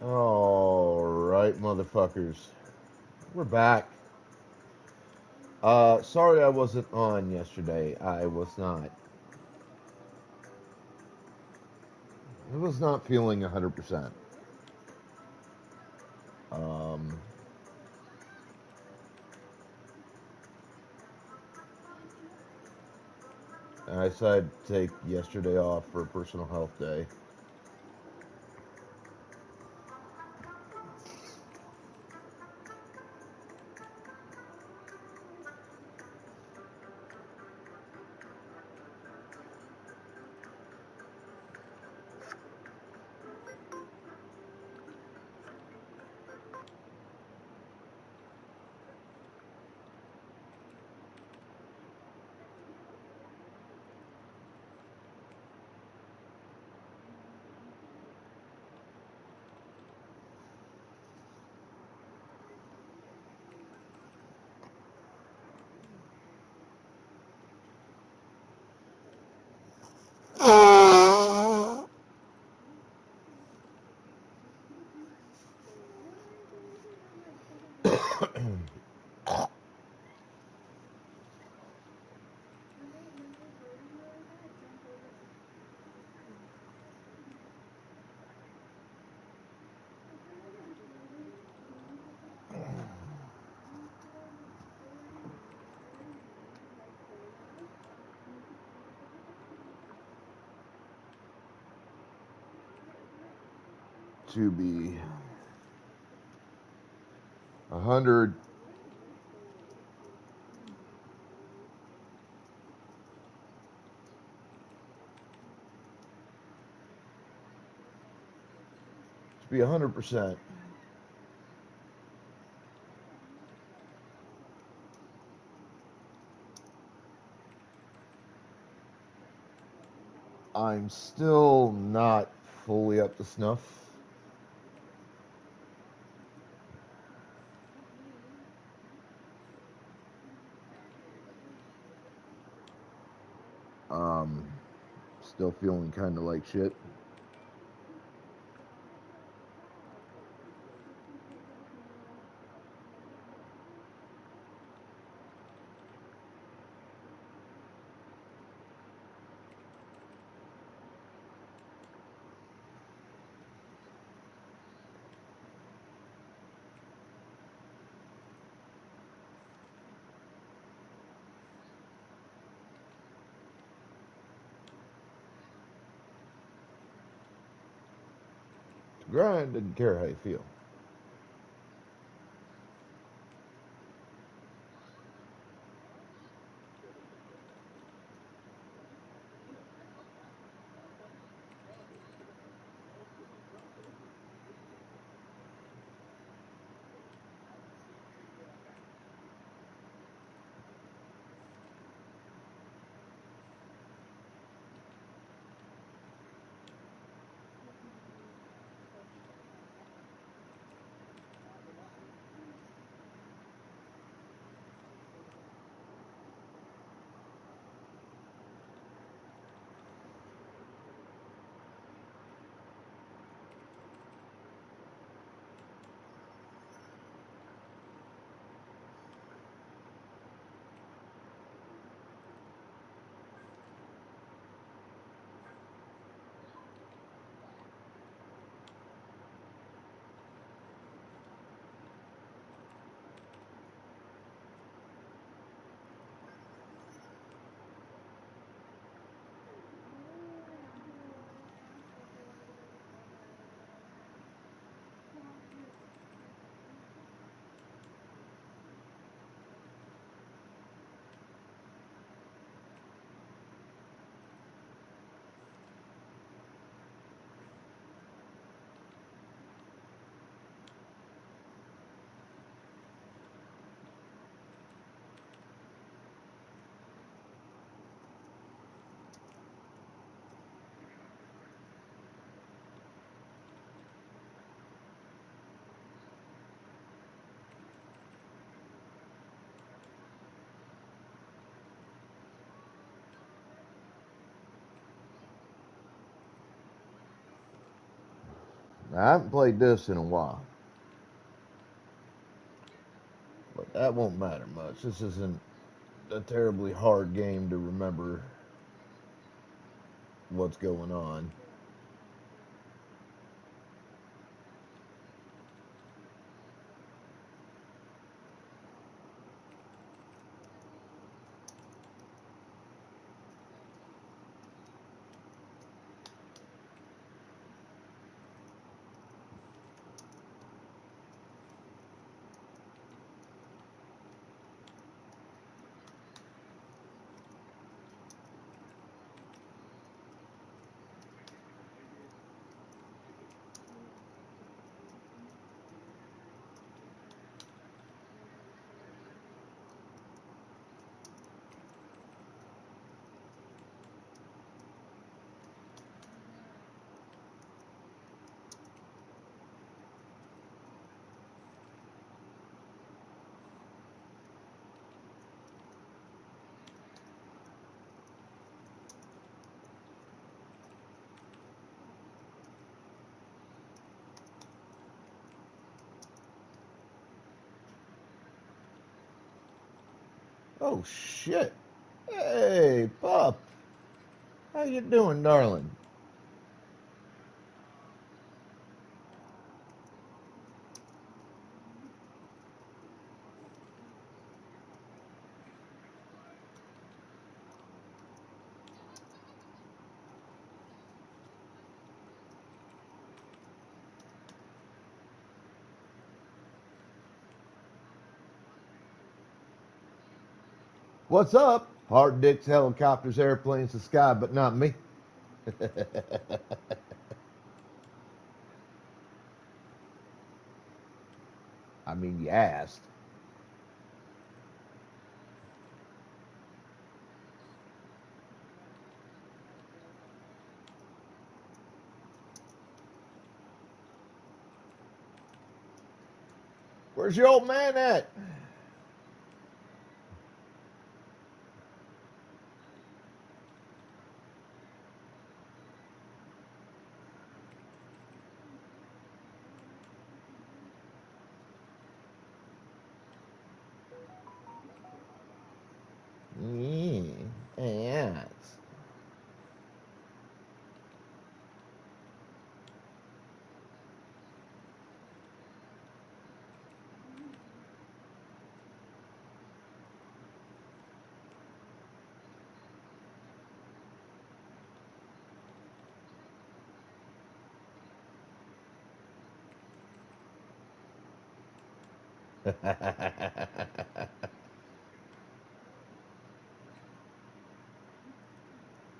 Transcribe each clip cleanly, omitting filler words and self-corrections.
All right, motherfuckers. We're back. Sorry I wasn't on yesterday. I was not. I was not feeling 100%. Um, I decided to take yesterday off for personal health day. To be 100. To be 100%. I'm still not fully up to snuff. Um, Still feeling kind of like shit. Grind doesn't care how you feel. I haven't played this in a while, but that won't matter much. This isn't a terribly hard game to remember what's going on. Oh shit! Hey, pup, how you doing, darling? What's up? Hard dicks, helicopters, airplanes, the sky, but not me. I mean, you asked. Where's your old man at? Yeah, ants.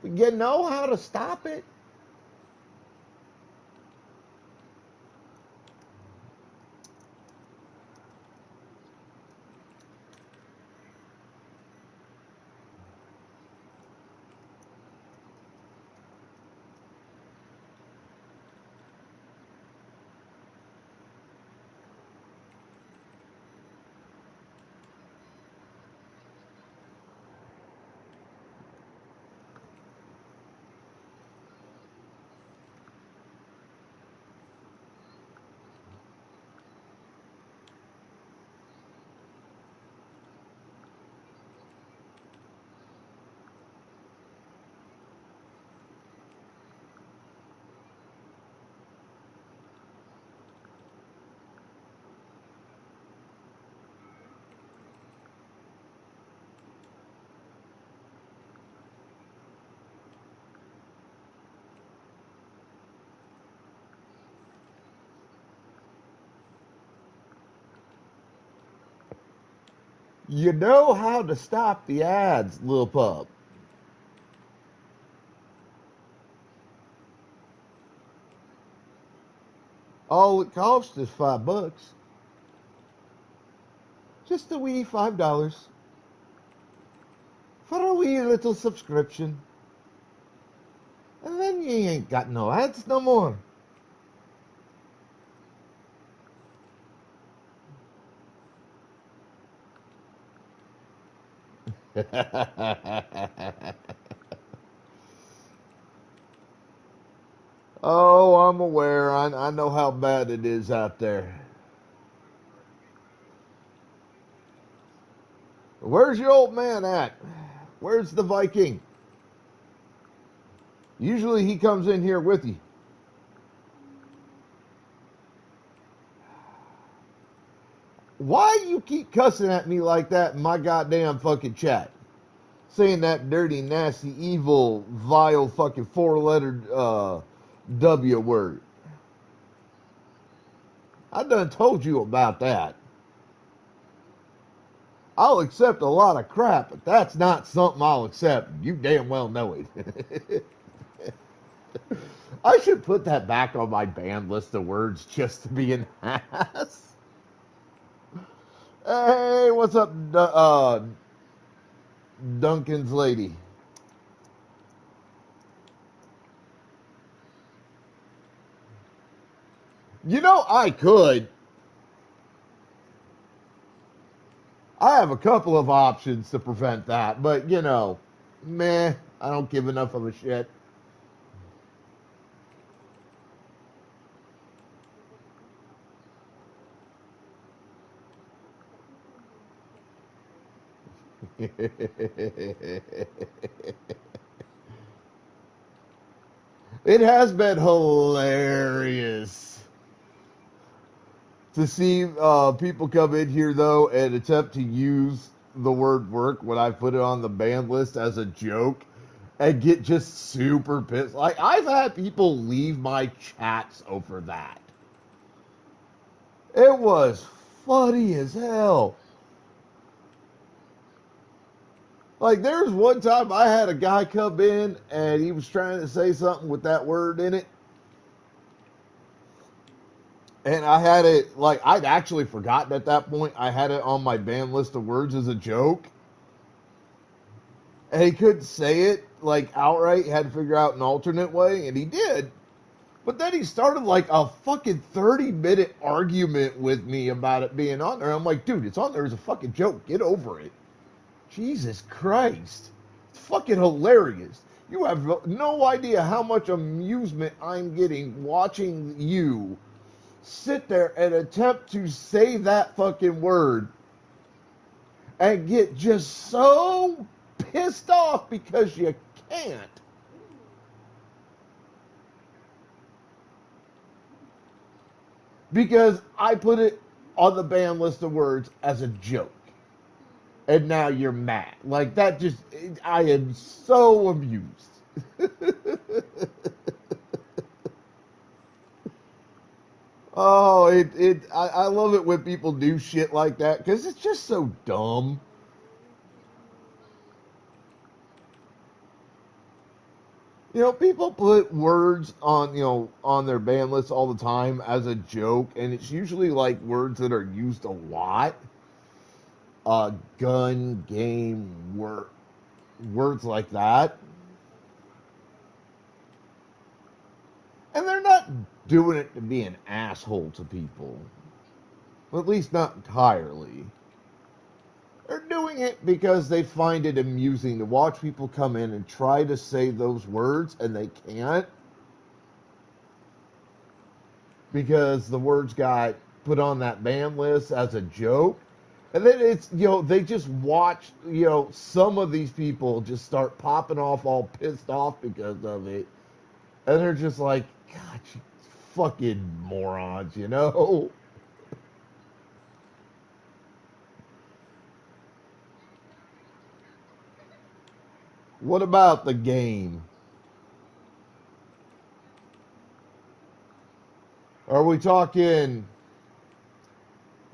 You know how to stop it? You know how to stop the ads, little pup. All it costs is $5. Just a wee $5 for a wee little subscription. And then you ain't got no ads no more. Oh, I'm aware. I know how bad it is out there. Where's your old man at? Where's the Viking? Usually he comes in here with you. Why you keep cussing at me like that in my goddamn fucking chat? Saying that dirty, nasty, evil, vile fucking four-lettered W word. I done told you about that. I'll accept a lot of crap, but that's not something I'll accept. You damn well know it. I should put that back on my banned list of words just to be an ass. Hey, what's up, Duncan's lady? You know, I could. I have a couple of options to prevent that, but you know, meh, I don't give enough of a shit. It has been hilarious to see people come in here though and attempt to use the word work when I put it on the ban list as a joke and get just super pissed. Like I've had people leave my chats over that. It was funny as hell. Like there's one time I had a guy come in and he was trying to say something with that word in it. And I had it like I'd actually forgotten at that point. I had it on my ban list of words as a joke. And he couldn't say it like outright. He had to figure out an alternate way, and he did. But then he started like a fucking 30-minute argument with me about it being on there. I'm like, dude, it's on there as a fucking joke. Get over it. Jesus Christ. It's fucking hilarious. You have no idea how much amusement I'm getting watching you sit there and attempt to say that fucking word and get just so pissed off because you can't. Because I put it on the ban list of words as a joke. And now you're mad. Like that just I am so amused. Oh, I love it when people do shit like that because it's just so dumb. You know, people put words on, on their ban list all the time as a joke, and it's usually like words that are used a lot. Gun, game, words like that. And they're not doing it to be an asshole to people. Well, at least not entirely. They're doing it because they find it amusing to watch people come in and try to say those words and they can't because the words got put on that ban list as a joke. And then it's, they just watch, some of these people just start popping off all pissed off because of it. And they're just like, God, you fucking morons. What about the game? Are we talking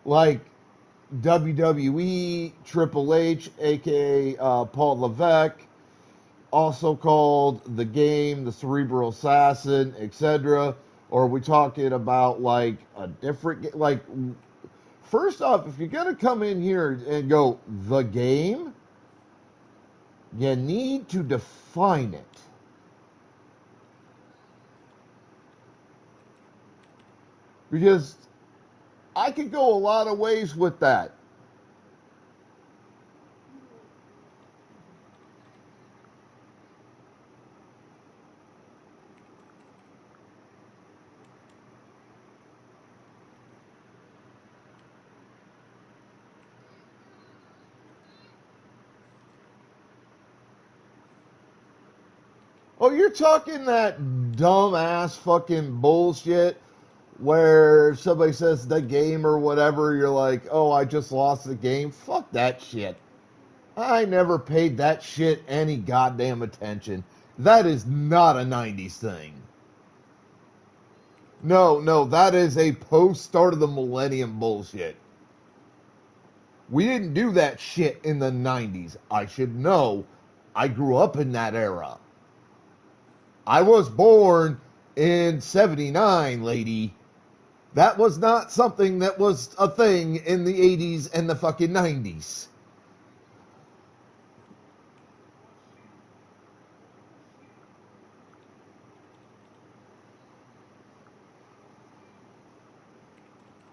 like WWE, Triple H, aka Paul Levesque, also called the game, the Cerebral Assassin, etc.? Or are we talking about like a different, like, first off, if you're gonna come in here and go the game, you need to define it. Because I could go a lot of ways with that. Oh, you're talking that dumbass fucking bullshit where somebody says the game or whatever, you're like, oh, I just lost the game. Fuck that shit. I never paid that shit any goddamn attention. That is not a 90s thing. No, no, that is a post start of the millennium bullshit. We didn't do that shit in the 90s. I should know. I grew up in that era. I was born in 79, lady. That was not something that was a thing in the 80s and the fucking 90s.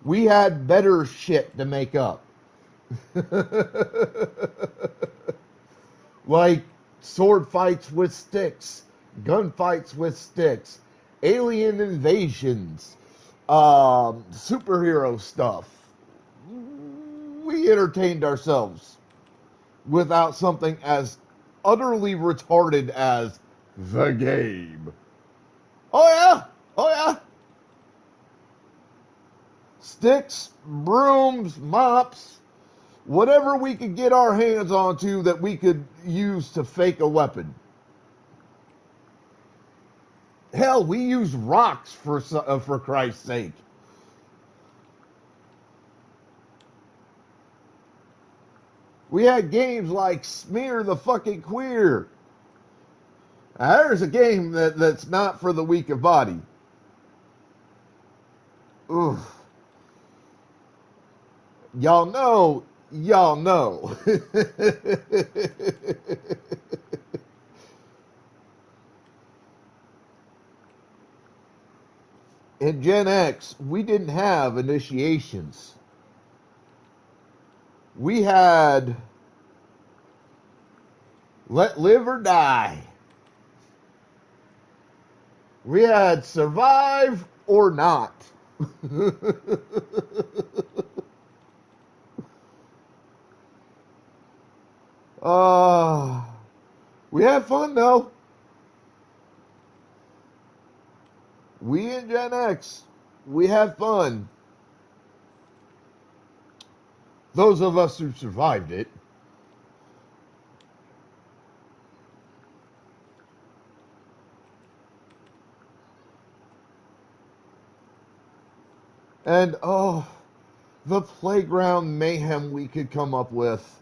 We had better shit to make up. Like sword fights with sticks, gunfights with sticks, alien invasions, superhero stuff. We entertained ourselves without something as utterly retarded as the game. Oh yeah, oh yeah. Sticks, brooms, mops, whatever we could get our hands onto that we could use to fake a weapon. Hell, we used rocks for Christ's sake. We had games like Smear the Fucking Queer. Now, there's a game that's not for the weak of body. Oof. Y'all know, y'all know. In Gen X, we didn't have initiations. We had let live or die. We had survive or not. uh, we had fun though. We in Gen X, we had fun. Those of us who survived it. And oh, the playground mayhem we could come up with.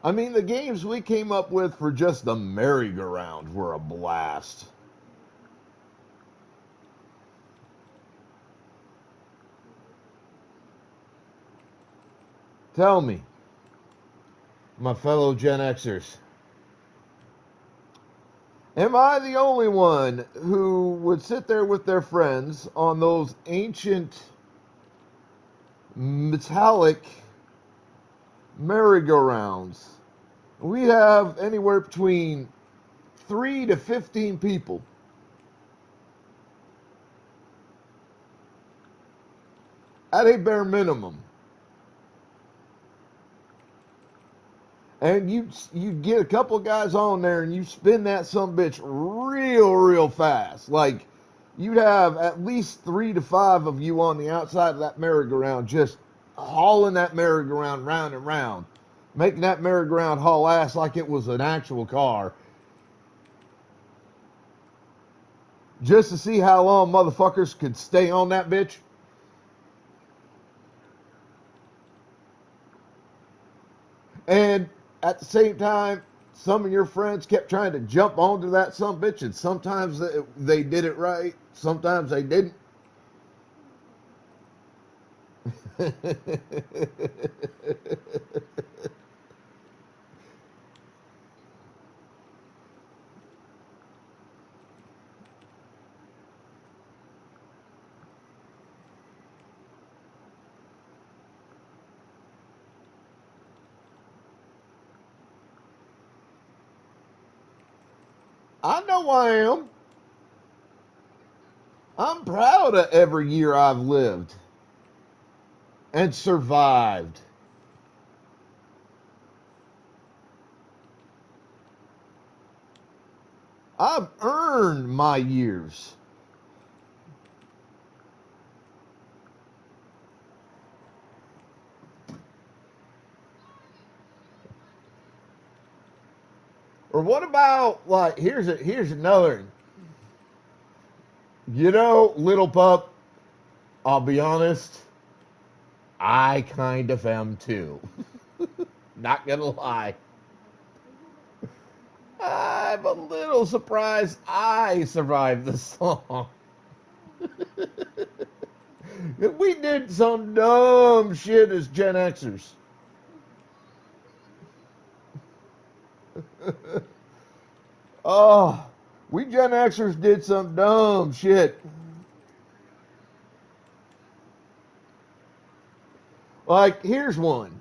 I mean, the games we came up with for just the merry-go-round were a blast. Tell me, my fellow Gen Xers, am I the only one who would sit there with their friends on those ancient metallic merry-go-rounds? We have anywhere between 3 to 15 people. At a bare minimum. And you get a couple of guys on there and you spin that some bitch real fast. Like you'd have at least 3 to 5 of you on the outside of that merry-go-round just hauling that merry-go-round round and round, making that merry-go-round haul ass like it was an actual car, just to see how long motherfuckers could stay on that bitch. And at the same time, some of your friends kept trying to jump onto that some bitch, and sometimes they did it right, sometimes they didn't. I know I am. I'm proud of every year I've lived and survived. I've earned my years. Or what about like here's another. You know, little pup, I'll be honest, I kind of am too. Not gonna lie. I'm a little surprised I survived the song. We did some dumb shit as Gen Xers. Oh, we Gen Xers did some dumb shit. Like, here's one.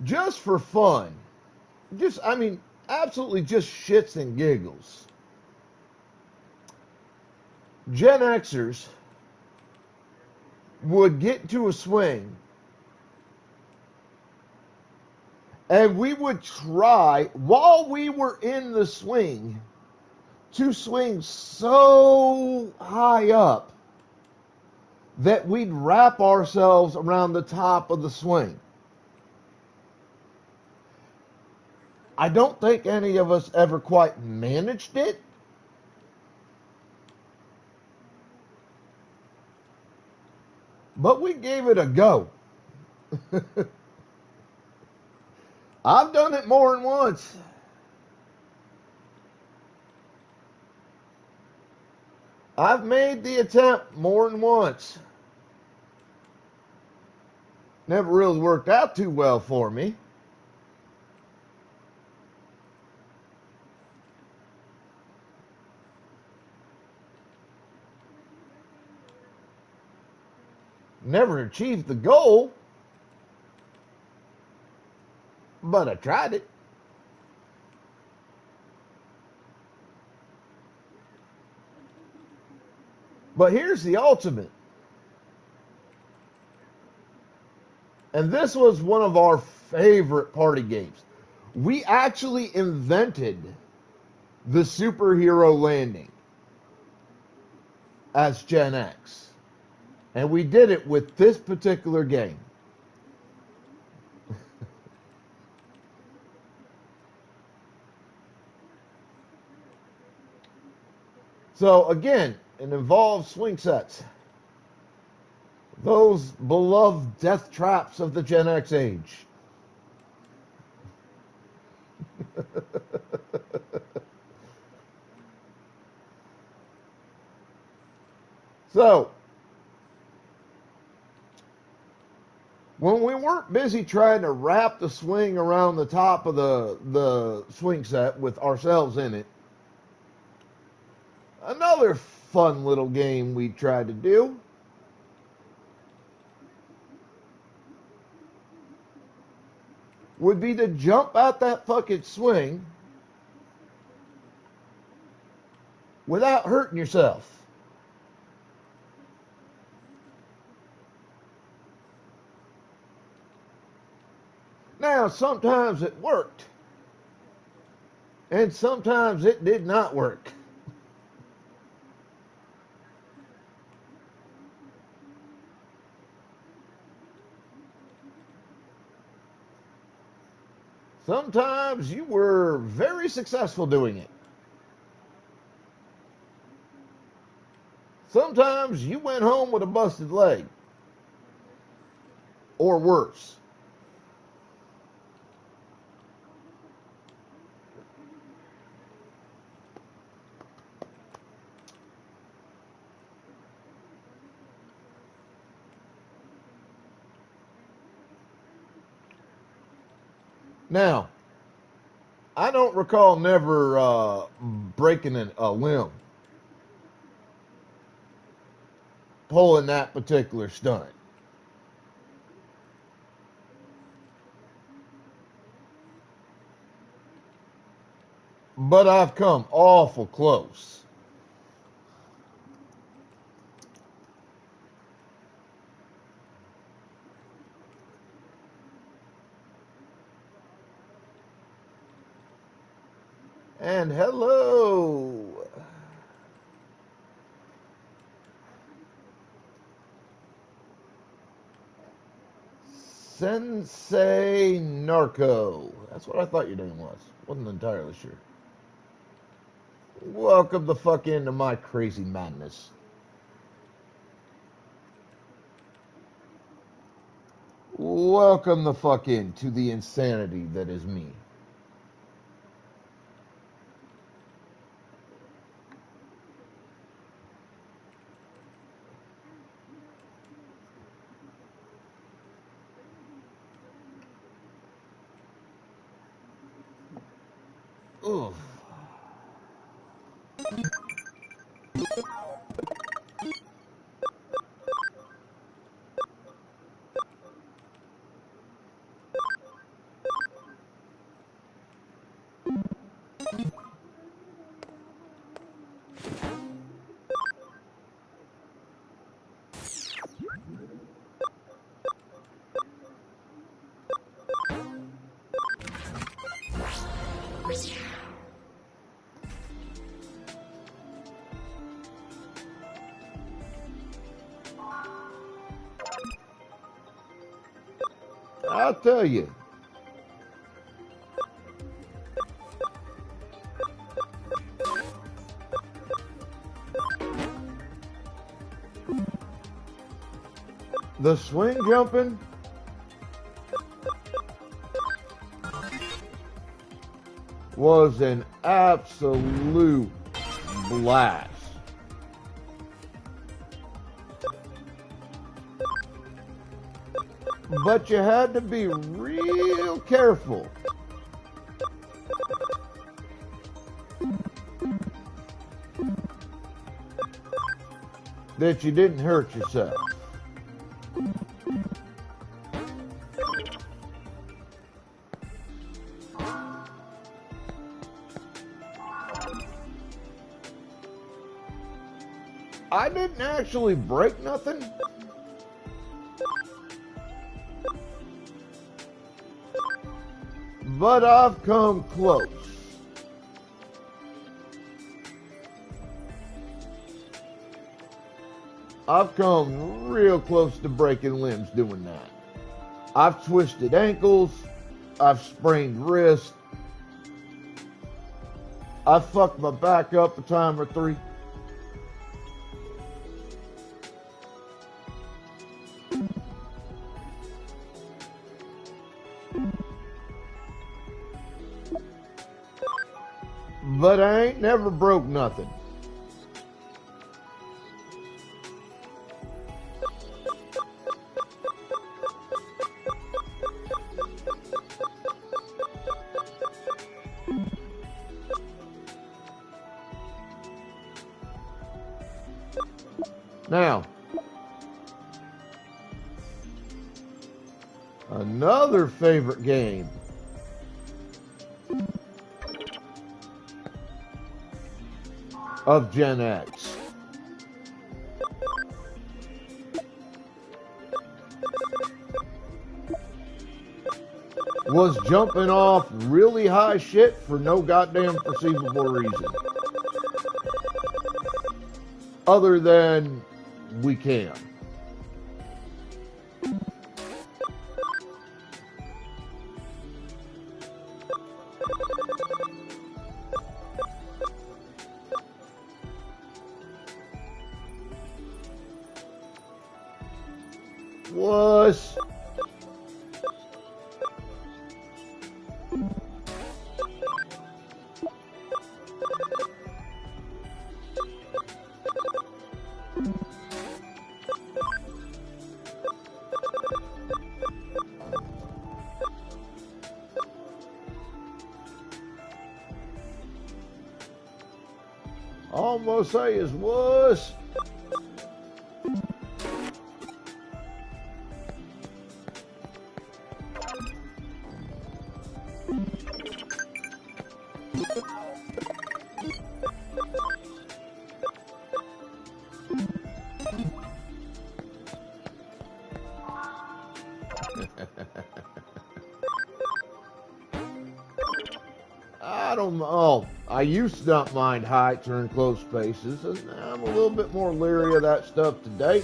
Just for fun. I mean, absolutely just shits and giggles. Gen Xers would get to a swing and we would try, while we were in the swing, to swing so high up that we'd wrap ourselves around the top of the swing. I don't think any of us ever quite managed it. But we gave it a go. I've done it more than once. I've made the attempt more than once. Never really worked out too well for me. Never achieved the goal, but I tried it. But here's the ultimate. And this was one of our favorite party games. We actually invented the superhero landing as Gen X. And we did it with this particular game. So again, it involves swing sets. Those beloved death traps of the Gen X age. So, when we weren't busy trying to wrap the swing around the top of the swing set with ourselves in it, another fun little game we tried to do would be to jump out that fucking swing without hurting yourself. Now, sometimes it worked, and sometimes it did not work. Sometimes you were very successful doing it. Sometimes you went home with a busted leg. Or worse. Now, I don't recall never breaking a limb pulling that particular stunt. But I've come awful close. And hello. Sensei Narco. That's what I thought your name was. Wasn't entirely sure. Welcome the fuck into my crazy madness. Welcome the fuck into the insanity that is me. Oof. I'll tell you. The swing jumping was an absolute blast. But you had to be real careful. That you didn't hurt yourself. I didn't actually break nothing. But I've come close. I've come real close to breaking limbs doing that. I've twisted ankles. I've sprained wrists. I fucked my back up a time or three. But I ain't never broke nothing. Now, another favorite game of Gen X was jumping off really high shit for no goddamn perceivable reason. Other than we can. Was all I'm gonna say is was. don't. Oh, I used to not mind heights or enclosed spaces. And I'm a little bit more leery of that stuff today.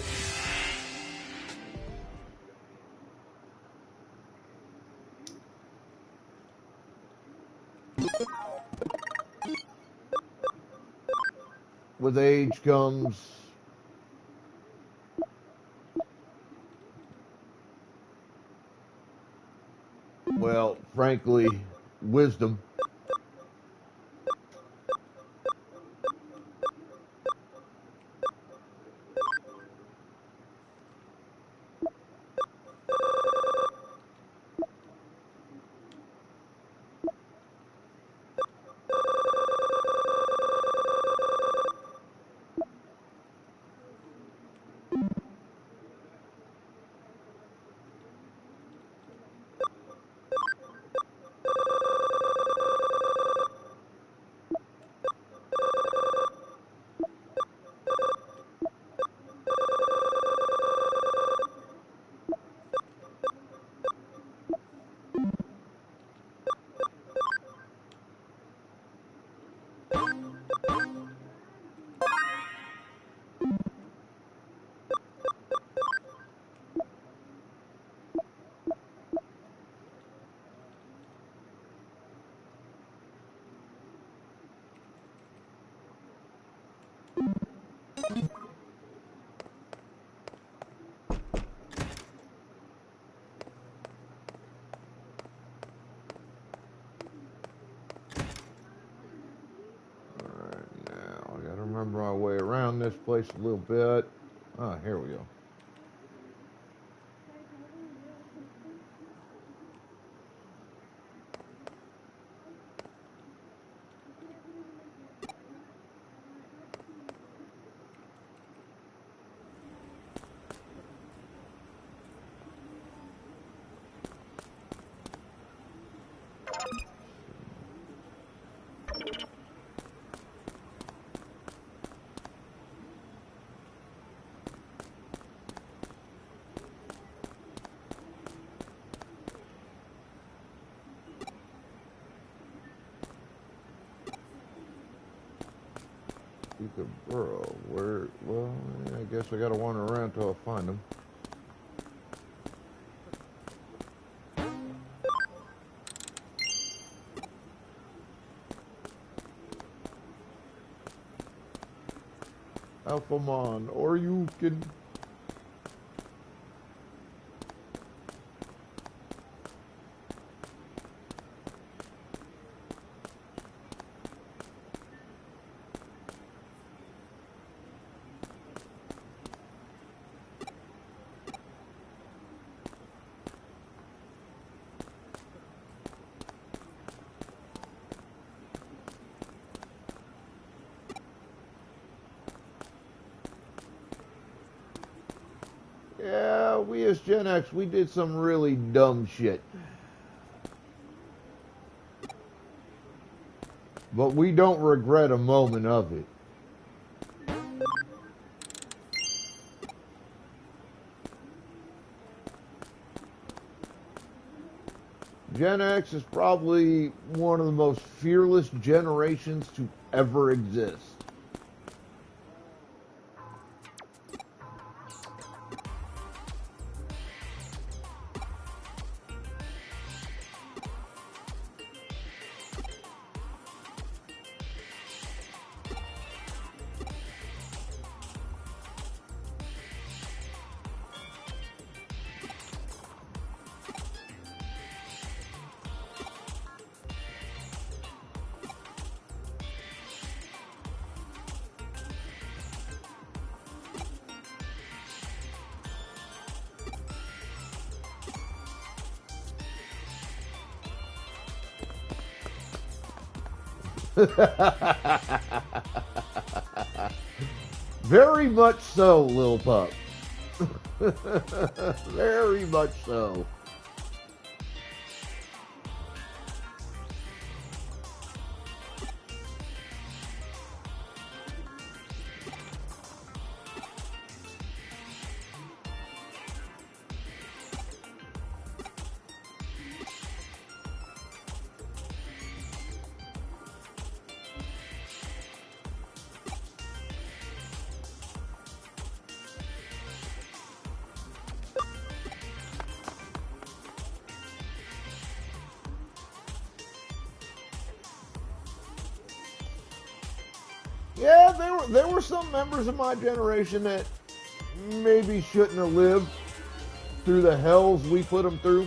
With age comes, well, frankly, wisdom. Now, I gotta remember my way around this place a little bit. Ah, here we go. Bro, where? Well, I guess I gotta wander around till I find them. Alphamon, or you can. Yeah, we as Gen X, we did some really dumb shit. But we don't regret a moment of it. Gen X is probably one of the most fearless generations to ever exist. Very much so, Lil Pup. Very much so. Yeah, there were some members of my generation that maybe shouldn't have lived through the hells we put them through.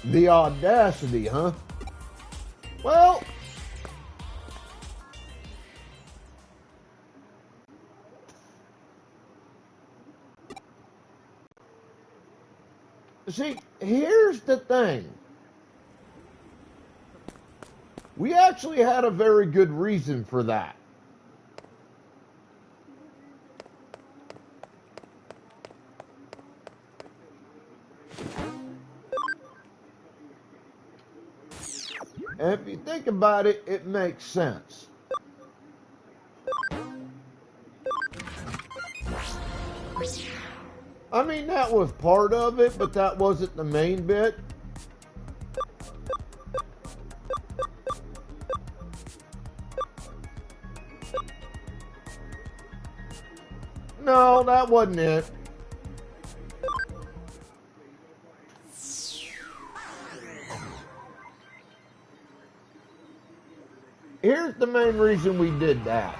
The audacity, huh? Well, see, here's the thing. We actually had a very good reason for that. And if you think about it, it makes sense. I mean, that was part of it, but that wasn't the main bit. No, that wasn't it. Here's the main reason we did that.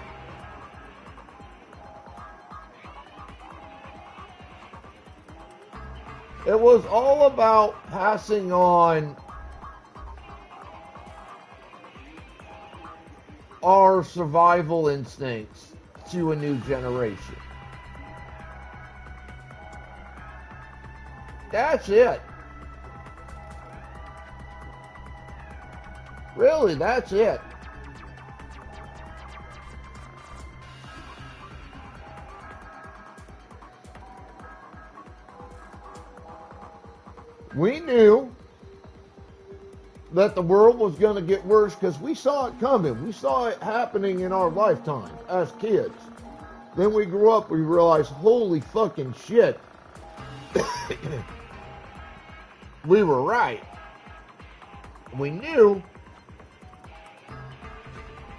It was all about passing on our survival instincts to a new generation. That's it. Really, that's it. We knew that the world was going to get worse because we saw it coming. We saw it happening in our lifetime as kids. Then we grew up, we realized, holy fucking shit. We were right. We knew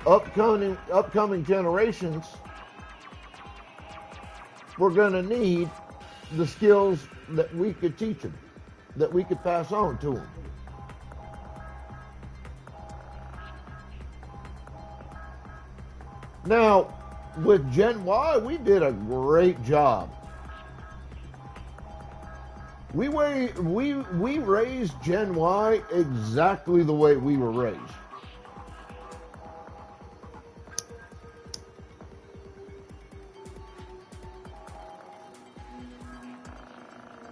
upcoming generations were going to need the skills that we could teach them, that we could pass on to them. Now, with Gen Y, we did a great job. We raised Gen Y exactly the way we were raised.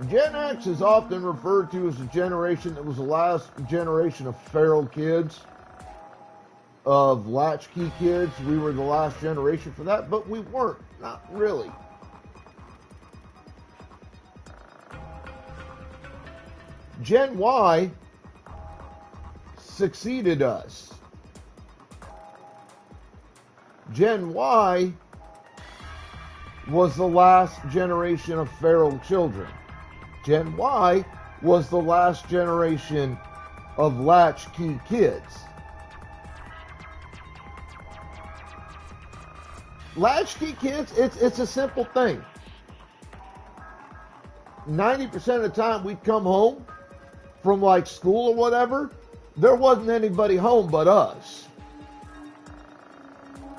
Gen X is often referred to as a generation that was the last generation of feral kids, of latchkey kids. We were the last generation for that, but we weren't. Not really. Gen Y succeeded us. Gen Y was the last generation of feral children. Gen Y was the last generation of latchkey kids. Latchkey kids, it's a simple thing. 90% of the time we'd come home from like school or whatever, there wasn't anybody home but us.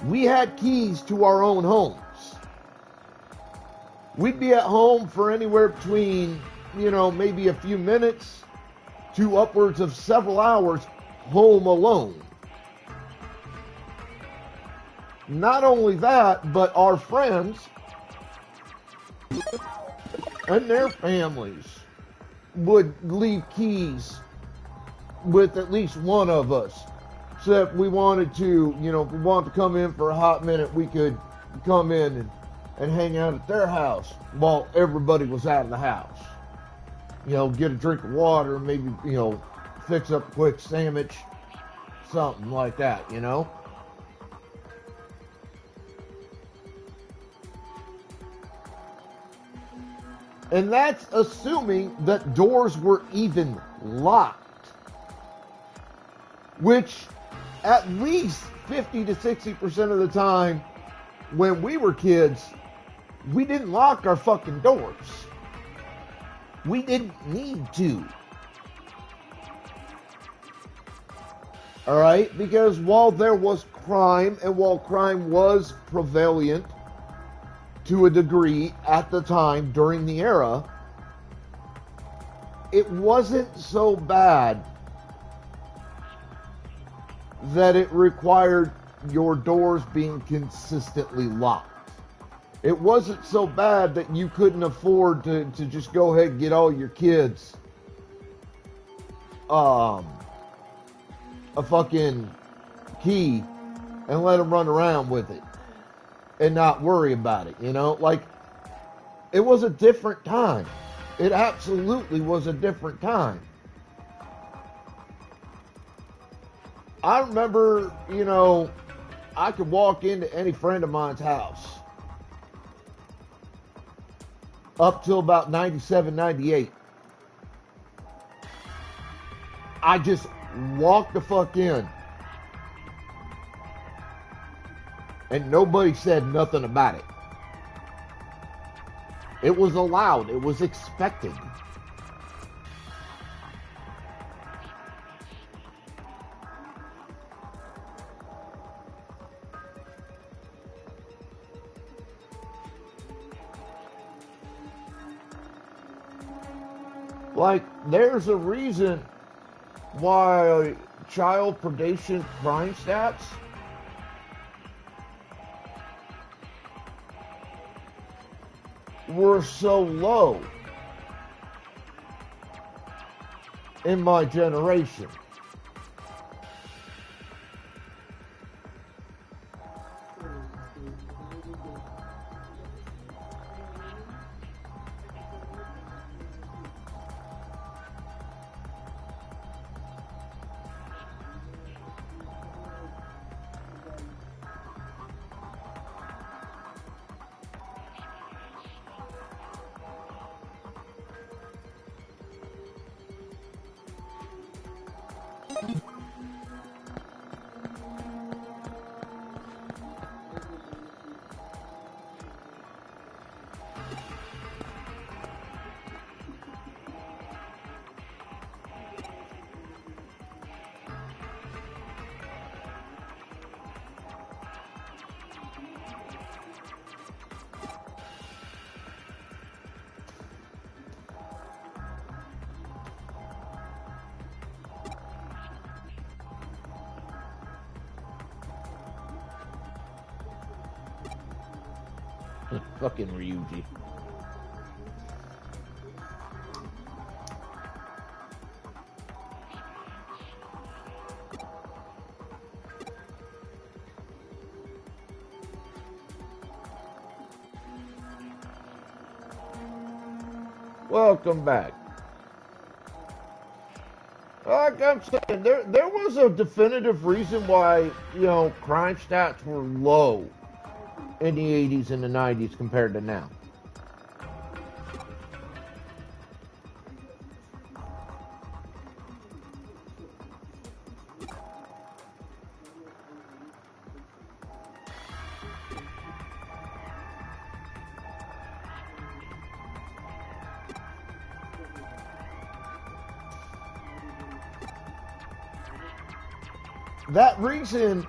We had keys to our own homes. We'd be at home for anywhere between, maybe a few minutes to upwards of several hours home alone. Not only that, but our friends and their families would leave keys with at least one of us. So if we wanted to, if we wanted to come in for a hot minute, we could come in and hang out at their house while everybody was out of the house. Get a drink of water, maybe, fix up a quick sandwich, something like that. And that's assuming that doors were even locked, which at least 50 to 60% of the time when we were kids, we didn't lock our fucking doors. We didn't need to. All right? Because while there was crime, and while crime was prevalent to a degree at the time during the era, it wasn't so bad that it required your doors being consistently locked. It wasn't so bad that you couldn't afford to just go ahead and get all your kids a fucking key and let them run around with it and not worry about it, Like, it was a different time. It absolutely was a different time. I remember, I could walk into any friend of mine's house up till about 97, 98. I just walked the fuck in. And nobody said nothing about it. It was allowed. It was expected. Like, there's a reason why child predation crime stats were so low in my generation. Fucking Ryuji. Welcome back. Like I'm saying, there was a definitive reason why, crime stats were low in the 80s and the 90s compared to now. That reason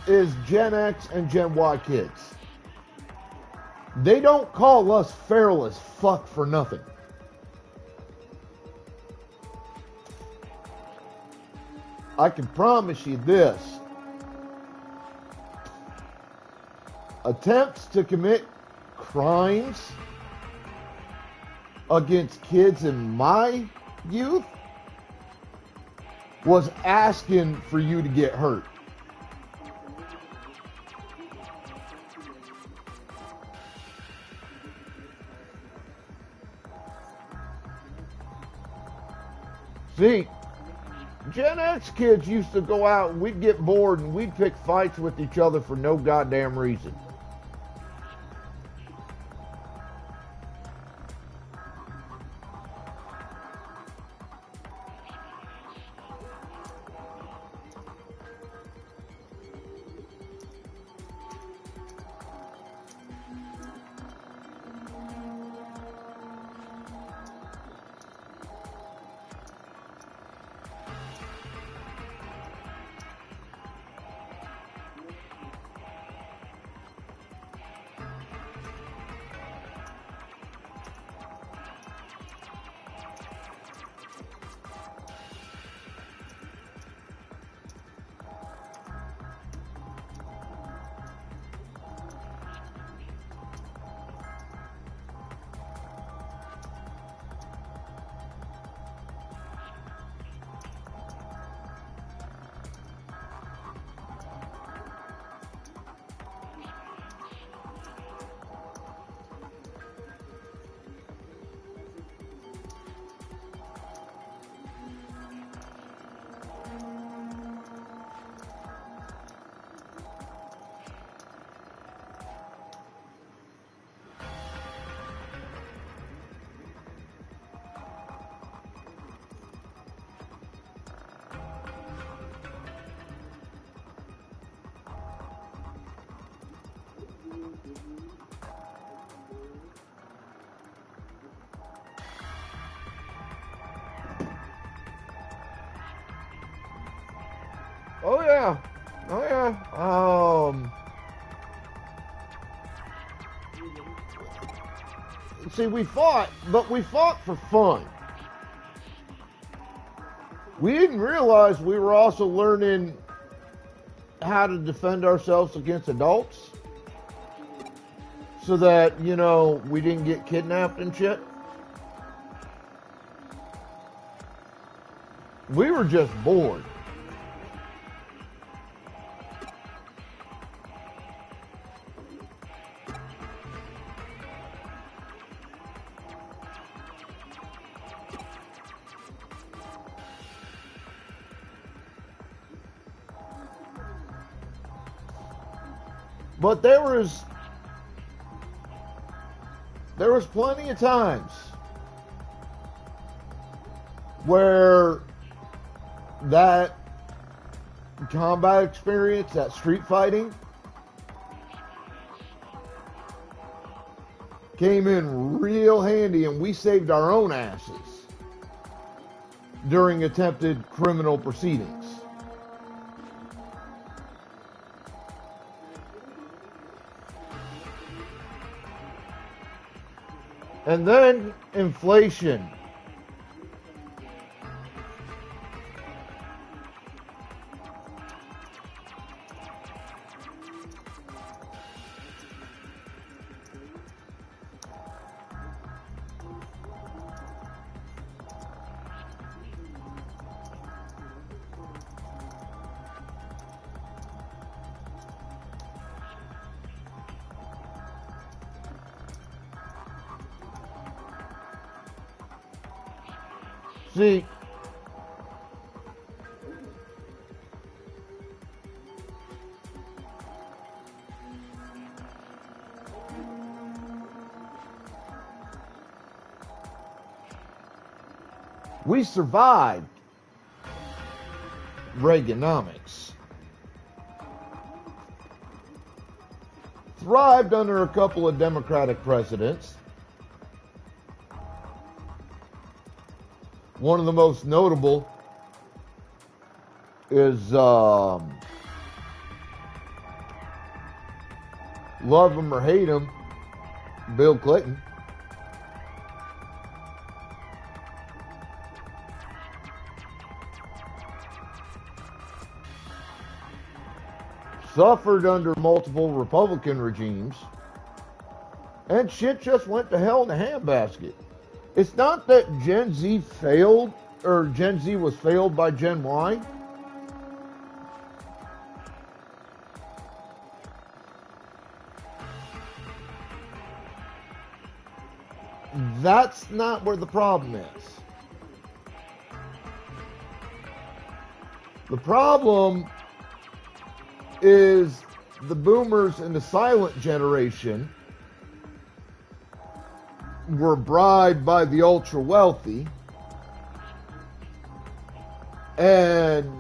is Gen X and Gen Y kids. They don't call us feral as fuck for nothing. I can promise you this. attempts to commit crimes against kids in my youth was asking for you to get hurt. See, Gen X kids used to go out and we'd get bored and we'd pick fights with each other for no goddamn reason. Oh yeah. Oh yeah. See, we fought, but we fought for fun. We didn't realize we were also learning how to defend ourselves against adults so that, you know, we didn't get kidnapped and shit. We were just bored. But there was plenty of times where that combat experience, that street fighting, came in real handy, and we saved our own asses during attempted criminal proceedings. And then inflation. See, we survived Reaganomics. Thrived under a couple of Democratic presidents. One of the most notable is love him or hate him, Bill Clinton. suffered under multiple Republican regimes, and shit just went to hell in a handbasket. It's not that Gen Z failed, or Gen Z was failed by Gen Y. That's not where the problem is. The problem is the boomers and the silent generation were bribed by the ultra wealthy, and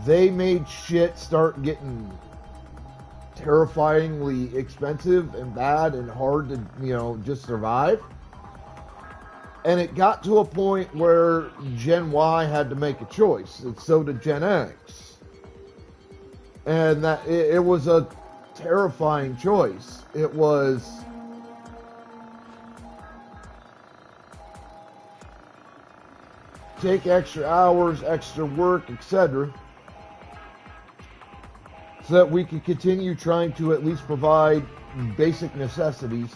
they made shit start getting terrifyingly expensive and bad and hard to, just survive. And it got to a point where Gen Y had to make a choice, and so did Gen X. And that it was a terrifying choice. It was take extra hours, extra work, etc., so that we could continue trying to at least provide basic necessities,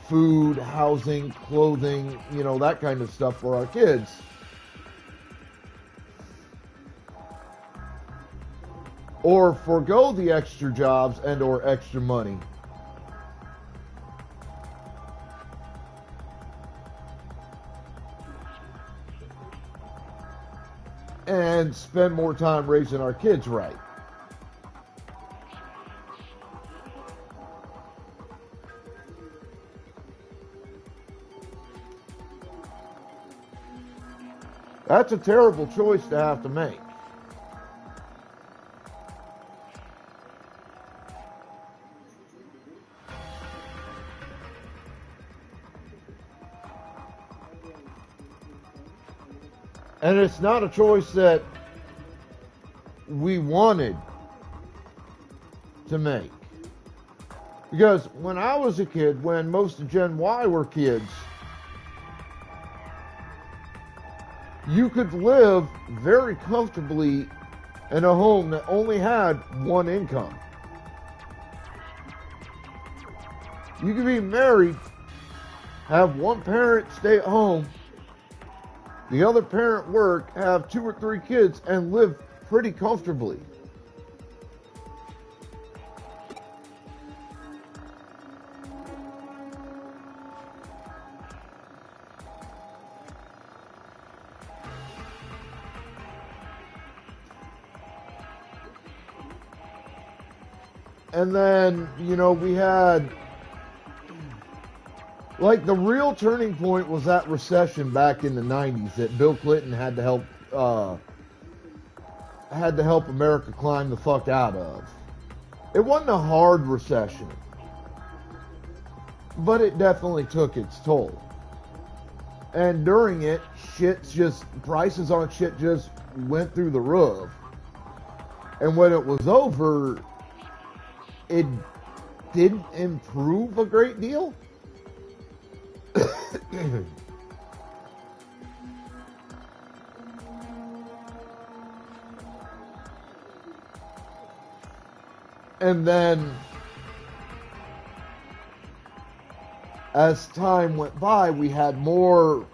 food, housing, clothing, that kind of stuff for our kids. Or forego the extra jobs and or extra money. And spend more time raising our kids right. That's a terrible choice to have to make. And it's not a choice that we wanted to make. Because when I was a kid, when most of Gen Y were kids, you could live very comfortably in a home that only had one income. You could be married, have one parent stay at home, the other parent work, have 2 or 3 kids, and live pretty comfortably. And then, we had, like, the real turning point was that recession back in the 90s that Bill Clinton had to help America climb the fuck out of. It wasn't a hard recession, but it definitely took its toll. And during it, prices on shit just went through the roof. And when it was over, it didn't improve a great deal. And then, as time went by, we had more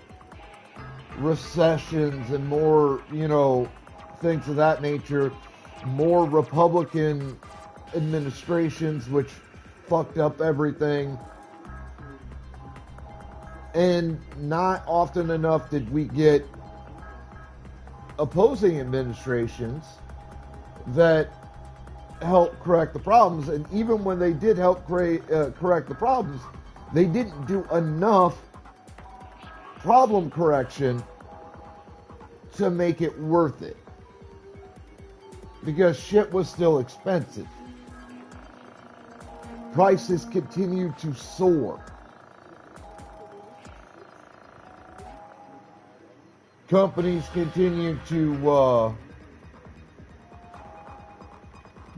recessions and more, things of that nature, more Republican administrations, which fucked up everything. And not often enough did we get opposing administrations that helped correct the problems. And even when they did help correct the problems, they didn't do enough problem correction to make it worth it. Because shit was still expensive. Prices continued to soar. Companies continue to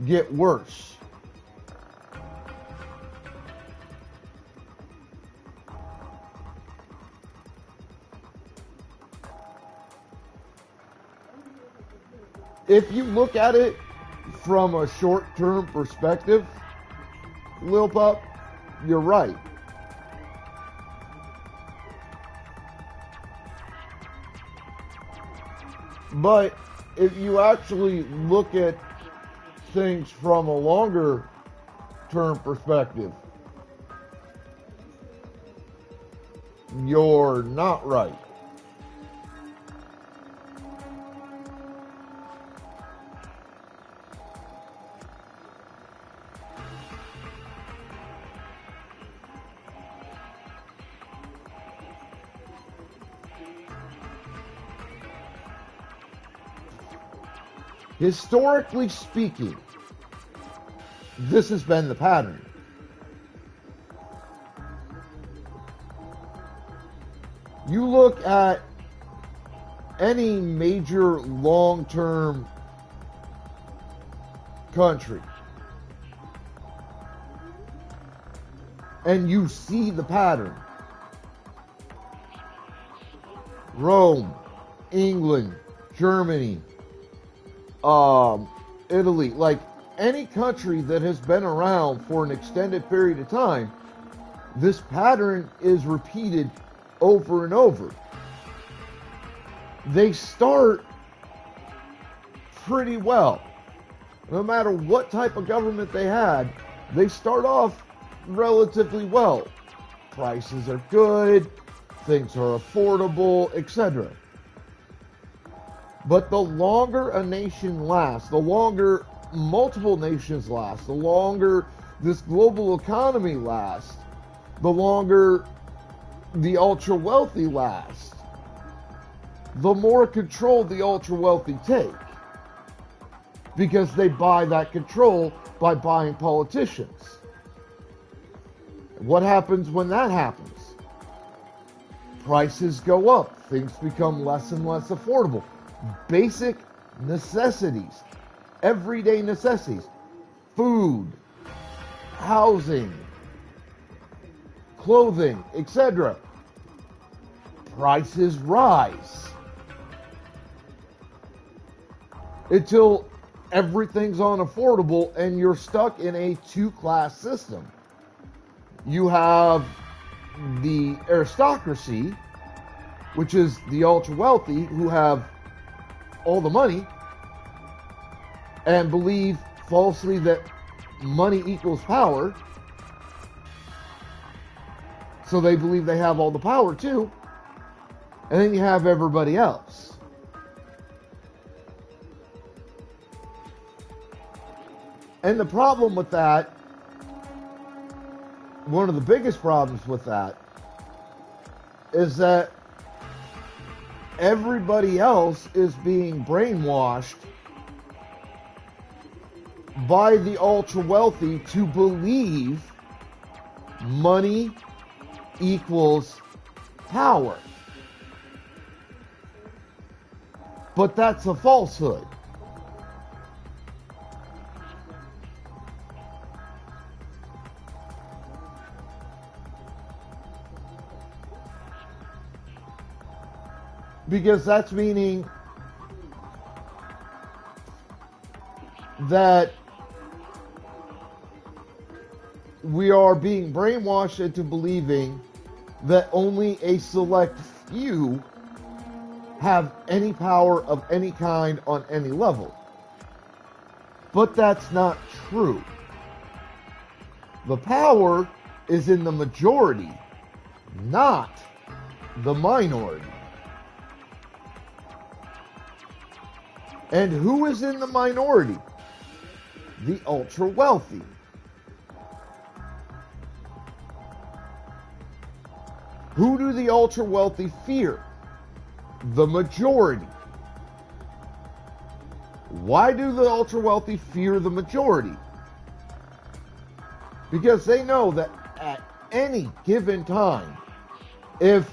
get worse. If you look at it from a short-term perspective, Lil Pup, you're right. But if you actually look at things from a longer term perspective, you're not right. Historically speaking, this has been the pattern. You look at any major long-term country, and you see the pattern. Rome, England, Germany, Italy, like any country that has been around for an extended period of time, this pattern is repeated over and over. They start pretty well. No matter what type of government they had, they start off relatively well. Prices are good, things are affordable, etc. But the longer a nation lasts, the longer multiple nations last, the longer this global economy lasts, the longer the ultra wealthy last, the more control the ultra wealthy take. Because they buy that control by buying politicians. What happens when that happens? Prices go up, things become less and less affordable. Basic necessities, everyday necessities, food, housing, clothing, etc. Prices rise until everything's unaffordable and you're stuck in a two-class system. You have the aristocracy, which is the ultra-wealthy who have all the money and believe falsely that money equals power. So they believe they have all the power too. And then you have everybody else. And the problem with that, one of the biggest problems with that, is that everybody else is being brainwashed by the ultra wealthy to believe money equals power. But that's a falsehood. Because that's meaning that we are being brainwashed into believing that only a select few have any power of any kind on any level. But that's not true. The power is in the majority, not the minority. And who is in the minority? The ultra wealthy. Who do the ultra wealthy fear? The majority. Why do the ultra wealthy fear the majority? Because they know that at any given time, if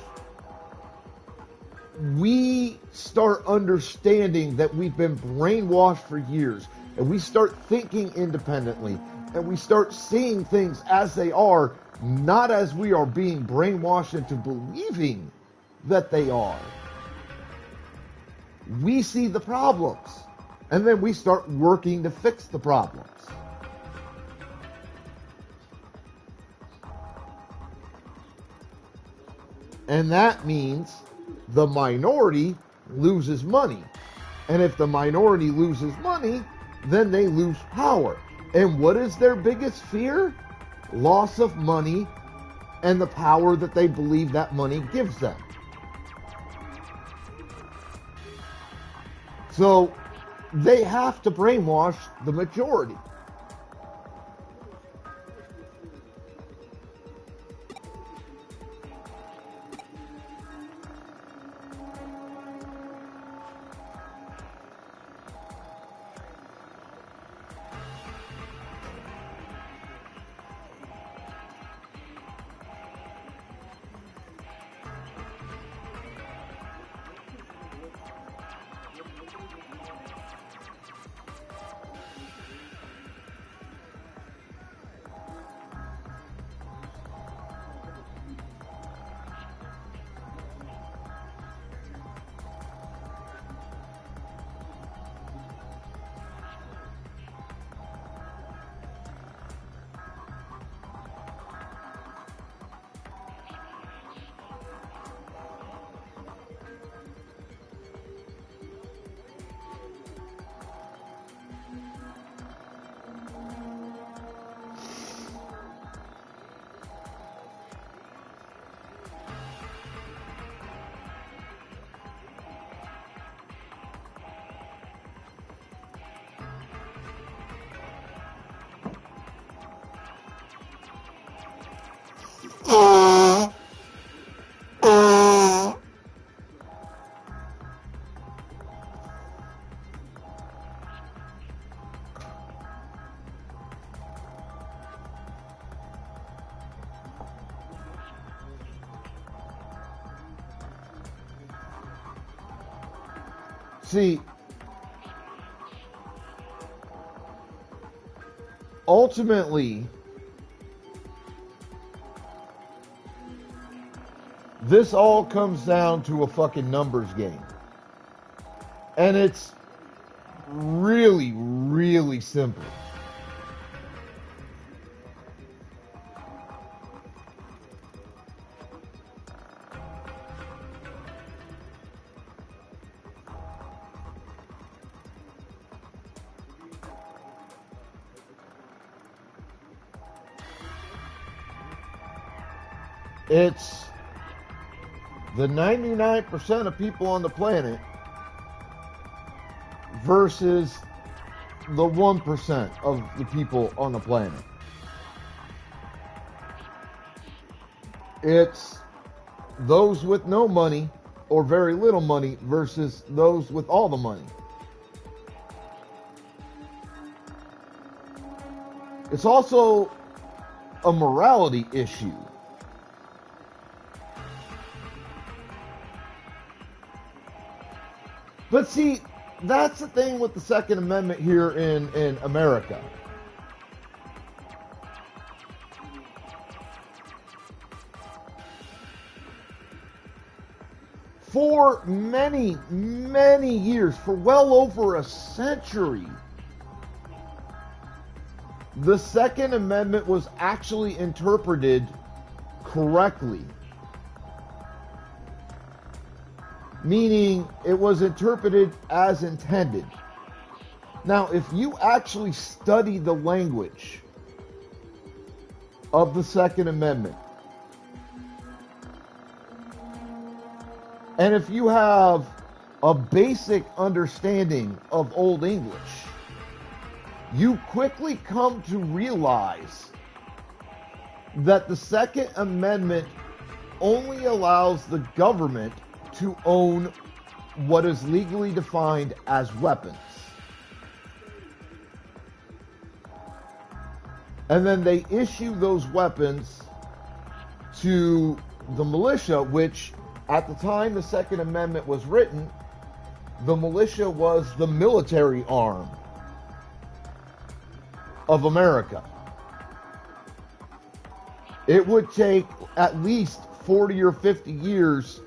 we start understanding that we've been brainwashed for years, and we start thinking independently, and we start seeing things as they are, not as we are being brainwashed into believing that they are, we see the problems. And then we start working to fix the problems. And that means the minority loses money. And if the minority loses money, then they lose power. And what is their biggest fear? Loss of money and the power that they believe that money gives them. So they have to brainwash the majority. See, ultimately, this all comes down to a fucking numbers game. And it's really, really simple. It's the 99% of people on the planet versus the 1% of the people on the planet. It's those with no money or very little money versus those with all the money. It's also a morality issue. But see, that's the thing with the Second Amendment here in America. For many, many years, for well over a century, the Second Amendment was actually interpreted correctly. Meaning it was interpreted as intended. Now, if you actually study the language of the Second Amendment, and if you have a basic understanding of Old English, you quickly come to realize that the Second Amendment only allows the government to own what is legally defined as weapons. And then they issue those weapons to the militia, which at the time the Second Amendment was written, the militia was the military arm of America. It would take at least 40 or 50 years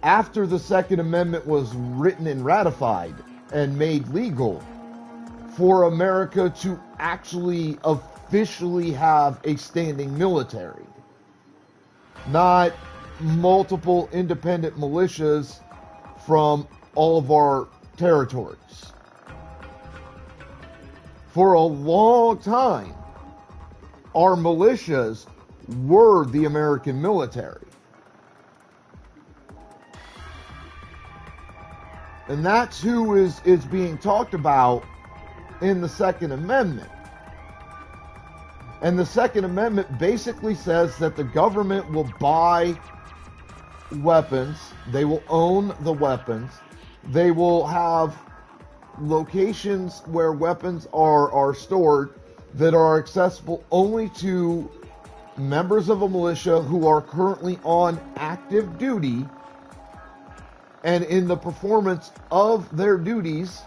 after the Second Amendment was written and ratified and made legal for America to actually officially have a standing military, not multiple independent militias from all of our territories. For a long time, our militias were the American military. And that's who is being talked about in the Second Amendment. And the Second Amendment basically says that the government will buy weapons, they will own the weapons, they will have locations where weapons are stored that are accessible only to members of a militia who are currently on active duty and in the performance of their duties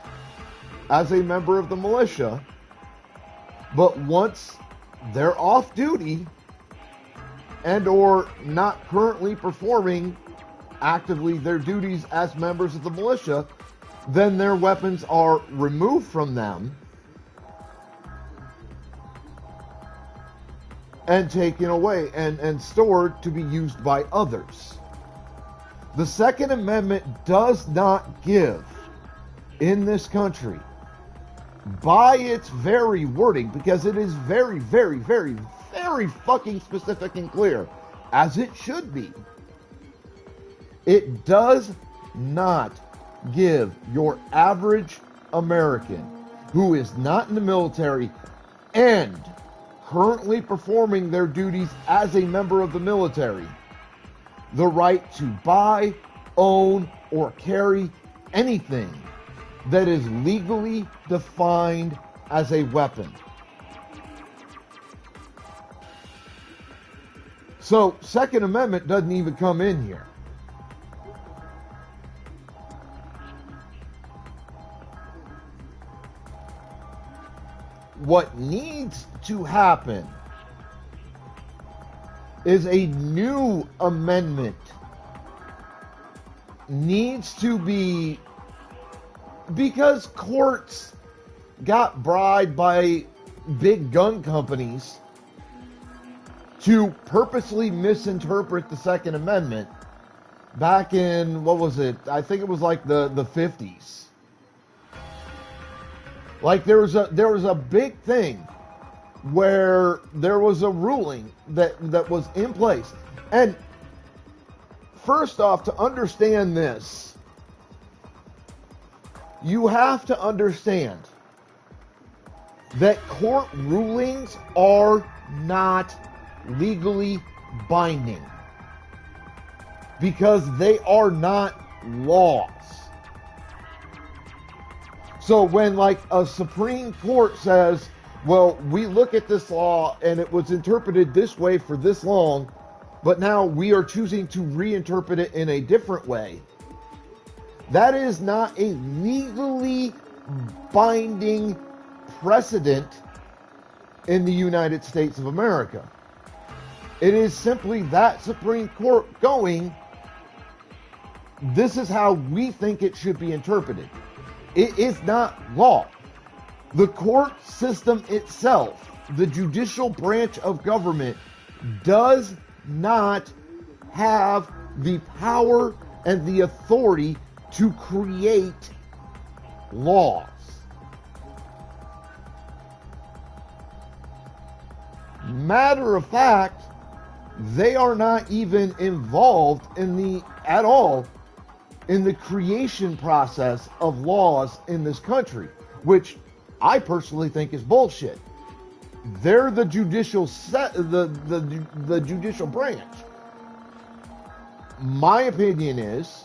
as a member of the militia. But once they're off duty and or not currently performing actively their duties as members of the militia, then their weapons are removed from them and taken away and stored to be used by others. The Second Amendment does not give in this country, by its very wording, because it is very, very, very, very fucking specific and clear, as it should be. It does not give your average American who is not in the military and currently performing their duties as a member of the military the right to buy, own, or carry anything that is legally defined as a weapon. So, Second Amendment doesn't even come in here. What needs to happen is a new amendment needs to be, because courts got bribed by big gun companies to purposely misinterpret the Second Amendment back in, what was it? I think it was like the 50s. Like there was a big thing where there was a ruling that was in place. And first off, to understand this, you have to understand that court rulings are not legally binding because they are not laws. So when like a Supreme Court says, well, we look at this law and it was interpreted this way for this long, but now we are choosing to reinterpret it in a different way, that is not a legally binding precedent in the United States of America. It is simply that Supreme Court going, this is how we think it should be interpreted. It is not law. The court system itself, the judicial branch of government, does not have the power and the authority to create laws. Matter of fact, they are not even involved at all in the creation process of laws in this country, which I personally think is bullshit. They're the judicial the judicial branch. My opinion is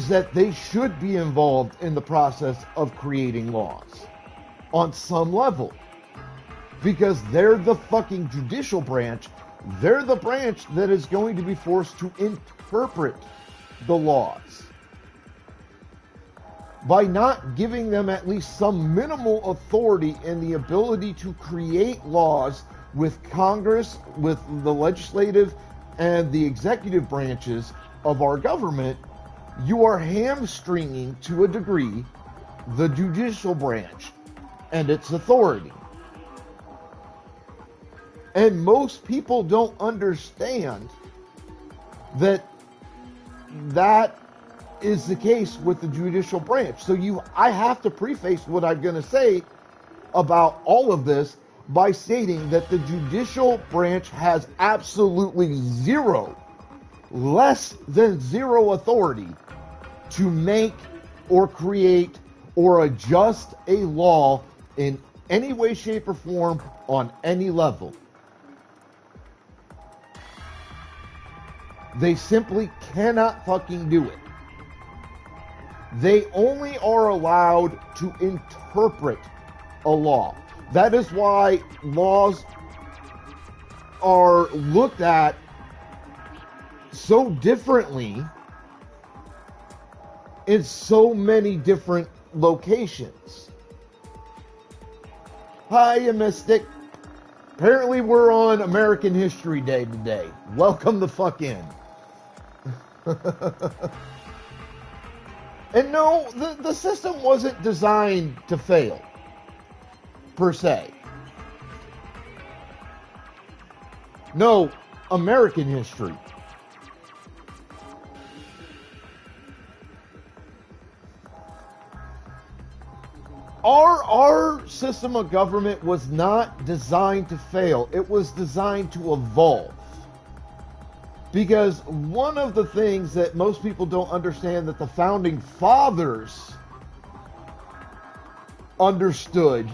that they should be involved in the process of creating laws on some level, because they're the fucking judicial branch. They're the branch that is going to be forced to interpret the laws. By not giving them at least some minimal authority and the ability to create laws with Congress, with the legislative and the executive branches of our government, you are hamstringing to a degree the judicial branch and its authority. And most people don't understand that that is the case with the judicial branch. So I have to preface what I'm going to say about all of this by stating that the judicial branch has absolutely zero, less than zero authority to make or create or adjust a law in any way, shape, or form on any level. They simply cannot fucking do it. They only are allowed to interpret a law. That is why laws are looked at so differently in so many different locations. Hi, Mystic. Apparently we're on American History Day today. Welcome the fuck in. And no, the system wasn't designed to fail, per se. No, American history. Our system of government was not designed to fail. It was designed to evolve. Because one of the things that most people don't understand that the founding fathers understood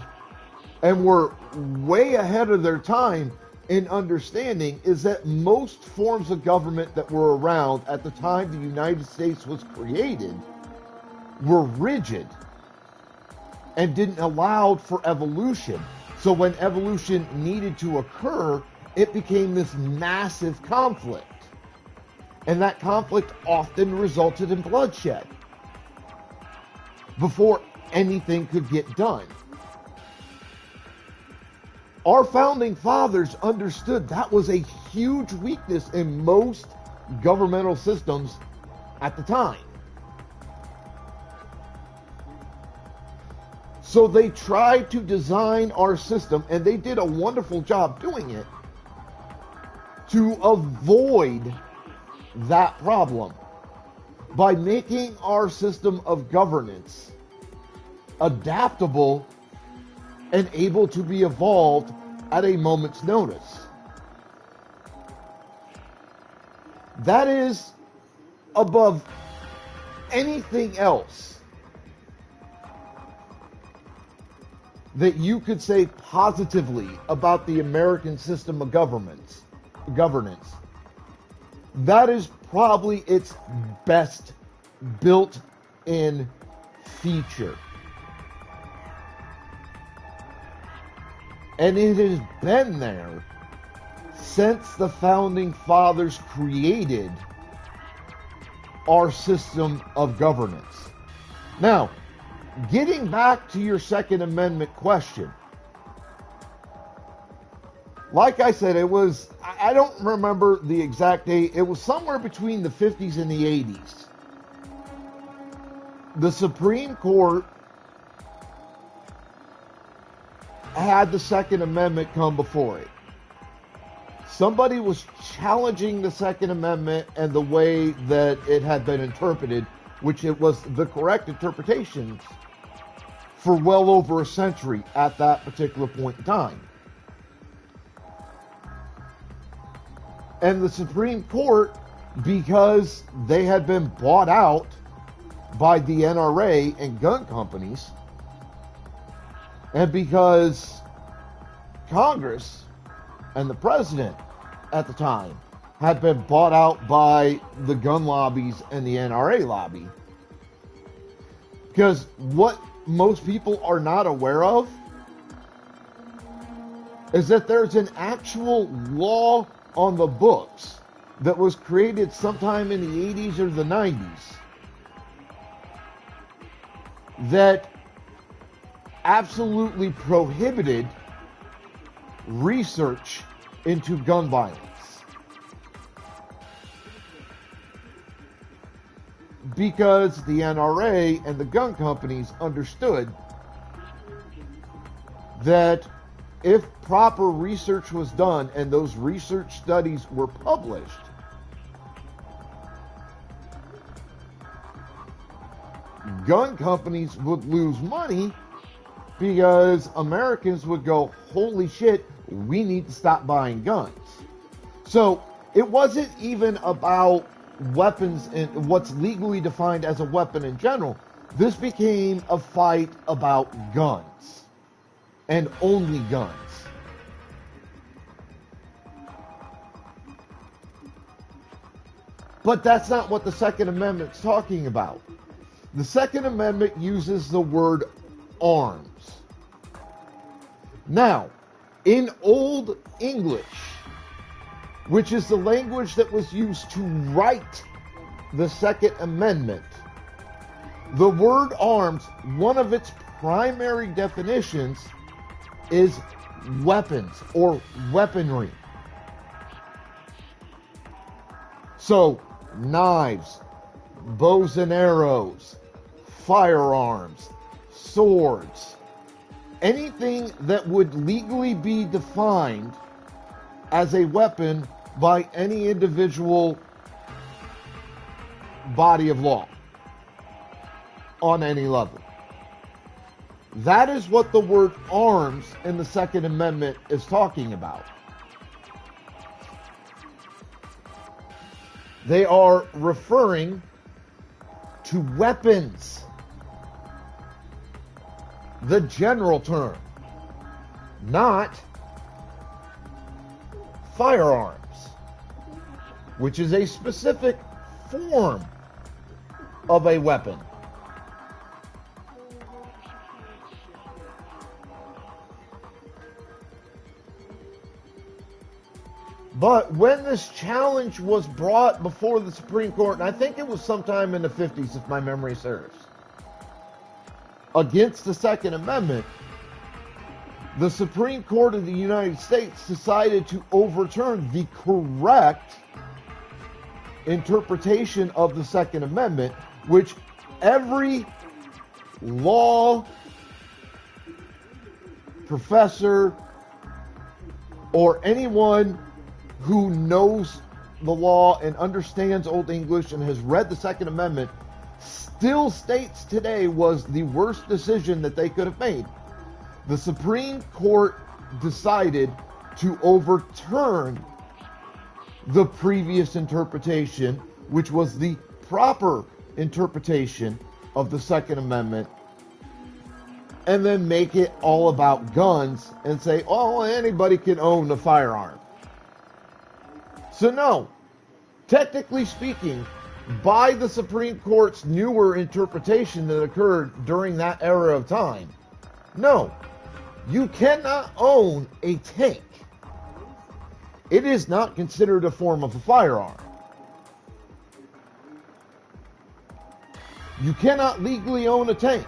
and were way ahead of their time in understanding is that most forms of government that were around at the time the United States was created were rigid and didn't allow for evolution. So when evolution needed to occur, it became this massive conflict. And that conflict often resulted in bloodshed before anything could get done. Our founding fathers understood that was a huge weakness in most governmental systems at the time. So they tried to design our system, and they did a wonderful job doing it, to avoid that problem by making our system of governance adaptable and able to be evolved at a moment's notice. That is above anything else that you could say positively about the American system of governance. That is probably its best built-in feature. And it has been there since the founding fathers created our system of governance. Now, getting back to your Second Amendment question, like I said, it was, I don't remember the exact date, it was somewhere between the 50s and the 80s. The Supreme Court had the Second Amendment come before it. Somebody was challenging the Second Amendment and the way that it had been interpreted, which it was the correct interpretations for well over a century at that particular point in time. And the Supreme Court, because they had been bought out by the NRA and gun companies, and because Congress and the president at the time had been bought out by the gun lobbies and the NRA lobby. Because what most people are not aware of is that there's an actual law on the books that was created sometime in the 80s or the 90s that absolutely prohibited research into gun violence. because the NRA and the gun companies understood that if proper research was done and those research studies were published, gun companies would lose money because Americans would go, holy shit, we need to stop buying guns. So it wasn't even about weapons and what's legally defined as a weapon in general. This became a fight about guns and only guns. But that's not what the Second Amendment's talking about. The Second Amendment uses the word arms. Now, in Old English, which is the language that was used to write the Second Amendment, the word arms, one of its primary definitions is weapons or weaponry. So, knives, bows and arrows, firearms, swords, anything that would legally be defined as a weapon by any individual body of law on any level. That is what the word arms in the Second Amendment is talking about. They are referring to weapons, the general term, not firearms, which is a specific form of a weapon. But when this challenge was brought before the Supreme Court, and I think it was sometime in the 50s, if my memory serves, against the Second Amendment, the Supreme Court of the United States decided to overturn the correct interpretation of the Second Amendment, which every law professor or anyone who knows the law and understands Old English and has read the Second Amendment still states today was the worst decision that they could have made. The Supreme Court decided to overturn the previous interpretation, which was the proper interpretation of the Second Amendment, and then make it all about guns and say, oh, anybody can own a firearm. So no, technically speaking, by the Supreme Court's newer interpretation that occurred during that era of time, no, you cannot own a tank. It is not considered a form of a firearm. You cannot legally own a tank.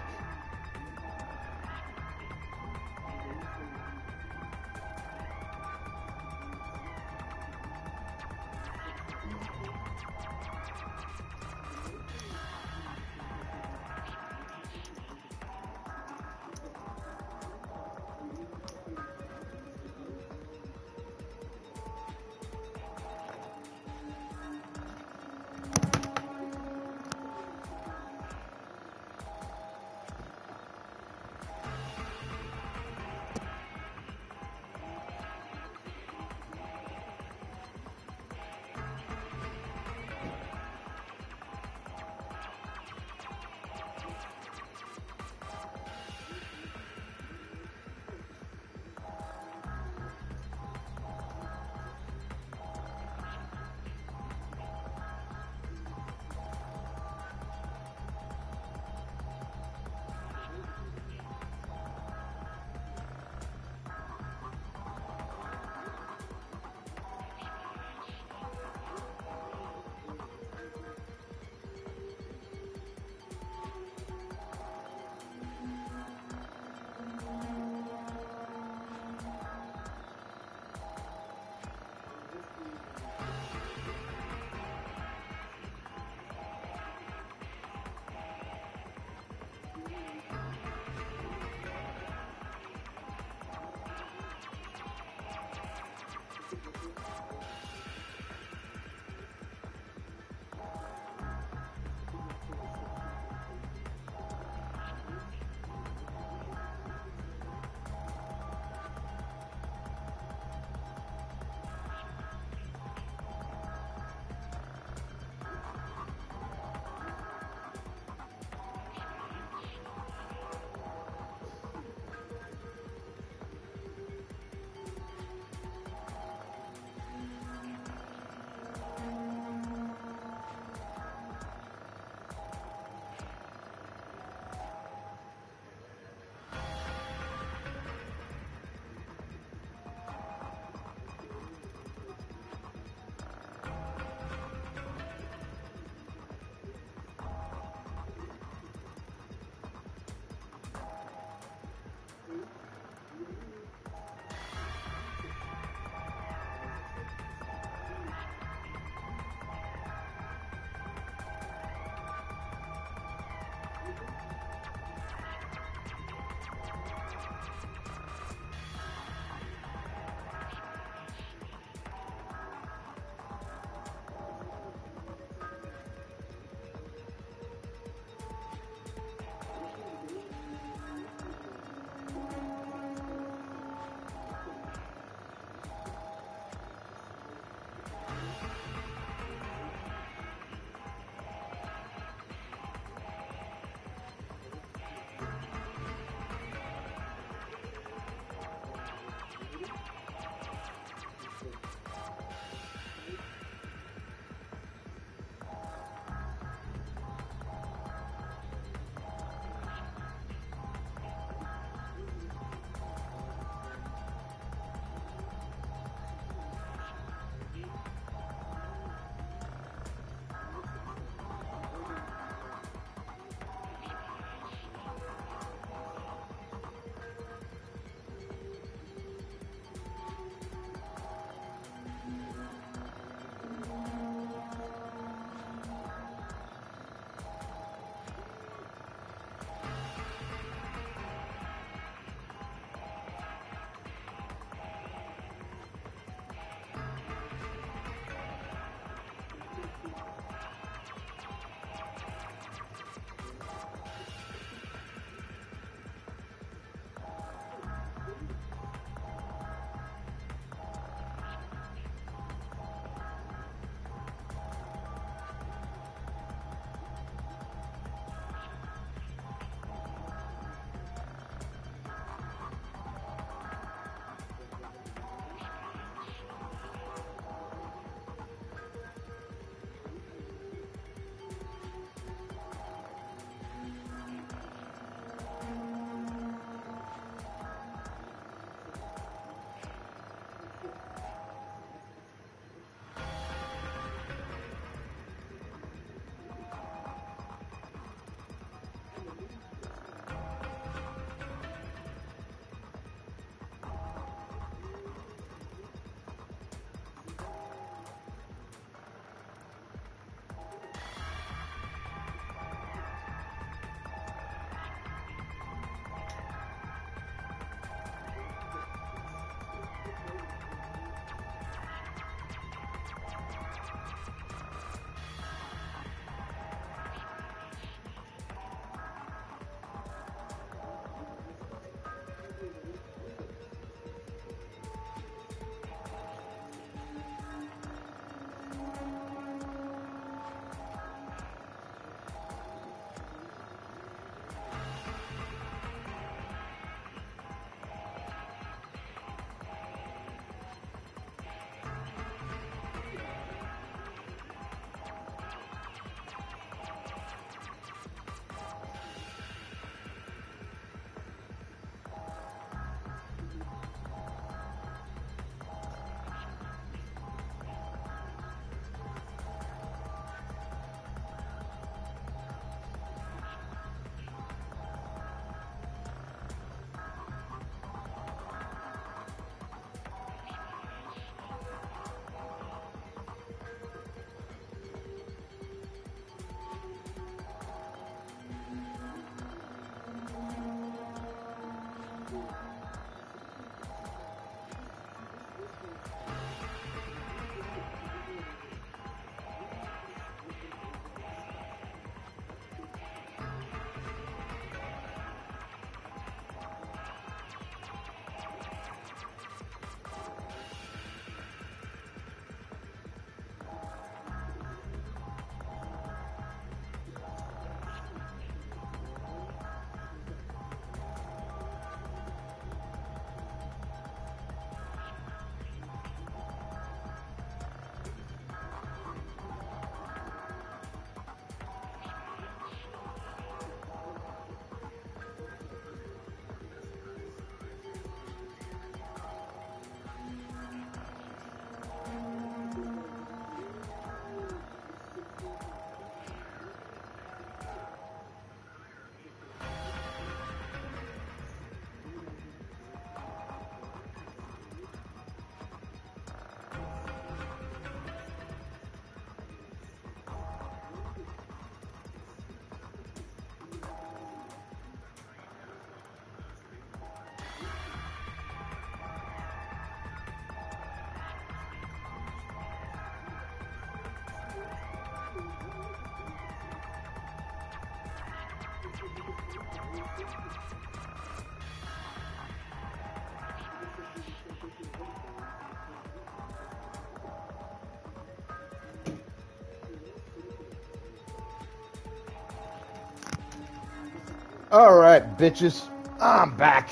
All right, bitches. I'm back.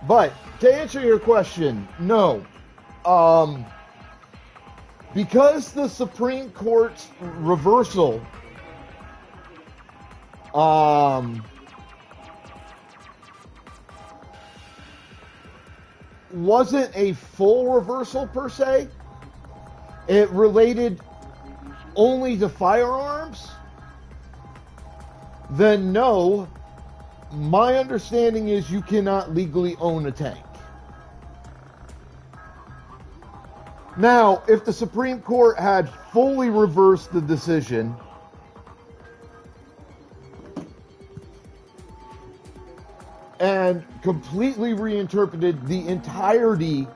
But to answer your question, no. Because the Supreme Court's reversal wasn't a full reversal per se, it related only to firearms, then no, my understanding is you cannot legally own a tank. Now, if the Supreme Court had fully reversed the decision and completely reinterpreted the entirety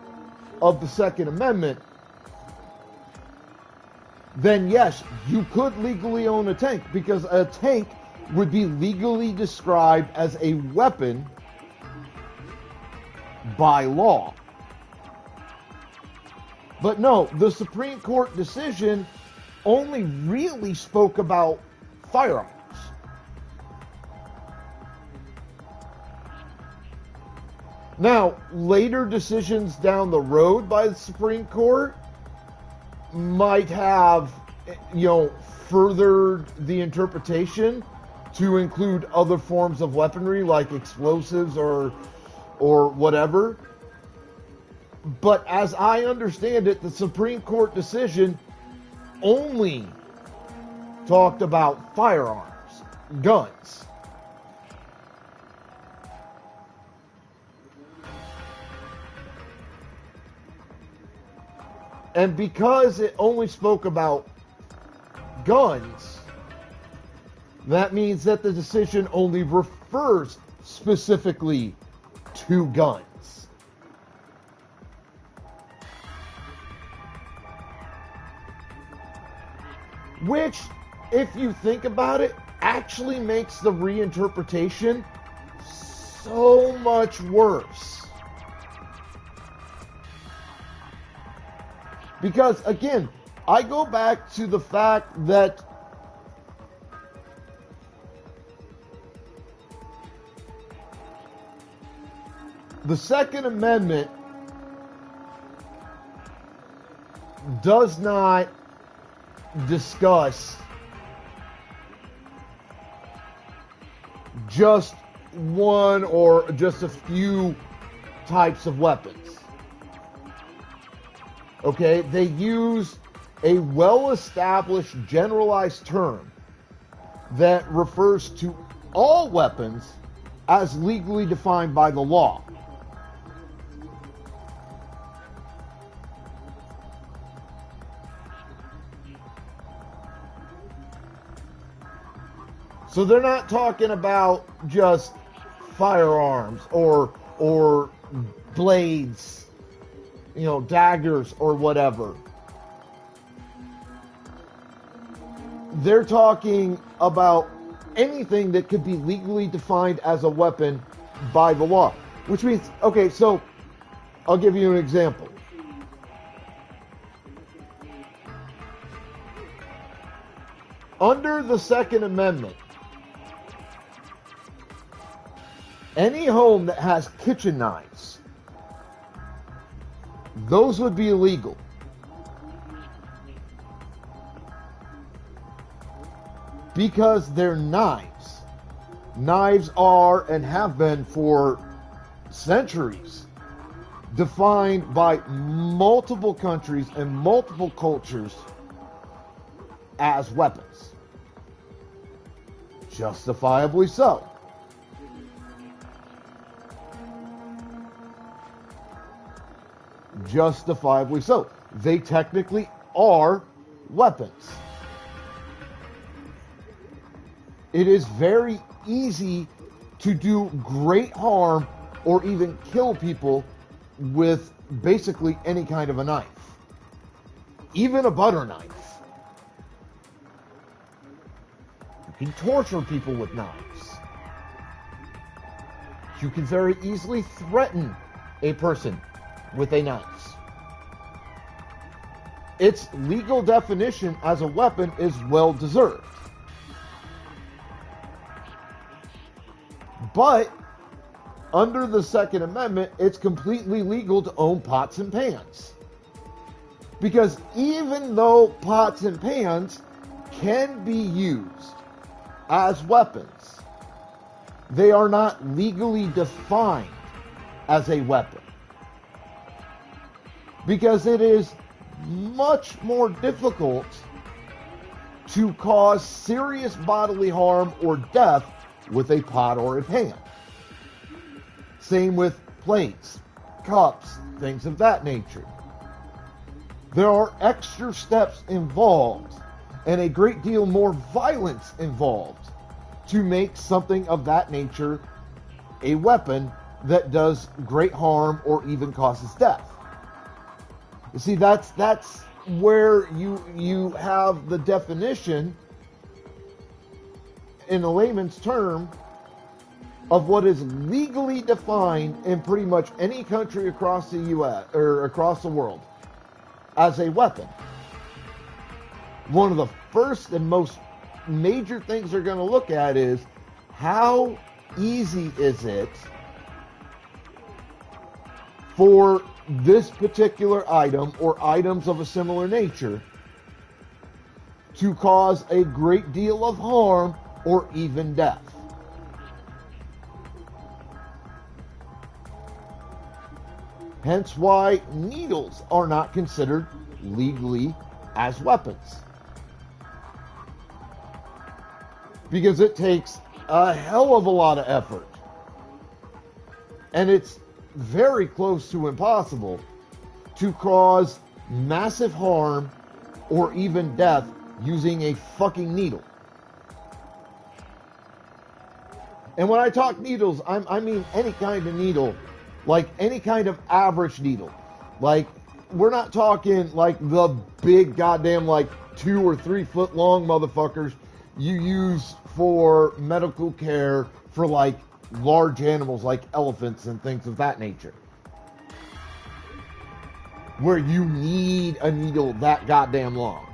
of the Second Amendment, then yes, you could legally own a tank, because a tank would be legally described as a weapon by law. But no, the Supreme Court decision only really spoke about firearms. Now, later decisions down the road by the Supreme Court might have, furthered the interpretation to include other forms of weaponry like explosives or whatever. But as I understand it, the Supreme Court decision only talked about firearms, guns. And because it only spoke about guns, that means that the decision only refers specifically to guns. Which, if you think about it, actually makes the reinterpretation so much worse. Because, again, I go back to the fact that the Second Amendment does not discuss just one or just a few types of weapons. Okay, they use a well-established generalized term that refers to all weapons as legally defined by the law. So they're not talking about just firearms or blades, daggers or whatever. They're talking about anything that could be legally defined as a weapon by the law. Which means, okay, so I'll give you an example. Under the Second Amendment, any home that has kitchen knives, those would be illegal. Because they're knives. Knives are and have been for centuries defined by multiple countries and multiple cultures as weapons. Justifiably so. Justifiably so. They technically are weapons. It is very easy to do great harm or even kill people with basically any kind of a knife. Even a butter knife. You can torture people with knives. You can very easily threaten a person with a knife. Its legal definition as a weapon is well deserved. But under the Second Amendment, it's completely legal to own pots and pans. Because even though pots and pans can be used as weapons, they are not legally defined as a weapon. Because it is much more difficult to cause serious bodily harm or death with a pot or a pan. Same with plates, cups, things of that nature. There are extra steps involved and a great deal more violence involved to make something of that nature a weapon that does great harm or even causes death. You see, that's where you have the definition in a layman's term of what is legally defined in pretty much any country across the U.S. or across the world as a weapon. One of the first and most major things they're going to look at is how easy is it for this particular item or items of a similar nature to cause a great deal of harm or even death. Hence why needles are not considered legally as weapons. Because it takes a hell of a lot of effort. And it's very close to impossible to cause massive harm or even death using a fucking needle. And when I talk needles, I mean any kind of needle, like any kind of average needle. Like, we're not talking like the big goddamn like 2 or 3 foot long motherfuckers you use for medical care for like large animals like elephants and things of that nature, where you need a needle that goddamn long.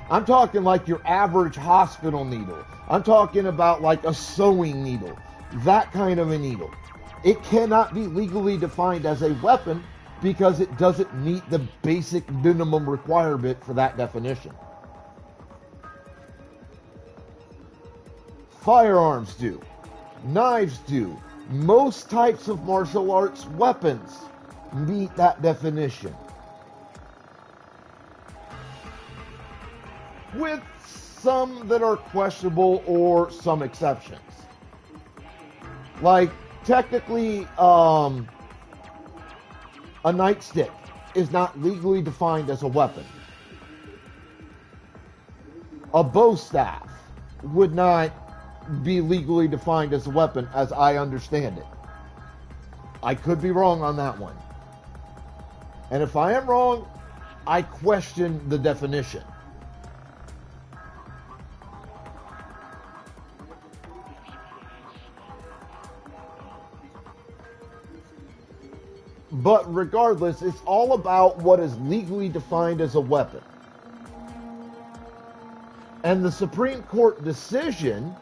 I'm talking like your average hospital needle. I'm talking about like a sewing needle, that kind of a needle. It cannot be legally defined as a weapon because it doesn't meet the basic minimum requirement for that definition. Firearms do. Knives do. Most types of martial arts weapons meet that definition. With some that are questionable or some exceptions. Like, technically, a nightstick is not legally defined as a weapon. A bow staff would not be legally defined as a weapon, as I understand it. I could be wrong on that one. And if I am wrong, I question the definition. But regardless, it's all about what is legally defined as a weapon. And the Supreme Court decision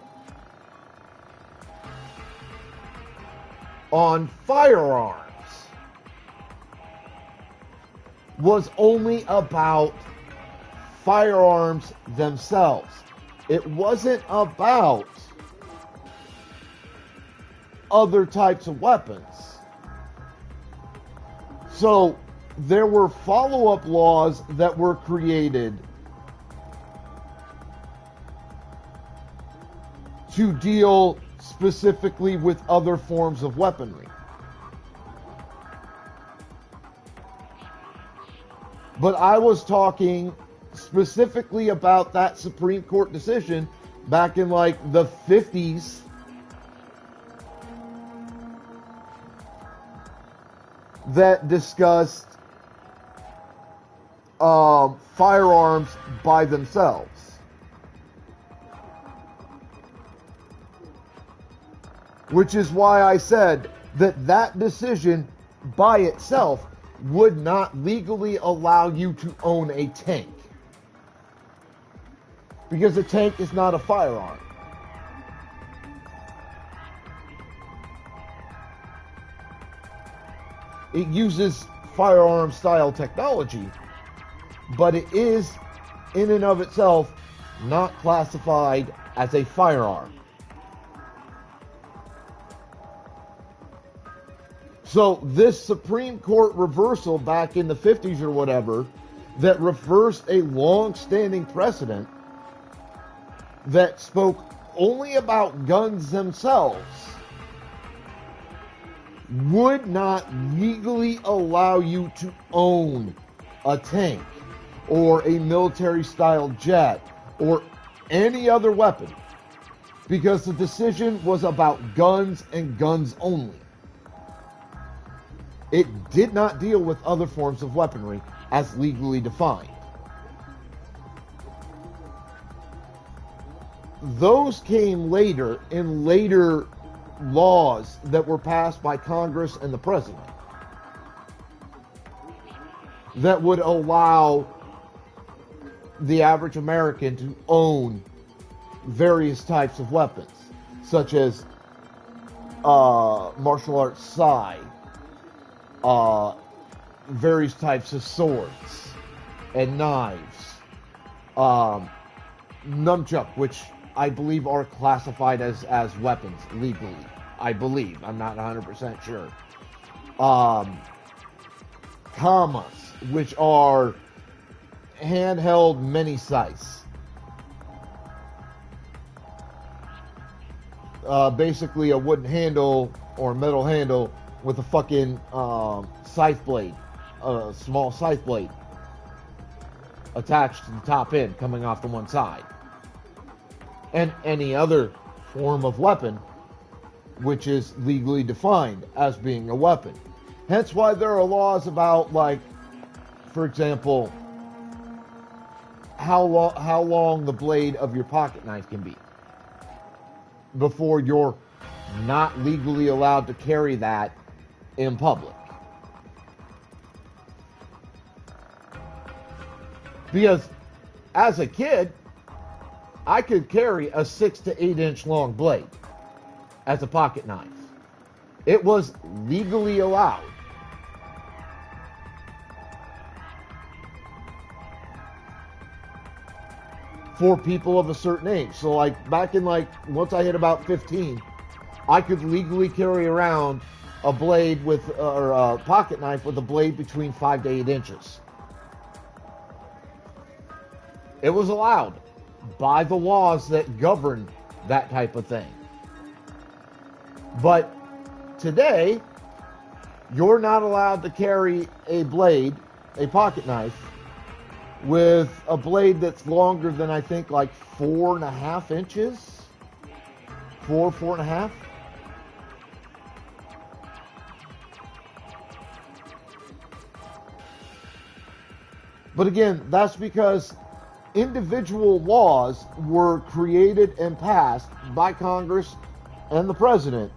on firearms was only about firearms themselves. It wasn't about other types of weapons. So there were follow-up laws that were created to deal specifically with other forms of weaponry. But I was talking specifically about that Supreme Court decision back in like the 50s that discussed firearms by themselves. Which is why I said that that decision by itself would not legally allow you to own a tank. Because a tank is not a firearm. It uses firearm style technology, but it is in and of itself not classified as a firearm. So this Supreme Court reversal back in the 50s or whatever that reversed a long-standing precedent that spoke only about guns themselves would not legally allow you to own a tank or a military-style jet or any other weapon, because the decision was about guns and guns only. It did not deal with other forms of weaponry as legally defined. Those came later in later laws that were passed by Congress and the President that would allow the average American to own various types of weapons, such as martial arts sai, various types of swords and knives, nunchuck, which I believe are classified as weapons legally. I believe. I'm not 100% sure. Kamas, which are handheld mini sights. Basically a wooden handle or metal handle with a fucking scythe blade, a small scythe blade attached to the top end coming off to one side. And any other form of weapon which is legally defined as being a weapon. Hence why there are laws about, like, for example, how long the blade of your pocket knife can be before you're not legally allowed to carry that in public. Because as a kid, I could carry a 6 to 8 inch long blade as a pocket knife. It was legally allowed. For people of a certain age. So like back in once I hit about 15, I could legally carry around a blade or a pocket knife with a blade between 5 to 8 inches. It was allowed by the laws that govern that type of thing. But today, you're not allowed to carry a blade, a pocket knife, with a blade that's longer than I think like 4.5 inches. 4.5. But again, that's because individual laws were created and passed by Congress and the President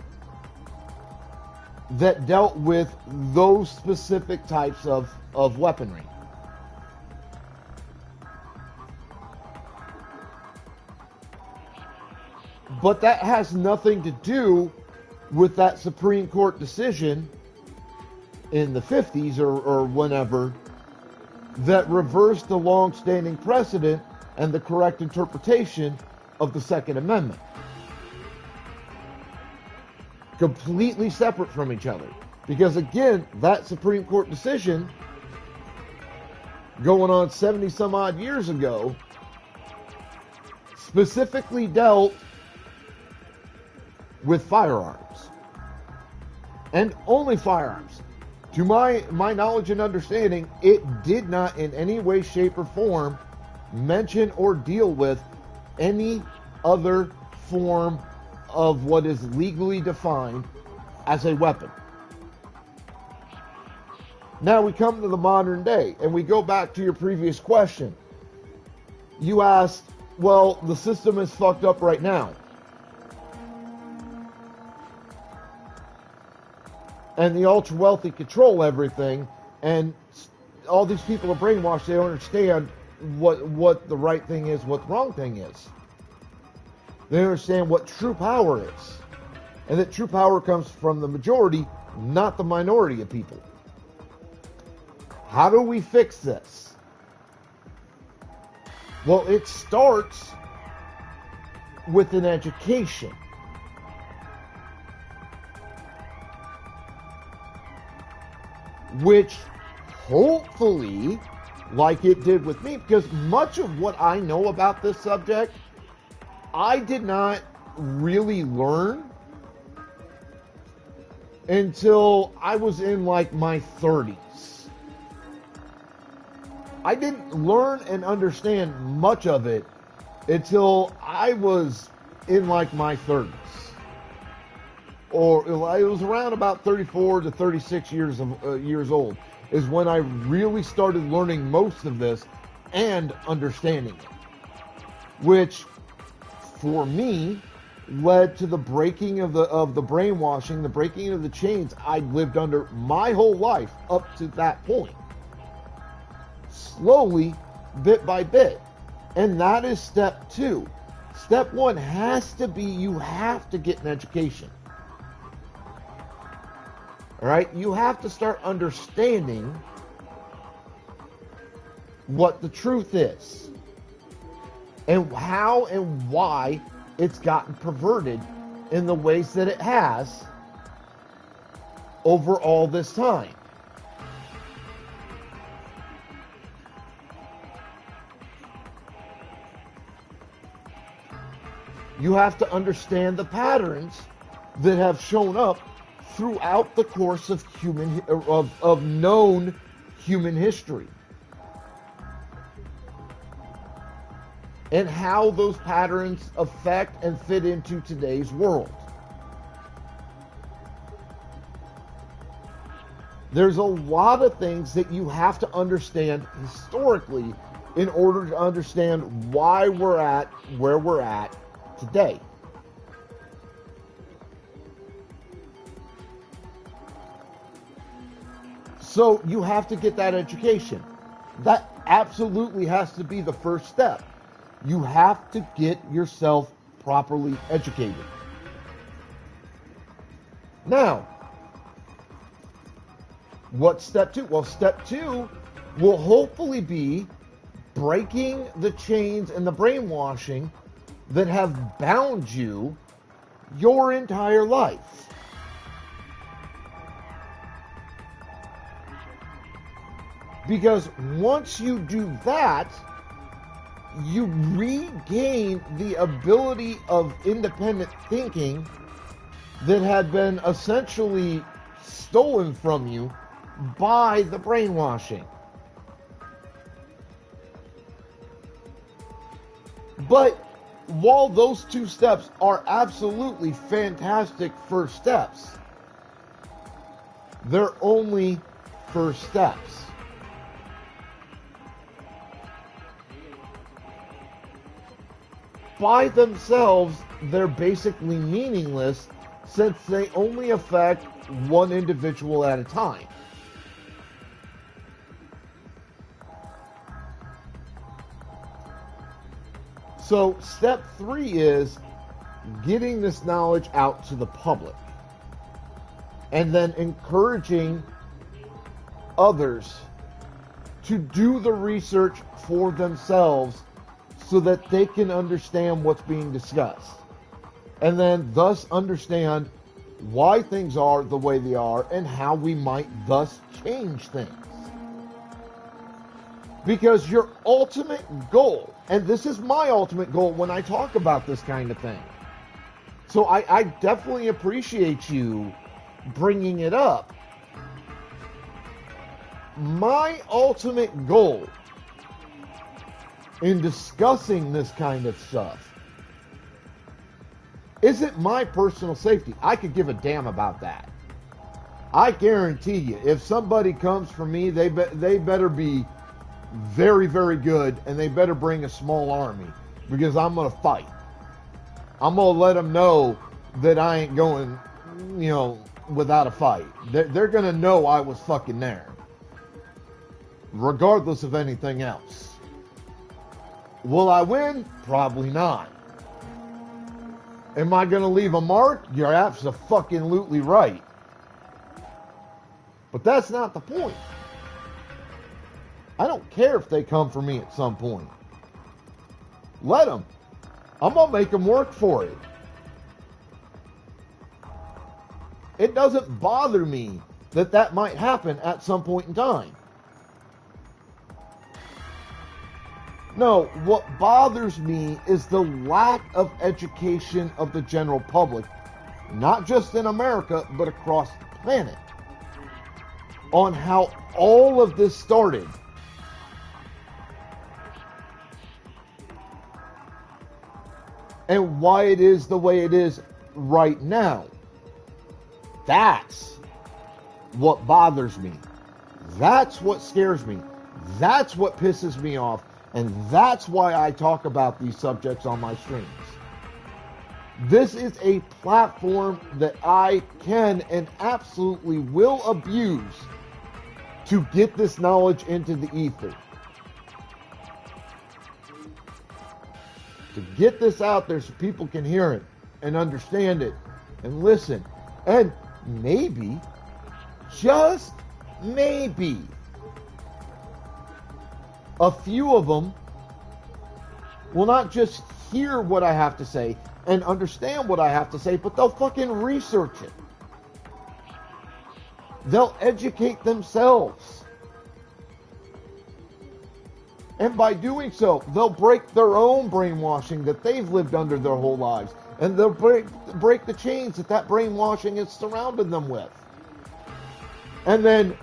that dealt with those specific types of weaponry. But that has nothing to do with that Supreme Court decision in the 50s or whenever that reversed the long-standing precedent and the correct interpretation of the Second Amendment. Completely separate from each other. Because again, that Supreme Court decision, going on 70 some odd years ago, specifically dealt with firearms. And only firearms. To my knowledge and understanding, it did not in any way, shape, or form mention or deal with any other form of what is legally defined as a weapon. Now we come to the modern day, and we go back to your previous question. You asked, well, the system is fucked up right now. And the ultra wealthy control everything, and all these people are brainwashed. They don't understand what the right thing is, what the wrong thing is. They understand what true power is, and that true power comes from the majority, not the minority of people. How do we fix this? Well, it starts with an education. Which hopefully, like it did with me, because much of what I know about this subject, I did not really learn until I was in like my 30s. I didn't learn and understand much of it until I was in like my 30s. Or it was around about 34 to 36 years old is when I really started learning most of this and understanding it. Which, for me, led to the breaking of the brainwashing, the breaking of the chains I'd lived under my whole life up to that point. Slowly, bit by bit. And that is step 2. Step 1 has to be, you have to get an education. All right? You have to start understanding what the truth is and how and why it's gotten perverted in the ways that it has over all this time. You have to understand the patterns that have shown up throughout the course of known human history, and how those patterns affect and fit into today's world. There's a lot of things that you have to understand historically in order to understand why we're at where we're at today. So you have to get that education. That absolutely has to be the first step. You have to get yourself properly educated. Now, what's step 2? Well, step 2 will hopefully be breaking the chains and the brainwashing that have bound you your entire life. Because once you do that, you regain the ability of independent thinking that had been essentially stolen from you by the brainwashing. But while those 2 steps are absolutely fantastic first steps, they're only first steps. By themselves, they're basically meaningless since they only affect one individual at a time. So step 3 is getting this knowledge out to the public and then encouraging others to do the research for themselves so that they can understand what's being discussed, and then thus understand why things are the way they are and how we might thus change things. Because your ultimate goal, and this is my ultimate goal when I talk about this kind of thing, so I definitely appreciate you bringing it up. My ultimate goal in discussing this kind of stuff isn't my personal safety. I could give a damn about that. I guarantee you, if somebody comes for me, they better be very, very good, and they better bring a small army, because I'm going to fight. I'm going to let them know that I ain't going, without a fight. They're going to know I was fucking there, regardless of anything else. Will I win? Probably not. Am I going to leave a mark? You're absolutely right. But that's not the point. I don't care if they come for me at some point. Let them. I'm going to make them work for it. It doesn't bother me that that might happen at some point in time. No, what bothers me is the lack of education of the general public, not just in America, but across the planet, on how all of this started. And why it is the way it is right now. That's what bothers me. That's what scares me. That's what pisses me off. And that's why I talk about these subjects on my streams. This is a platform that I can and absolutely will abuse to get this knowledge into the ether. To get this out there so people can hear it and understand it and listen. And maybe, just maybe, a few of them will not just hear what I have to say and understand what I have to say, but they'll fucking research it. They'll educate themselves. And by doing so, they'll break their own brainwashing that they've lived under their whole lives. And they'll break the chains that brainwashing has surrounded them with. And then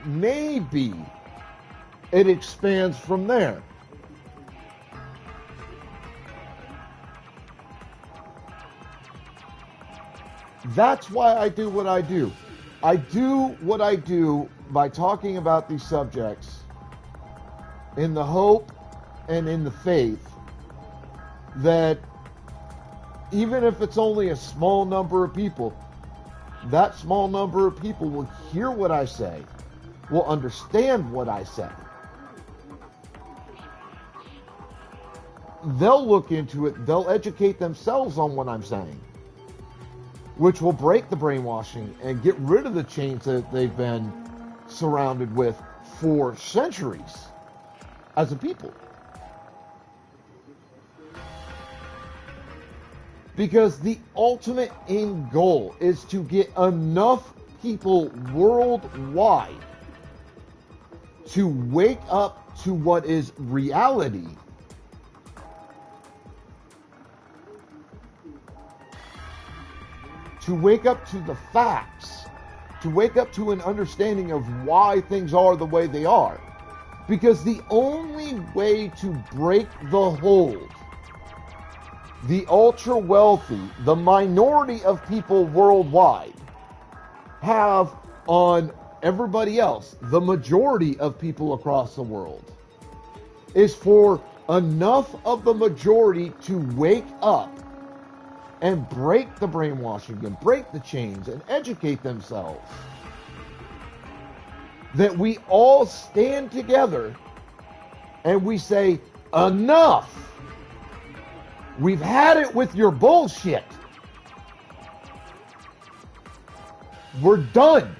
maybe it expands from there. That's why I do what I do. I do what I do by talking about these subjects in the hope and in the faith that even if it's only a small number of people, that small number of people will hear what I say, will understand what I say. They'll look into it, they'll educate themselves on what I'm saying, which will break the brainwashing and get rid of the chains that they've been surrounded with for centuries as a people. Because the ultimate end goal is to get enough people worldwide to wake up to what is reality, to wake up to the facts, to wake up to an understanding of why things are the way they are. Because the only way to break the hold, the ultra wealthy, the minority of people worldwide, have on everybody else, the majority of people across the world, is for enough of the majority to wake up and break the brainwashing and break the chains and educate themselves. That we all stand together and we say, enough! We've had it with your bullshit. We're done.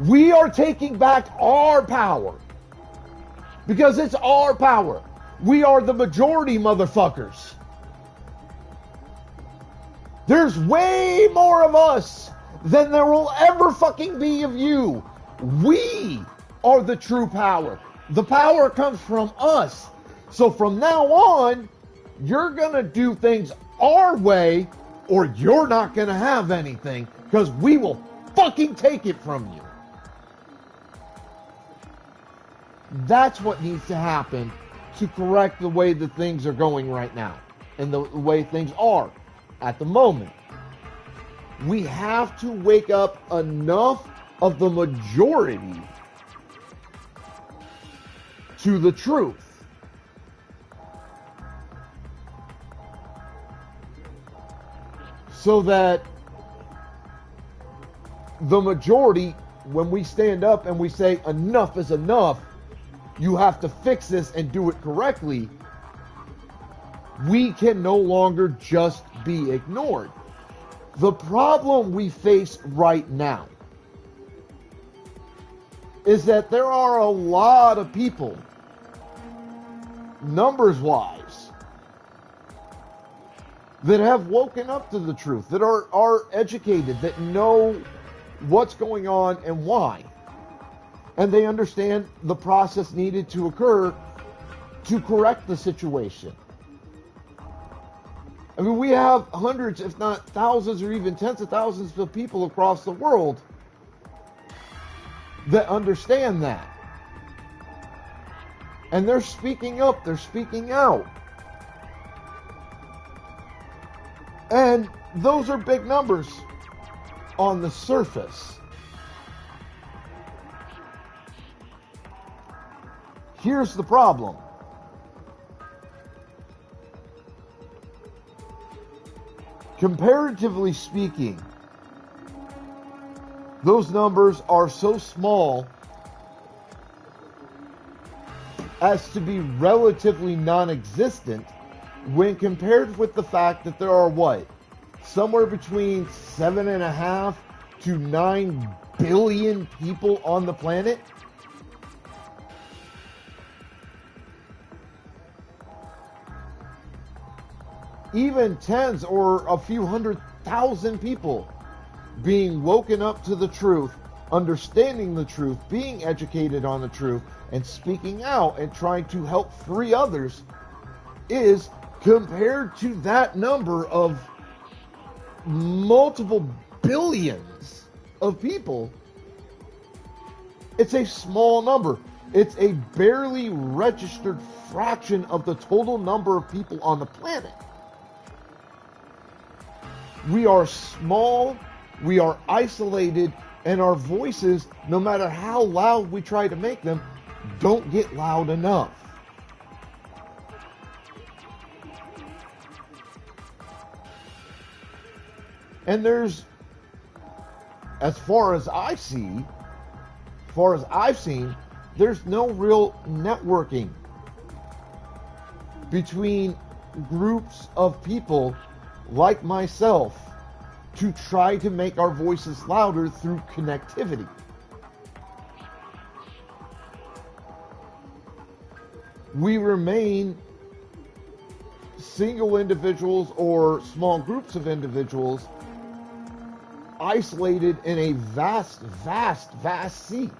We are taking back our power. Because it's our power. We are the majority, motherfuckers. There's way more of us than there will ever fucking be of you. We are the true power. The power comes from us. So from now on, you're going to do things our way, or you're not going to have anything, because we will fucking take it from you. That's what needs to happen to correct the way that things are going right now, and the way things are at the moment. We have to wake up enough of the majority to the truth. So that the majority, when we stand up and we say enough is enough, you have to fix this and do it correctly, we can no longer just be ignored. The problem we face right now is that there are a lot of people, numbers wise, that have woken up to the truth, that are educated, that know what's going on and why. And they understand the process needed to occur to correct the situation. I mean, we have hundreds, if not thousands, or even tens of thousands of people across the world that understand that. And they're speaking up, they're speaking out. And those are big numbers on the surface. Here's the problem. Comparatively speaking, those numbers are so small as to be relatively non-existent when compared with the fact that there are what? Somewhere between 7.5 to 9 billion people on the planet? Even tens or a few 100,000 people being woken up to the truth, understanding the truth, being educated on the truth, and speaking out and trying to help free others is, compared to that number of multiple billions of people, it's a small number. It's a barely registered fraction of the total number of people on the planet. We are small, we are isolated, and our voices, no matter how loud we try to make them, don't get loud enough. And there's, as far as I've seen, there's no real networking between groups of people like myself to try to make our voices louder through connectivity. We remain single individuals or small groups of individuals isolated in a vast sea.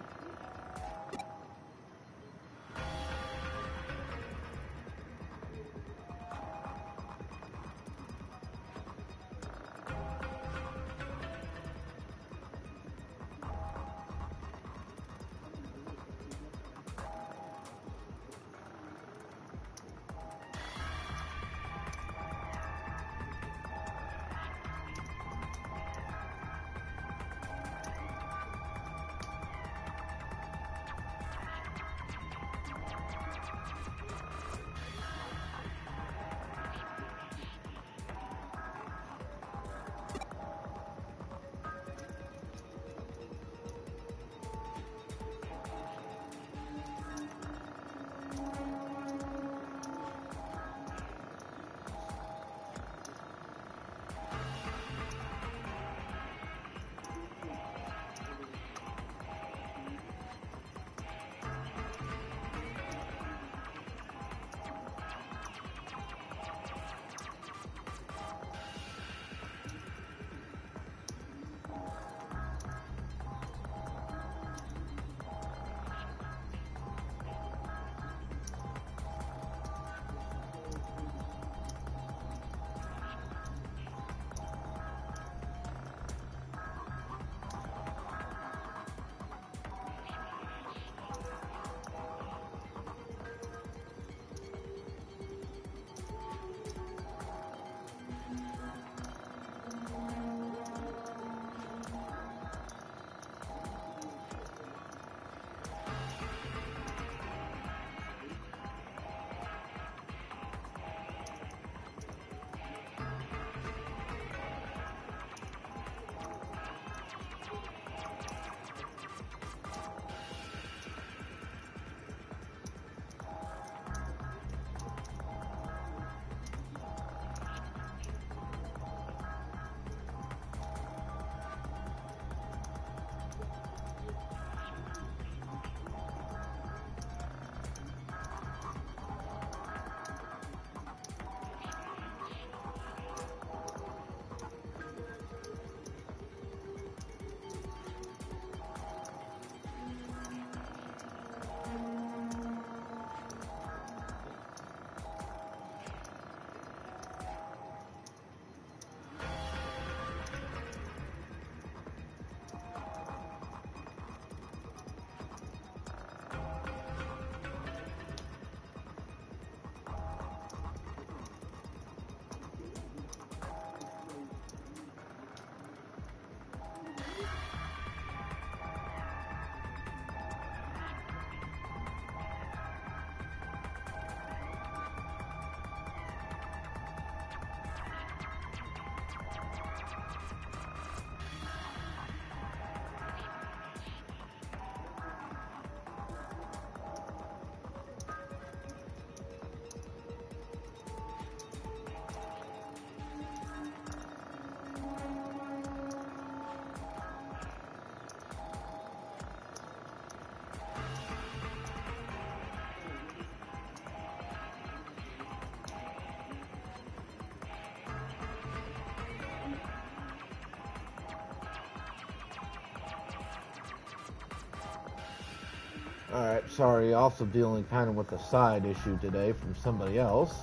Alright, sorry, also dealing kind of with a side issue today from somebody else.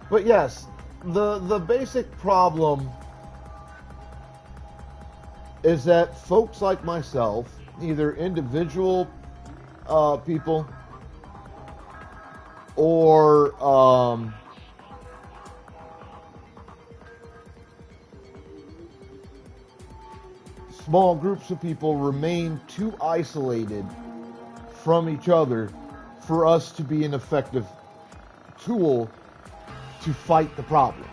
But yes, the basic problem is that folks like myself, either individual people or small groups of people, remain too isolated from each other for us to be an effective tool to fight the problems.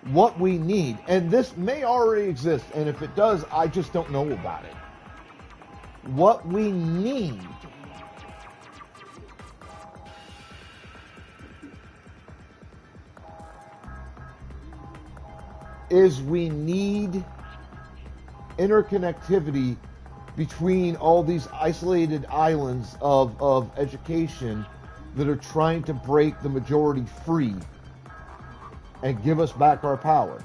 What we need, and this may already exist, and if it does, I just don't know about it. What we need is we need interconnectivity between all these isolated islands of education that are trying to break the majority free and give us back our power.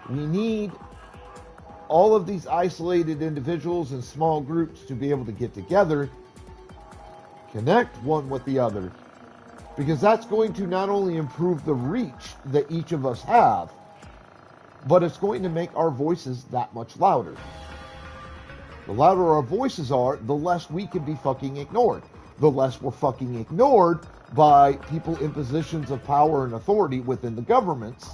We need all of these isolated individuals and small groups to be able to get together, connect one with the other, because that's going to not only improve the reach that each of us have, but it's going to make our voices that much louder. The louder our voices are, the less we can be fucking ignored. The less we're fucking ignored by people in positions of power and authority within the governments,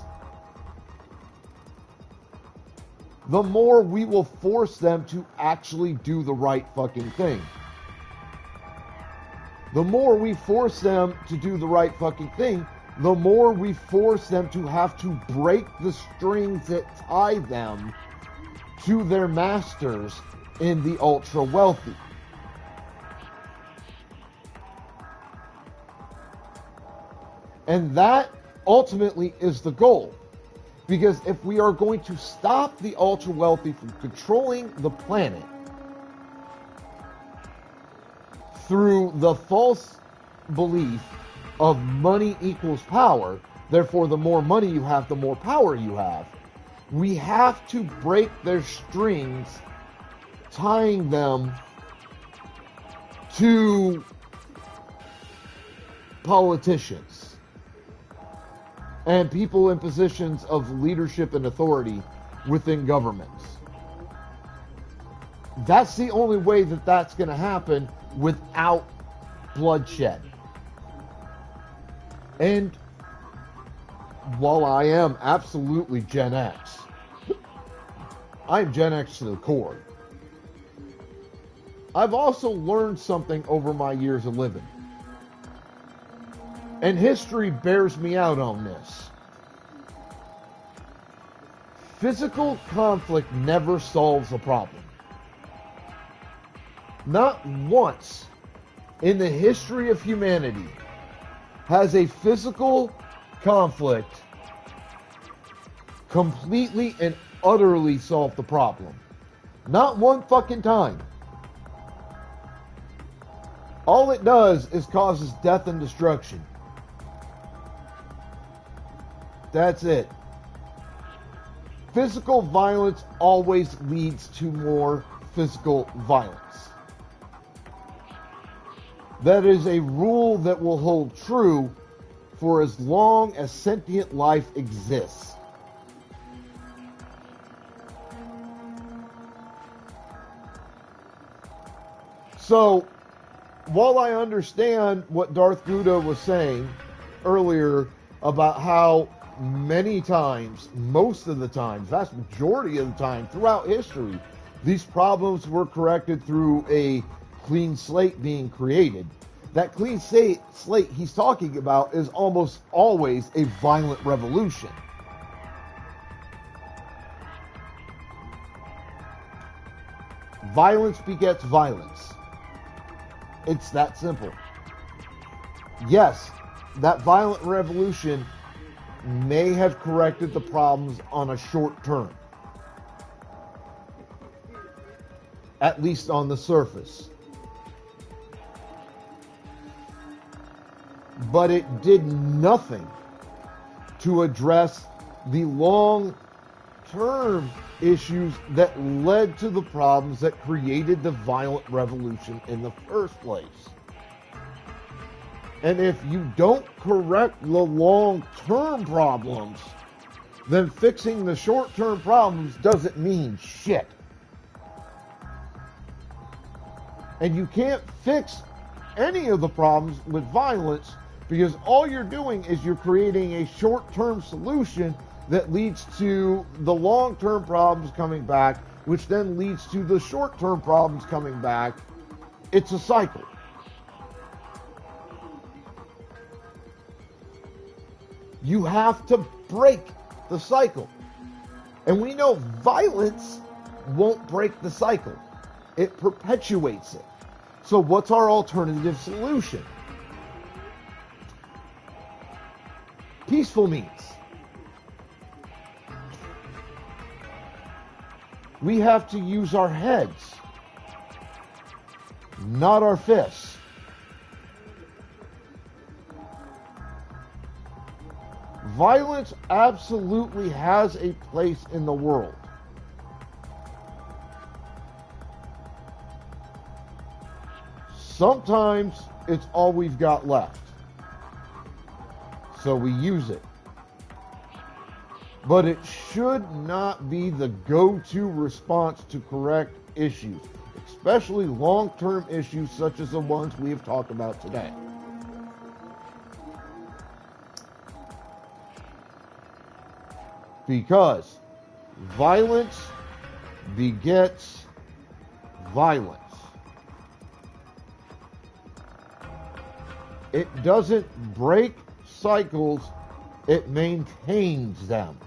the more we will force them to actually do the right fucking thing. The more we force them to do the right fucking thing, the more we force them to have to break the strings that tie them to their masters in the ultra wealthy. And that ultimately is the goal. Because if we are going to stop the ultra wealthy from controlling the planet through the false belief of money equals power, therefore the more money you have, the more power you have, we have to break their strings, tying them to politicians and people in positions of leadership and authority within governments. That's the only way that that's going to happen without bloodshed. And while I am absolutely Gen X, I'm Gen X to the core. I've also learned something over my years of living. And history bears me out on this. Physical conflict never solves a problem. Not once in the history of humanity has a physical conflict completely and utterly solved the problem. Not one fucking time. All it does is causes death and destruction. That's it. Physical violence always leads to more physical violence. That is a rule that will hold true for as long as sentient life exists. So, while I understand what Darth Gouda was saying earlier about how many times, most of the time, vast majority of the time throughout history, these problems were corrected through a clean slate being created. That clean slate he's talking about is almost always a violent revolution. Violence begets violence. It's that simple. Yes, that violent revolution may have corrected the problems on a short term. At least on the surface. But it did nothing to address the long-term issues that led to the problems that created the violent revolution in the first place. And if you don't correct the long-term problems, then fixing the short-term problems doesn't mean shit. And you can't fix any of the problems with violence, because all you're doing is you're creating a short-term solution that leads to the long-term problems coming back, which then leads to the short-term problems coming back. It's a cycle. You have to break the cycle. And we know violence won't break the cycle. It perpetuates it. So what's our alternative solution? Peaceful means. We have to use our heads, not our fists. Violence absolutely has a place in the world. Sometimes it's all we've got left, so we use it. But it should not be the go-to response to correct issues, especially long-term issues such as the ones we have talked about today. Because violence begets violence. It doesn't break cycles, it maintains them.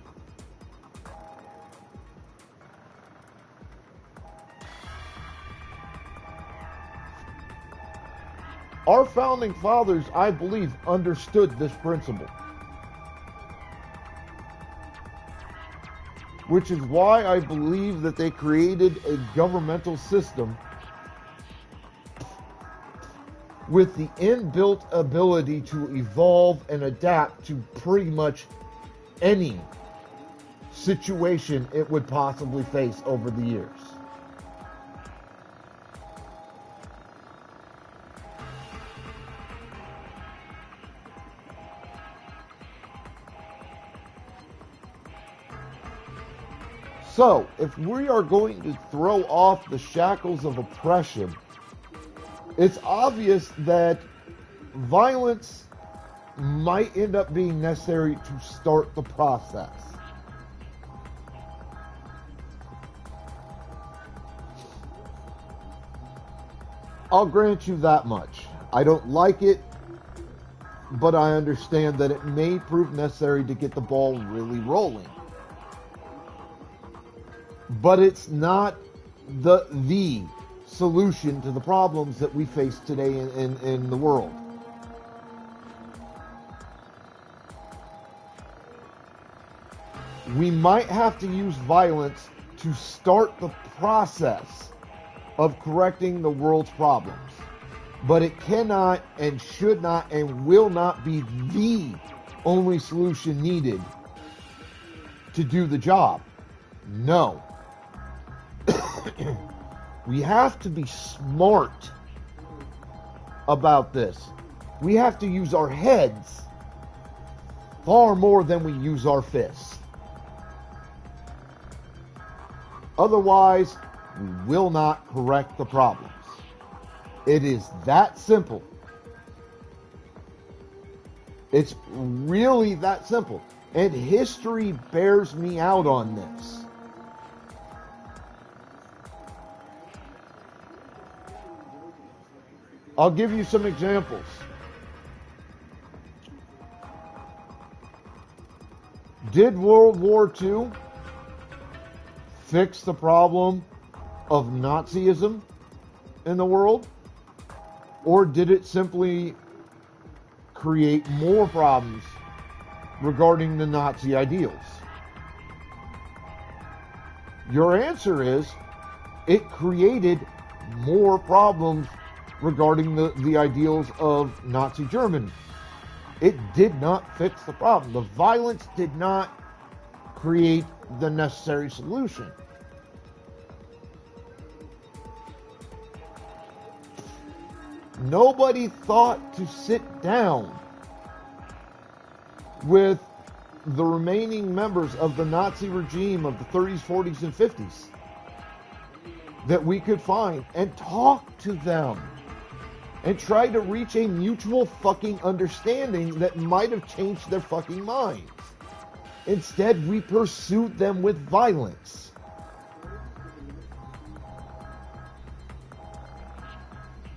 Our founding fathers, I believe, understood this principle. Which is why I believe that they created a governmental system with the inbuilt ability to evolve and adapt to pretty much any situation it would possibly face over the years. So, if we are going to throw off the shackles of oppression, it's obvious that violence might end up being necessary to start the process. I'll grant you that much. I don't like it, but I understand that it may prove necessary to get the ball really rolling. But it's not the solution to the problems that we face today in the world. We might have to use violence to start the process of correcting the world's problems. But it cannot and should not and will not be the only solution needed to do the job. No. We have to be smart about this. We have to use our heads far more than we use our fists. Otherwise, we will not correct the problems. It is that simple. It's really that simple. And history bears me out on this. I'll give you some examples. Did World War II fix the problem of Nazism in the world? Or did it simply create more problems regarding the Nazi ideals? Your answer is, it created more problems regarding the ideals of Nazi Germany. It did not fix the problem. The violence did not create the necessary solution. Nobody thought to sit down with the remaining members of the Nazi regime of the 30s, 40s, and 50s that we could find and talk to them and try to reach a mutual fucking understanding that might have changed their fucking minds. Instead, we pursued them with violence.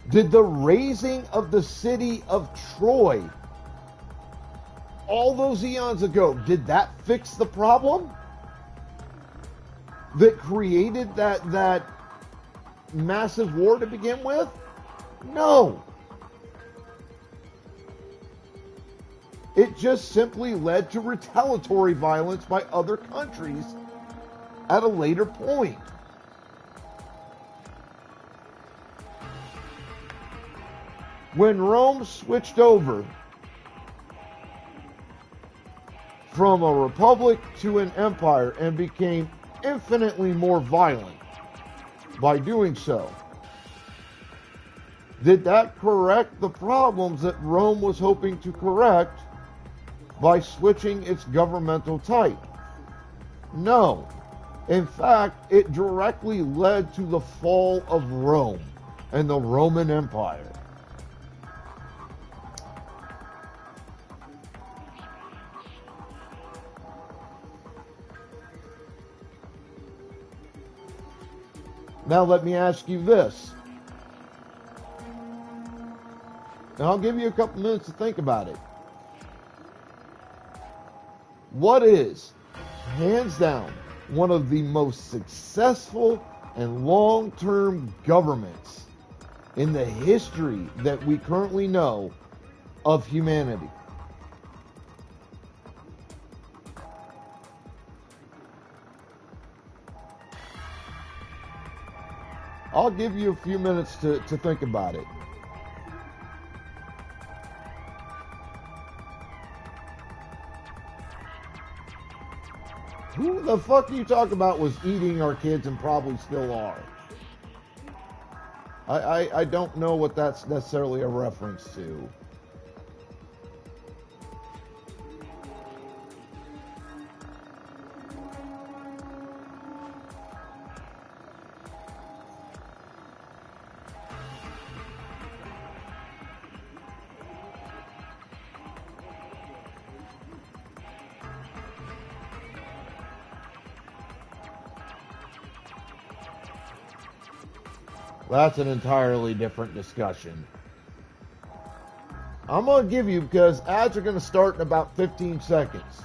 Did the razing of the city of Troy all those eons ago, did that fix the problem that created that massive war to begin with? No. It just simply led to retaliatory violence by other countries at a later point. When Rome switched over from a republic to an empire and became infinitely more violent by doing so, did that correct the problems that Rome was hoping to correct by switching its governmental type? No. In fact, it directly led to the fall of Rome and the Roman Empire. Now let me ask you this. And I'll give you a couple minutes to think about it. What is, hands down, one of the most successful and long-term governments in the history that we currently know of humanity? I'll give you a few minutes to think about it. Who the fuck you talk about was eating our kids and probably still are? I don't know what that's necessarily a reference to. That's an entirely different discussion. I'm going to give you, because ads are going to start in about 15 seconds.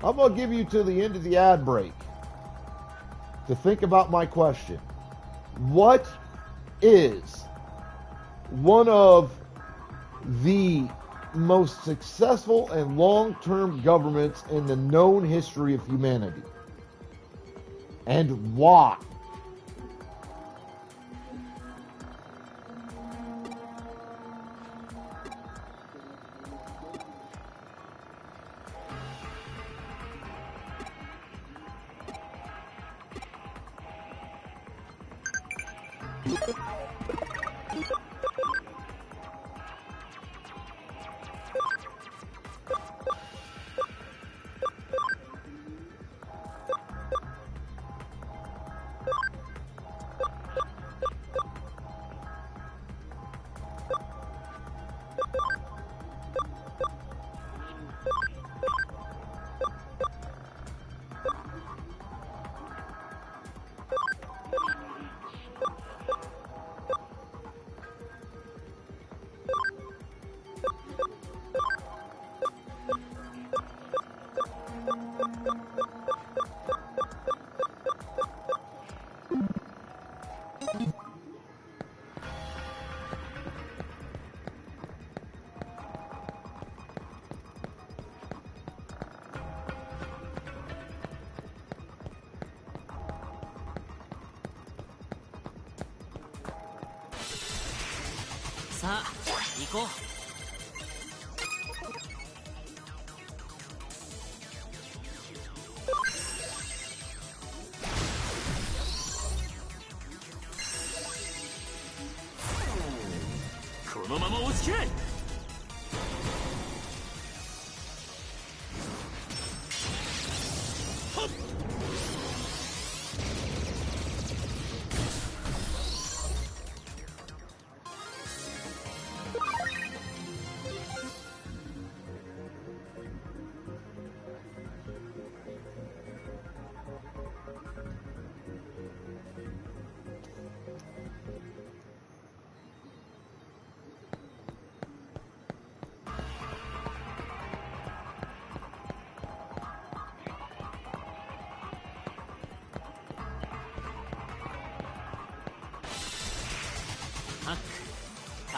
I'm going to give you till the end of the ad break to think about my question. What is one of the most successful and long-term governments in the known history of humanity? And why?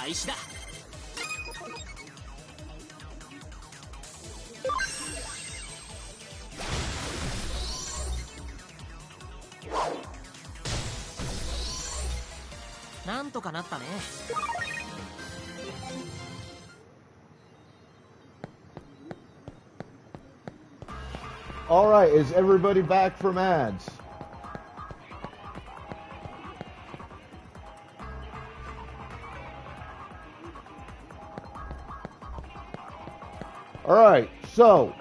開始だ。なんとかなったね。All right, is everybody back from ads? All right, so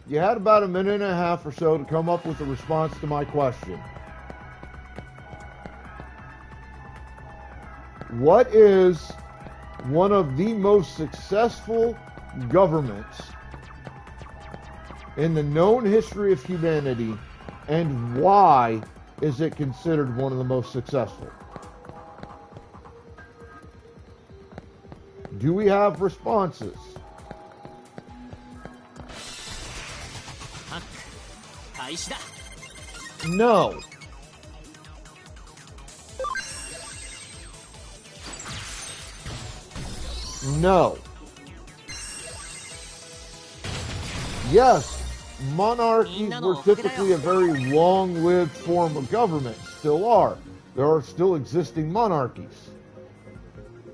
you had about a minute and a half or so to come up with a response to my question. What is one of the most successful governments in the known history of humanity, and why is it considered one of the most successful? Do we have responses? No. No. Yes, monarchies were typically a very long-lived form of government, still are. There are still existing monarchies.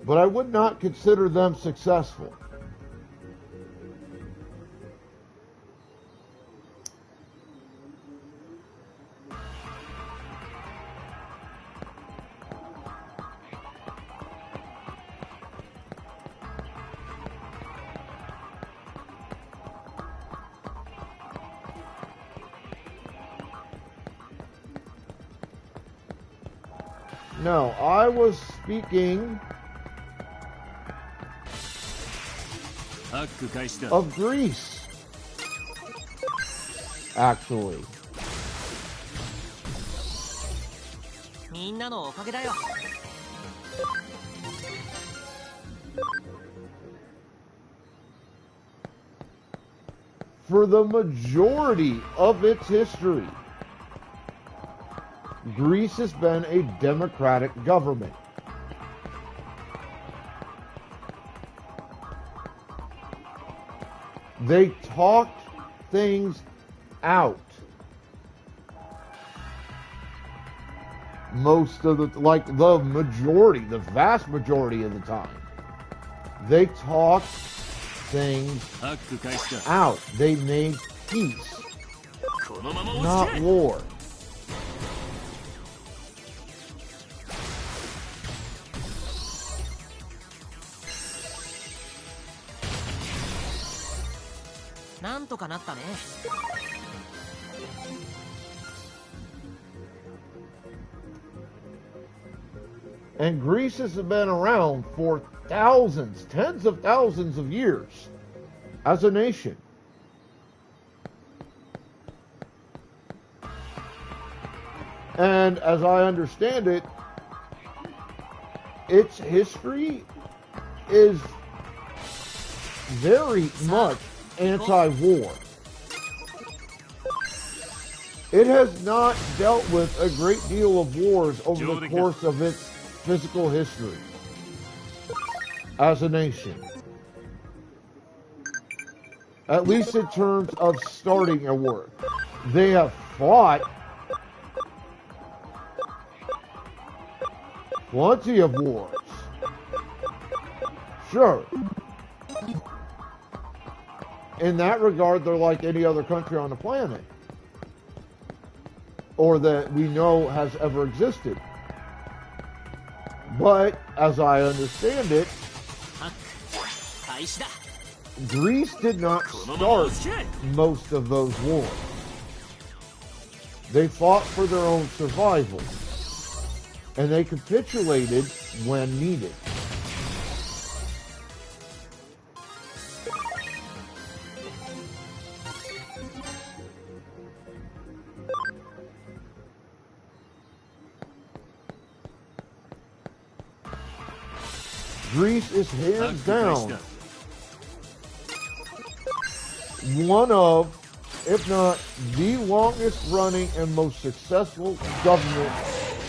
But I would not consider them successful. No, I was speaking of Greece, actually. みんなのおかげだよ。For the majority of its history, Greece has been a democratic government. They talked things out. Most of the, like the majority, the vast majority of the time, they talked things out. They made peace, not war. And Greece has been around for thousands, tens of thousands of years as a nation. And as I understand it, its history is very much anti-war. It has not dealt with a great deal of wars over the course of its physical history as a nation. At least in terms of starting a war. They have fought plenty of wars. Sure. In that regard, they're like any other country on the planet, or that we know has ever existed. But, as I understand it, タック開始だ。 Greece did not このまま start 押し切れ。 most of those wars. They fought for their own survival, and they capitulated when needed. Greece is タ hands ック開始 down だ。 one of, if not the longest running and most successful government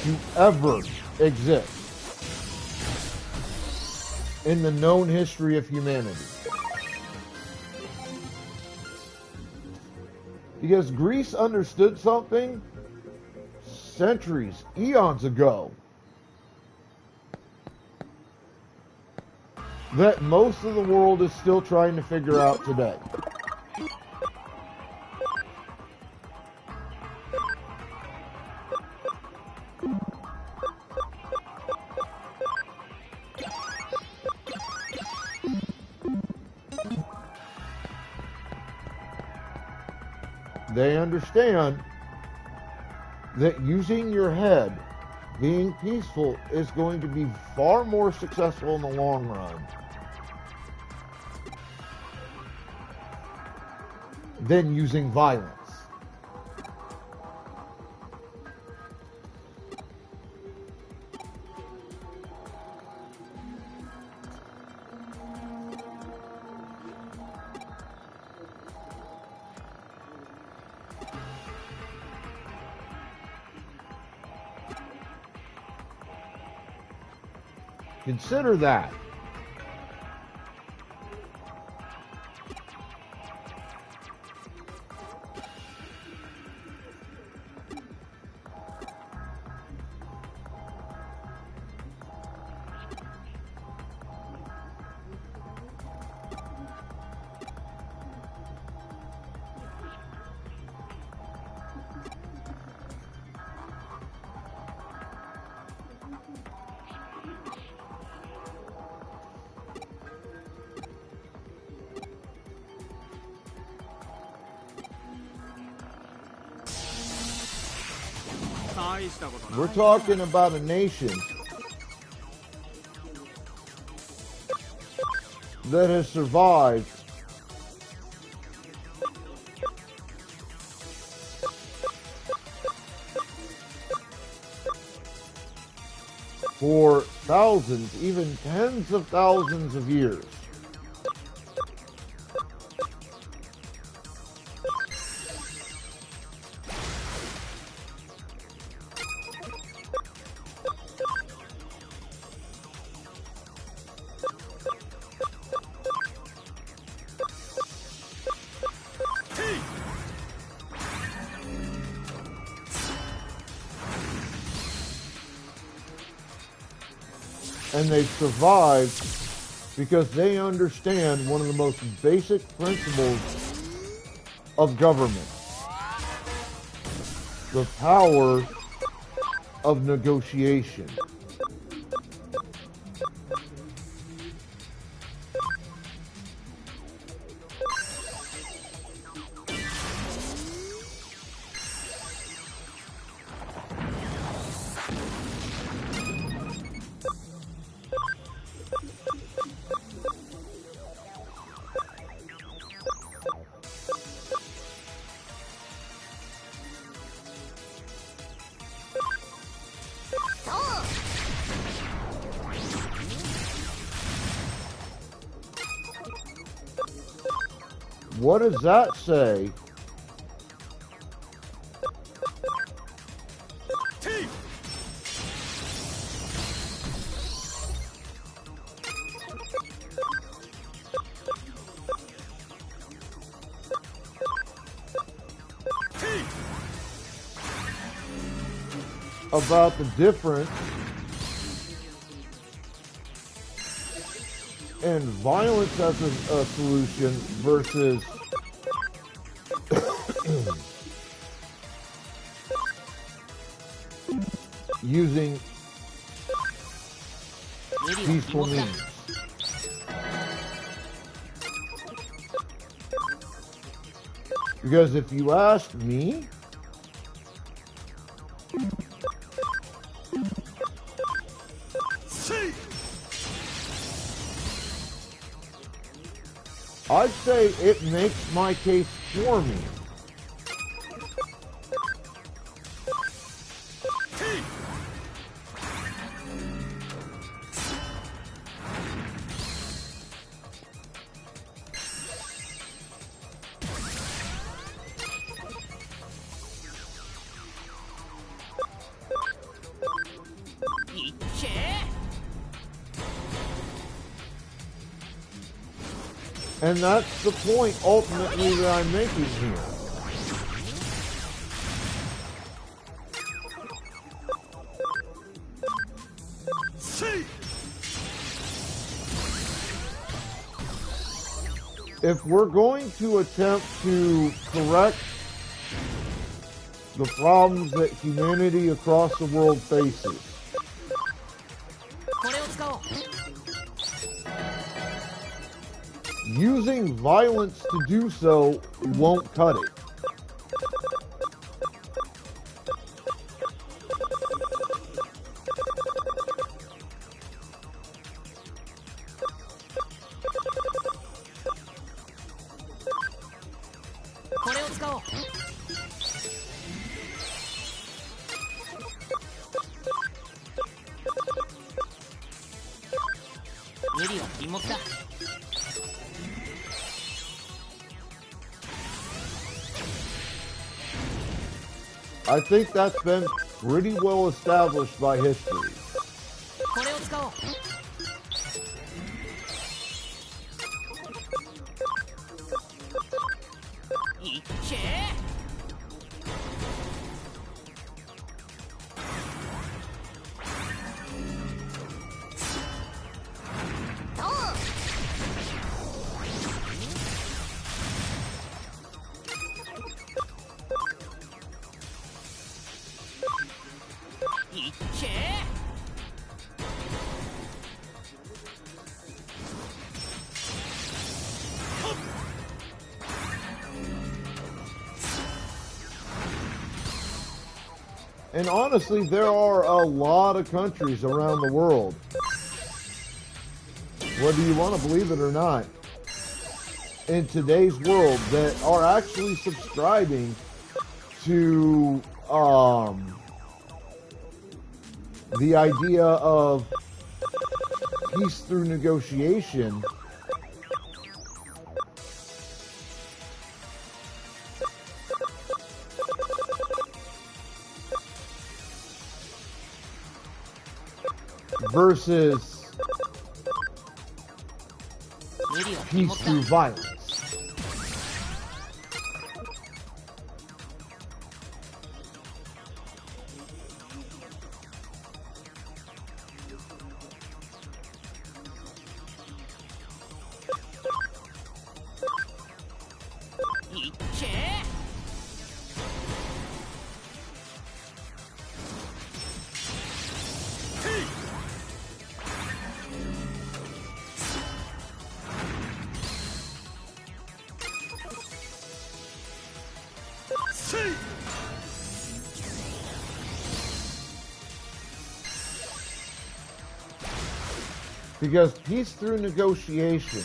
to ever exist in the known history of humanity. Because Greece understood something centuries, eons ago, that most of the world is still trying to figure out today. They understand that using your head, being peaceful, is going to be far more successful in the long run than using violence. Consider that. We're talking about a nation that has survived for thousands, even tens of thousands of years. And they've survived because they understand one of the most basic principles of government: the power of negotiation. What does that say? About the difference in violence as a solution versus using peaceful means. Because if you ask me, I'd say it makes my case for me. And that's the point, ultimately, that I'm making here. If we're going to attempt to correct the problems that humanity across the world faces, using violence to do so won't cut it. I think that's been pretty well established by history. And honestly, there are a lot of countries around the world, whether you want to believe it or not, in today's world that are actually subscribing to the idea of peace through negotiation. Versus peace through violence. Because peace through negotiation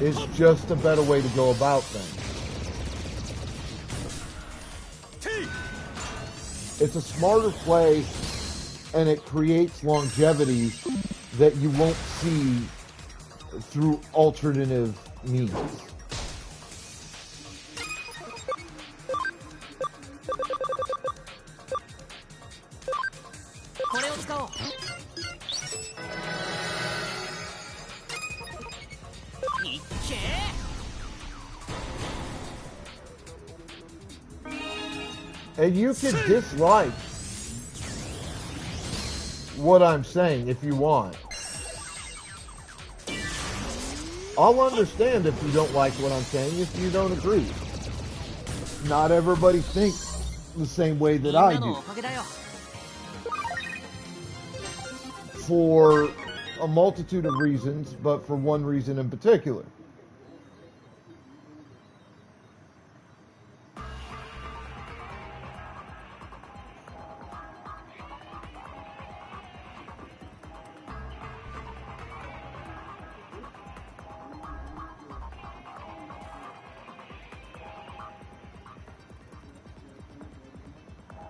is just a better way to go about things. It's a smarter play, and it creates longevity that you won't see through alternative means. And you can dislike what I'm saying if you want. I'll understand if you don't like what I'm saying, if you don't agree. Not everybody thinks the same way that I do. for a multitude of reasons, but for one reason in particular.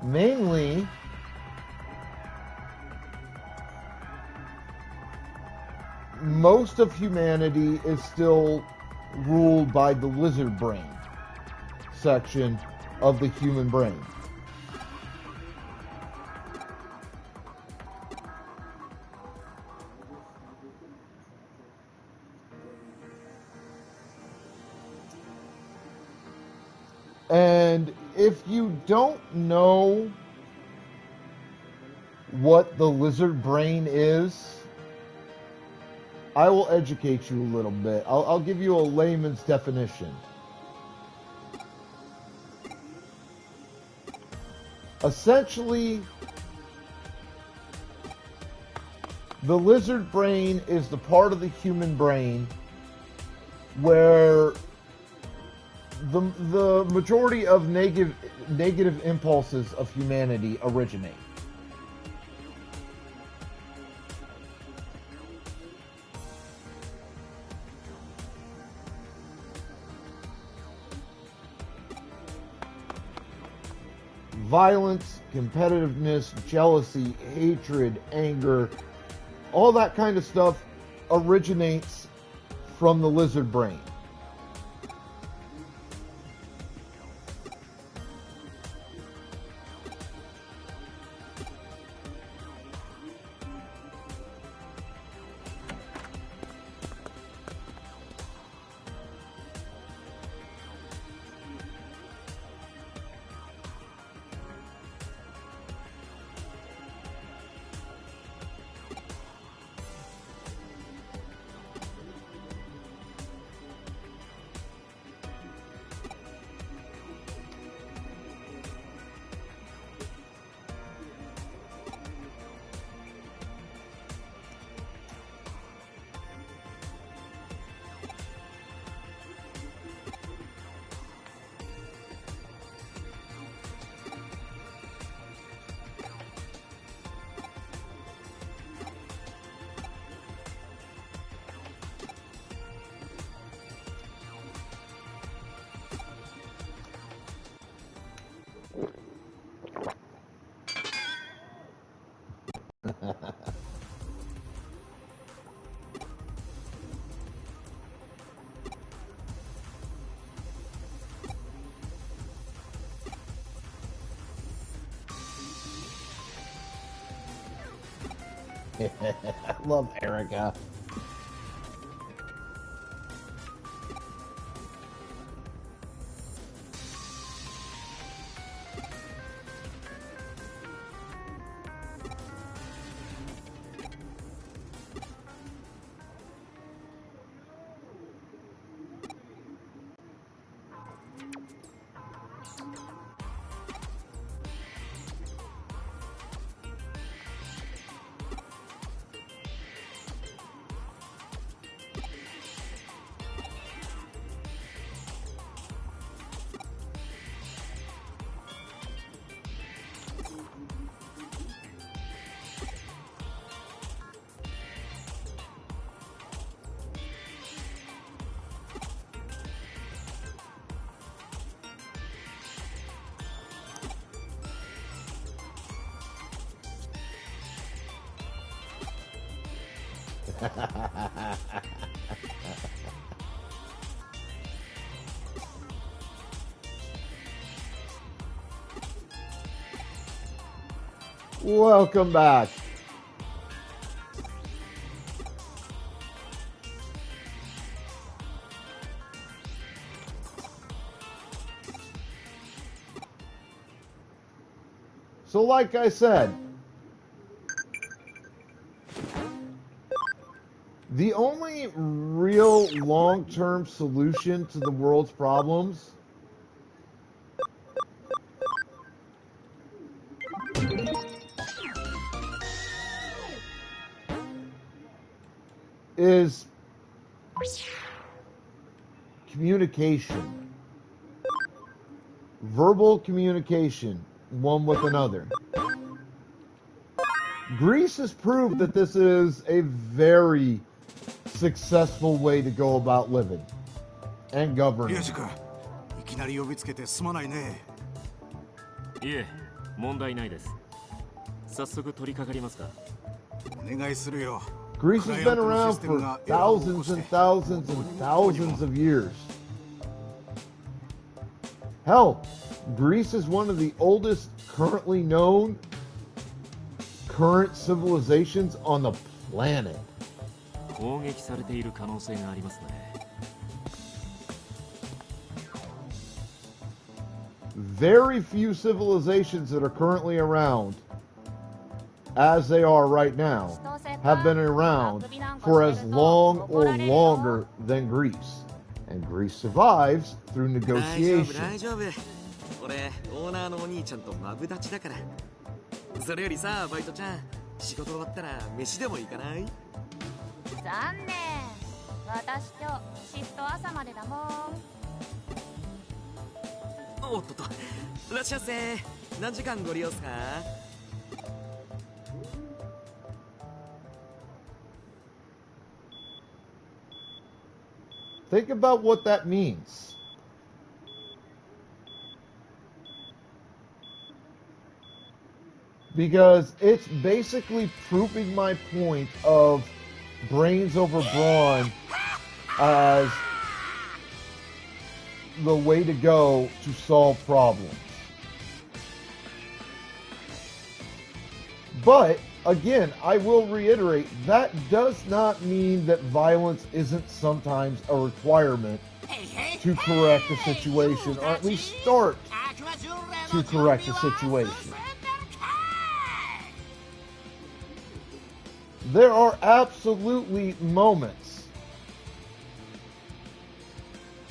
Mainly, most of humanity is still ruled by the lizard brain section of the human brain. And if you don't know what the lizard brain is, I will educate you a little bit. I'll give you a layman's definition. Essentially, the lizard brain is the part of the human brain where the majority of negative impulses of humanity originate. Violence, competitiveness, jealousy, hatred, anger, all that kind of stuff originates from the lizard brain. I love Erica. Welcome back. So like I said, the only real long-term solution to the world's problems is communication. Verbal communication, one with another. Greece has proved that this is a very successful way to go about living and governing. リュウジ君、いきなり呼びつけてすまないね。いえ、問題ないです。早速取り掛かりますか。お願いするよ。Greece has been around for thousands and thousands and thousands of years. Hell, Greece is one of the oldest currently known current civilizations on the planet. 攻撃されている可能性がありますね。Very few civilizations that are currently around, as they are right now, have been around for as long or longer than Greece. And Greece survives through negotiation. 大丈夫。俺、オーナーのお兄ちゃんとマブダチだから。それよりさ、バイトちゃん、仕事終わったら飯でも行かない？残念。私今日シフト朝までだもん。おっとっと、いらっしゃいませ。何時間ご利用っすか？Think about what that means. Because it's basically proving my point of brains over brawn as the way to go to solve problems. But again, I will reiterate, that does not mean that violence isn't sometimes a requirement to correct a situation, or at least start to correct a situation. There are absolutely moments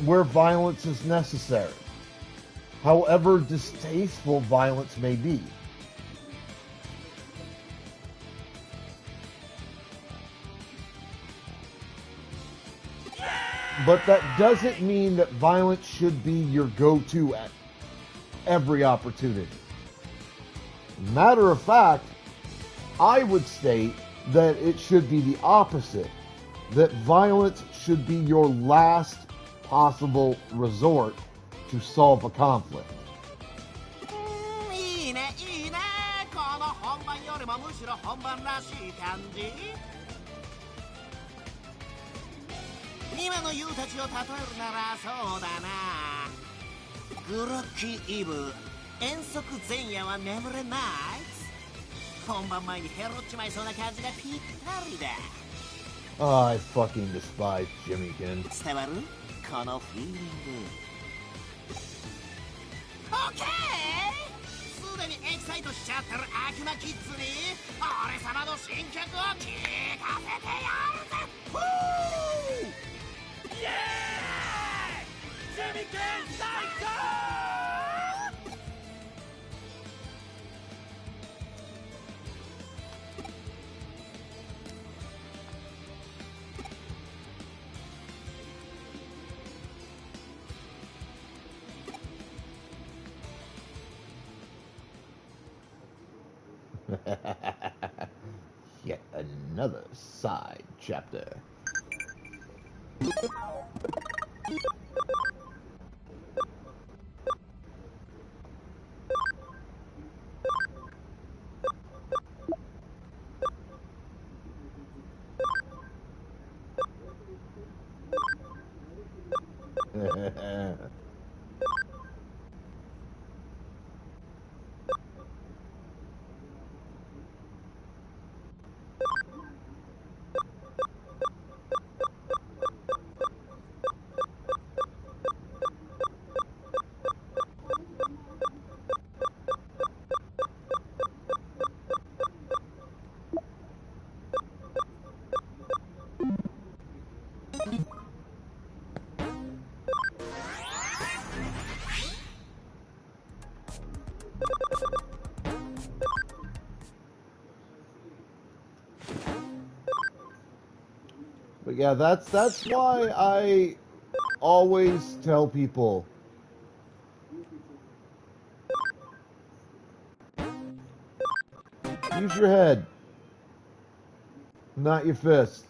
where violence is necessary, however distasteful violence may be. But that doesn't mean that violence should be your go-to at every opportunity. Matter of fact, I would state that it should be the opposite. That violence should be your last possible resort to solve a conflict. いいねいいね、この本番よりもむしろ本番らしい感じ。今のユウたちを例えるならそうだな。グロッキーイブ、遠足前夜は眠れない。本番前にヘロっちまいそうな感じがぴったりだ。I fucking despise Jimmykin. 伝わる？このフィーリング。オッケー！すでにエキサイトしちゃってる悪魔キッズに俺様の新曲を聴かせてやるぜ。フー！イエーイ！ジェミケン最高！Yet another side chapter. But yeah, that's why I always tell people, use your head, not your fist.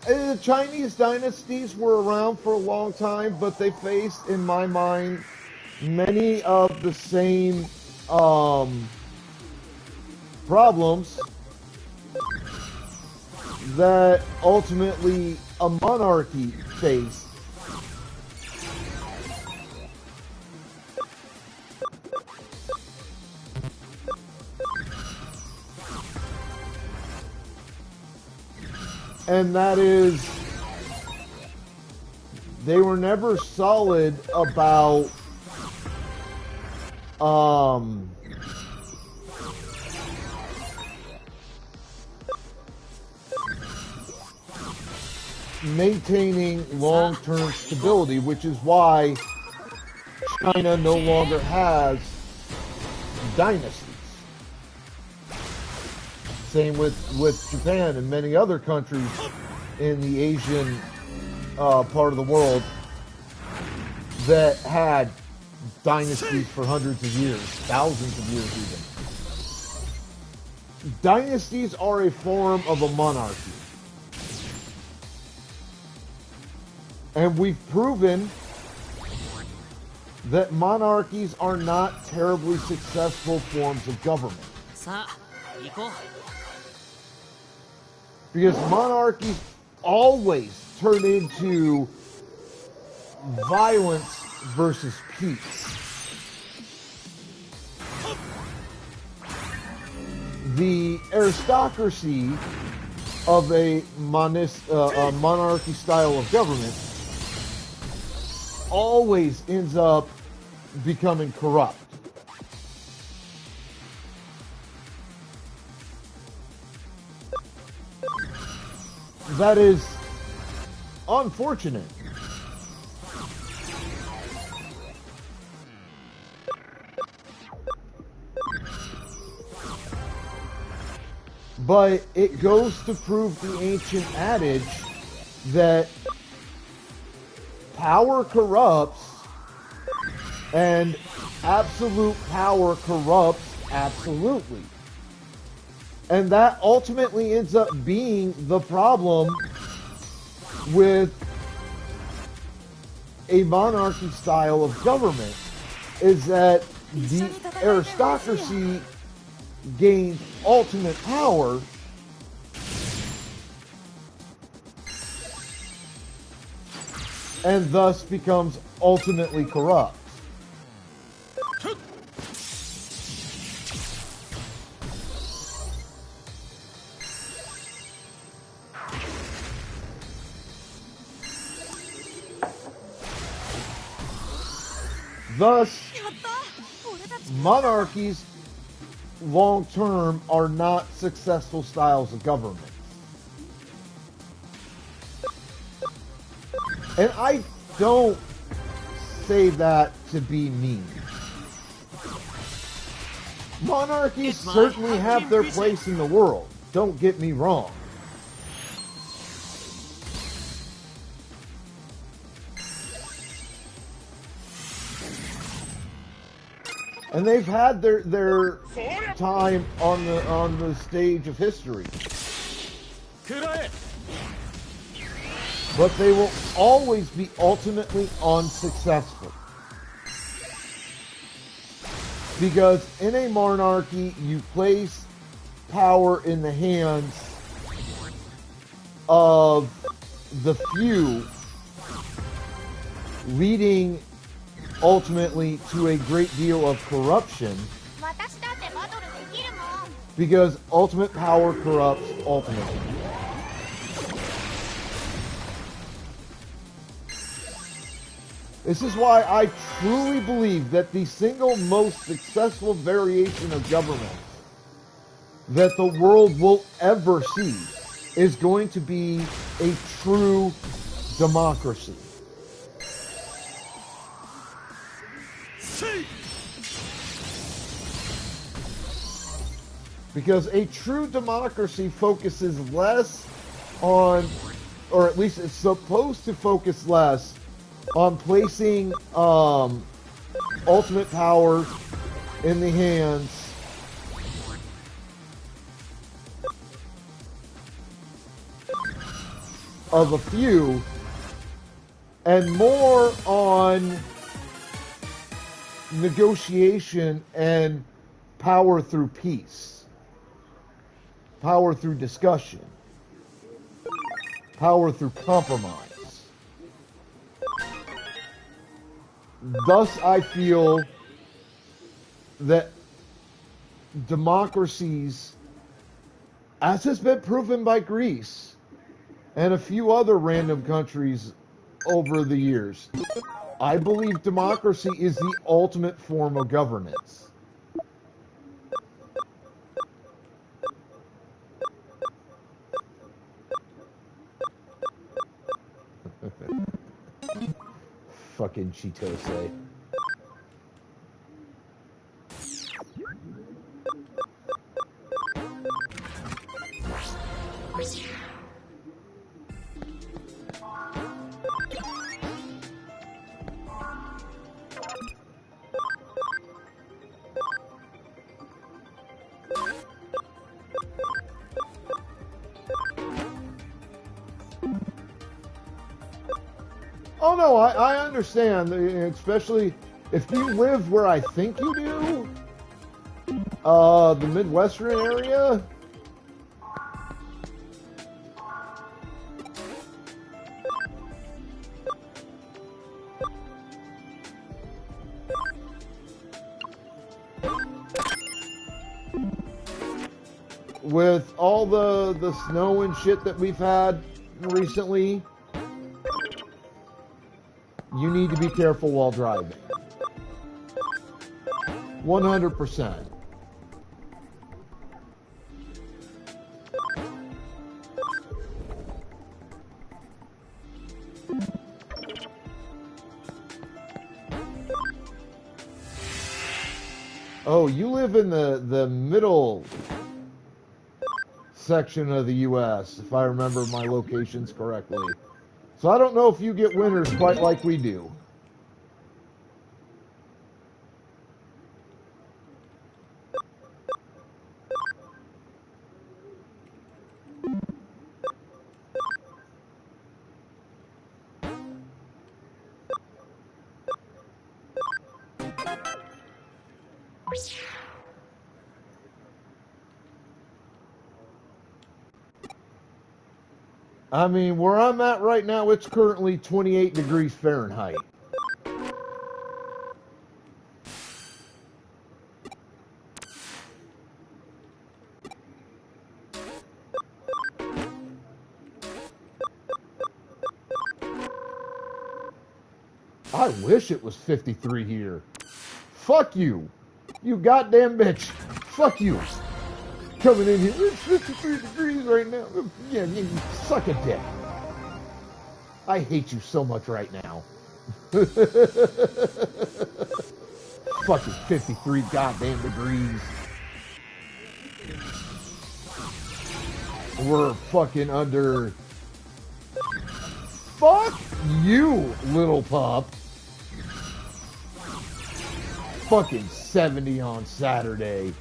The Chinese dynasties were around for a long time, but they faced, in my mind, many of the same problems that ultimately a monarchy faced. And that is, they were never solid about maintaining long-term stability, which is why China no longer has dynasties. Same with Japan and many other countries in the Asian part of the world that had dynasties for hundreds of years, thousands of years even. Dynasties are a form of a monarchy. And we've proven that monarchies are not terribly successful forms of government. さあ行こう Because monarchies always turn into violence versus peace. The aristocracy of a monarchy style of government always ends up becoming corrupt. That is unfortunate. But it goes to prove the ancient adage that power corrupts and absolute power corrupts absolutely. And that ultimately ends up being the problem with a monarchy style of government, is that the aristocracy gains ultimate power and thus becomes ultimately corrupt. Thus, monarchies long term are not successful styles of government. And I don't say that to be mean. Monarchies certainly have their place in the world, don't get me wrong. And they've had their time on the stage of history. But they will always be ultimately unsuccessful. Because in a monarchy, you place power in the hands of the few, leading ultimately to a great deal of corruption. 私だっても Because ultimate power corrupts ultimately. This is why I truly believe that the single most successful variation of government that the world will ever see is going to be a true democracy. Because a true democracy focuses less on, or at least it's supposed to focus less on placing ultimate power in the hands of a few and more on negotiation and power through peace, power through discussion, power through compromise. Thus, I feel that democracies, as has been proven by Greece and a few other random countries over the years, I believe democracy is the ultimate form of governance. Fucking Chitose. Oh no, I understand, especially if you live where I think you do, the Midwestern area. With all the snow and shit that we've had recently, you need to be careful while driving. 100%. Oh, you live in the middle section of the U.S., if I remember my locations correctly. So I don't know if you get winters quite like we do. I mean, where I'm at right now, it's currently 28 degrees Fahrenheit. I wish it was 53 here. Fuck you. You goddamn bitch. Fuck you. Coming in here, it's 53 degrees right now. Yeah, you suck a dick. I hate you so much right now. Fucking 53 goddamn degrees. We're fucking under. Fuck you, little pup. Fucking 70 on Saturday.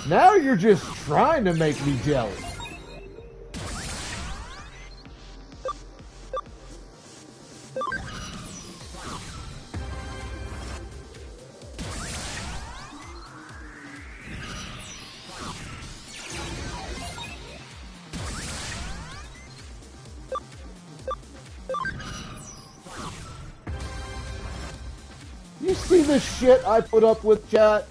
Now you're just trying to make me jealous. You see the shit I put up with, chat?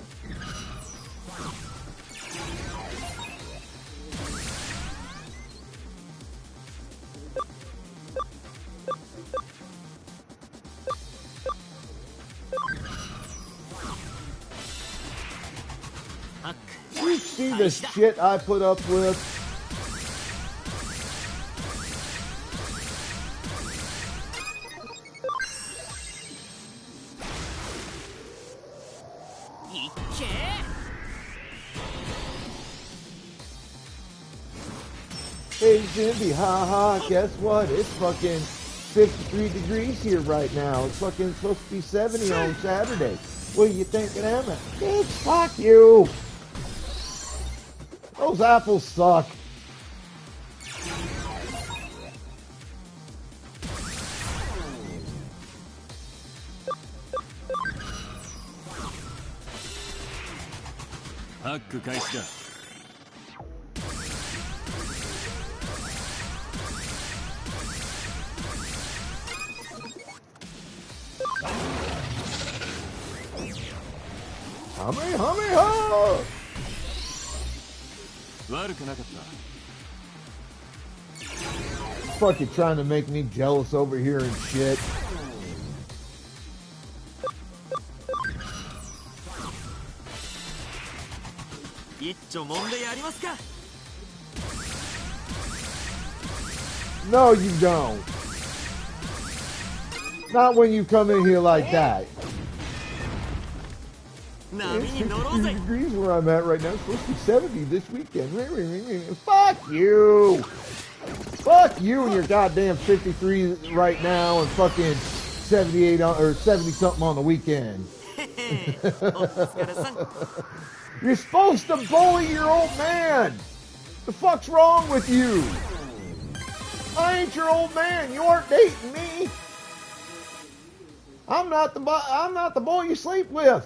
You see the shit I put up with? Hey Cindy, haha, guess what? It's fucking 53 degrees here right now. It's fucking supposed to be 70 on Saturday. What do you think of them? Bitch, fuck you! Those apples suck. Hack 開始だ。Hame! 悪くなかった。Fucking trying to make me jealous over here and shit. No, you don't. Not when you come in here like that. It's 53 degrees where I'm at right now. It's supposed to be 70 this weekend. Fuck you! Fuck you and your goddamn 53 right now and fucking 78 or 70 something on the weekend. You're supposed to bully your old man. The fuck's wrong with you? I ain't your old man. You aren't dating me. I'm not the boy you sleep with.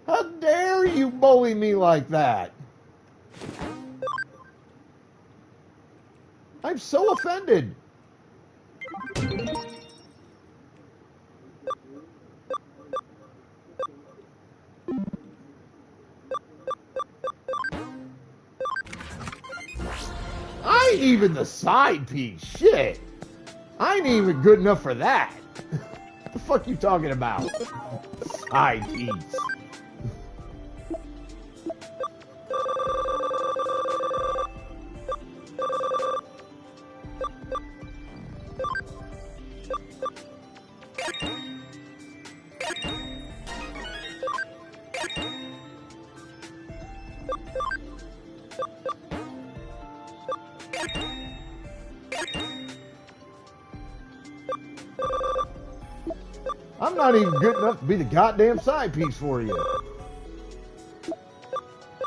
How dare you bully me like that? I'm so offended. I ain't even the side piece. Shit. I ain't even good enough for that. What the fuck you talking about? Side piece. I'm not even good enough to be the goddamn side piece for you.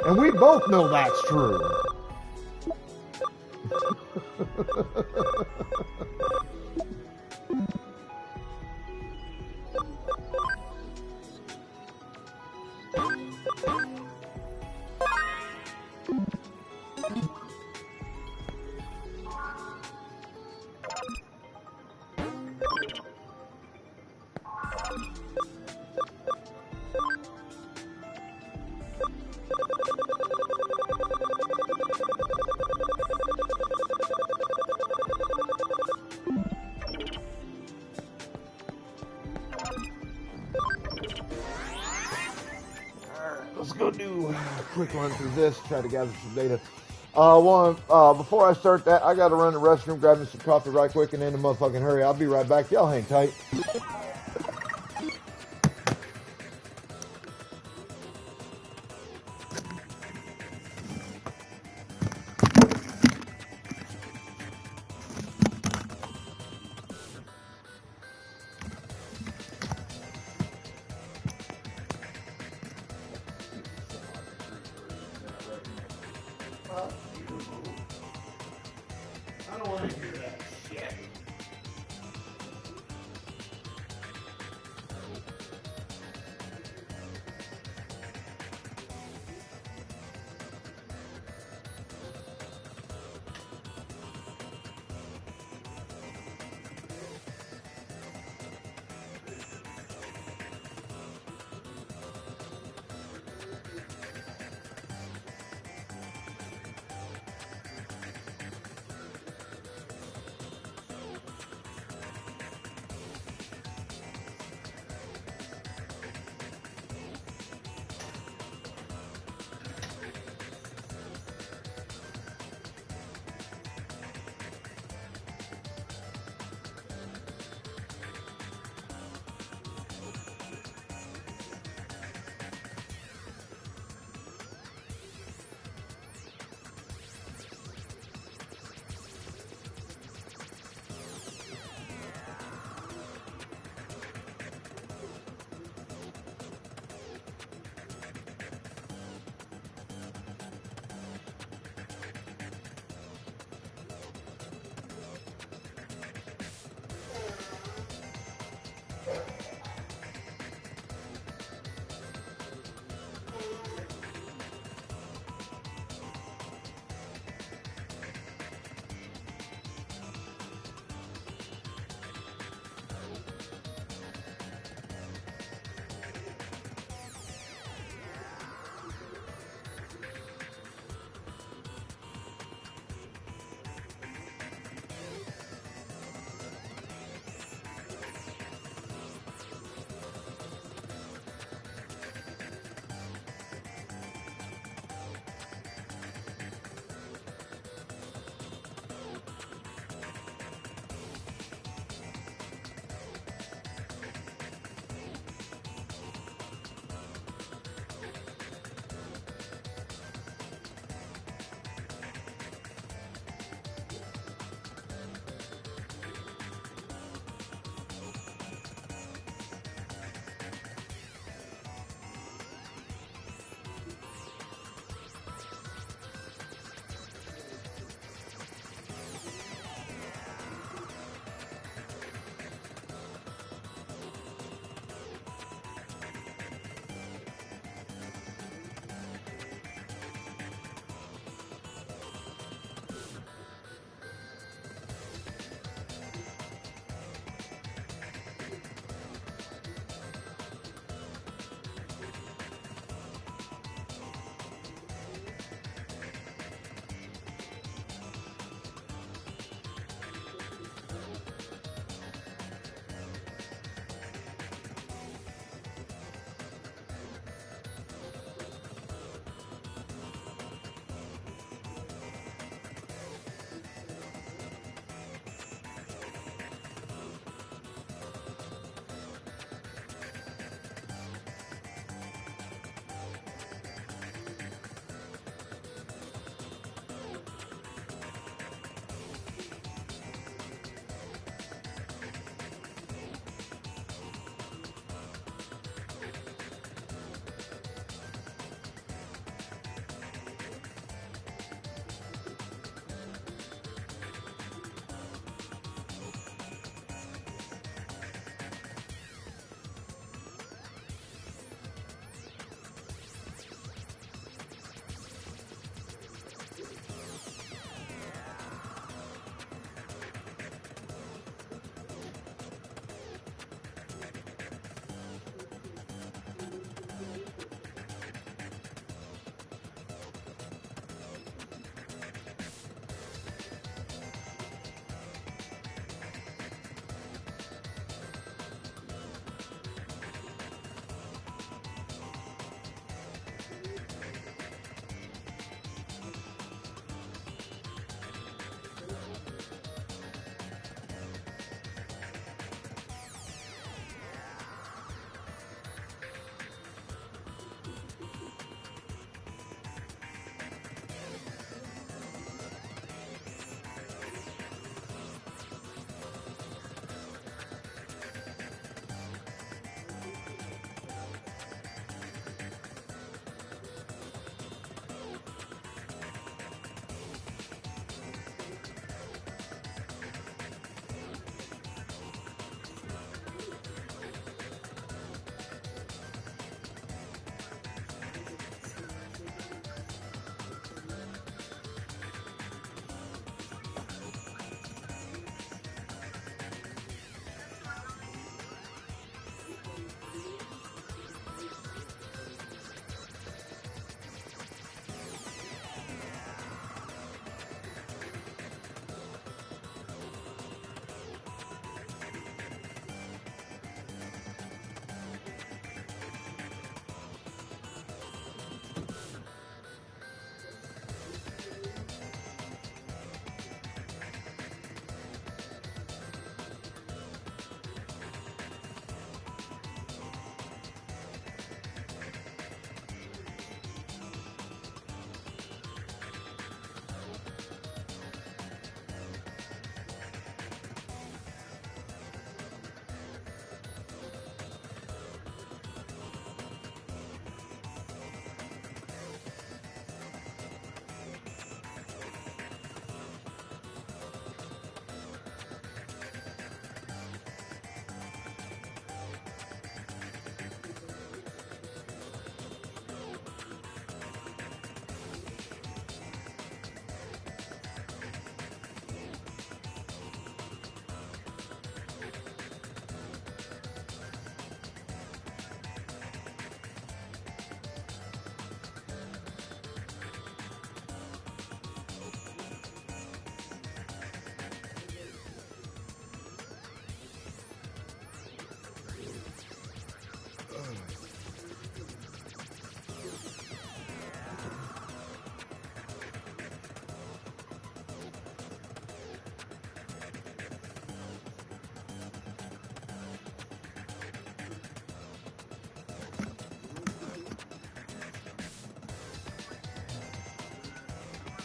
And we both know that's true. Let's go do a quick run through this, try to gather some data. Before I start that, I got to run to the restroom, grab me some coffee right quick, and then the motherfucking hurry. I'll be right back. Y'all hang tight. I don't want to hear that shit.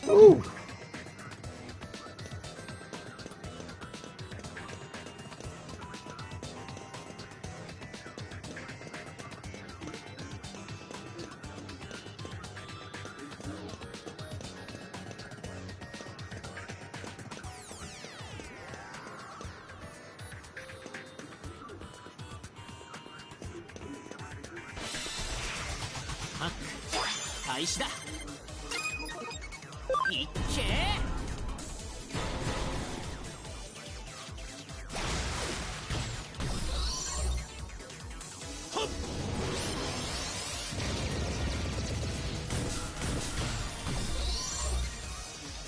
Ooh.ハック開始だ。いっけ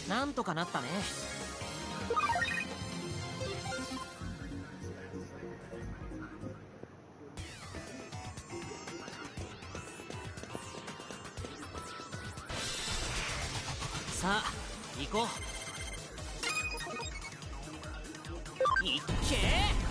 ー。なんとかなったね。さあ行こう。いっけー。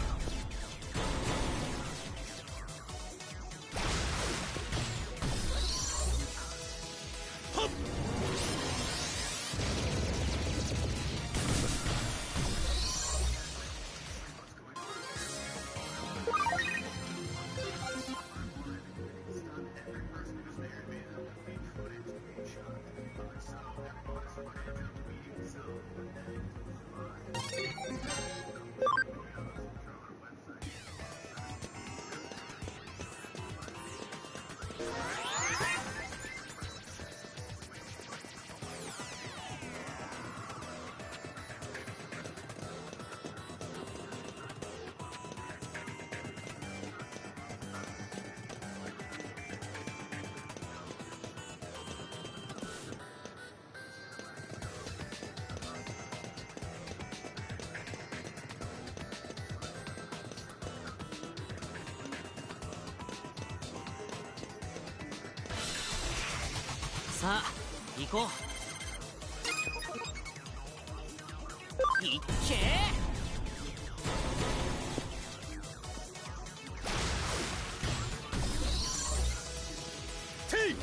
さあ行こう。いっけー。てい。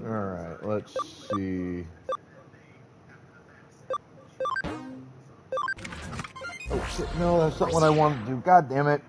All right, let's see. Oh shit, no, that's not what I wanted to do. God damn it.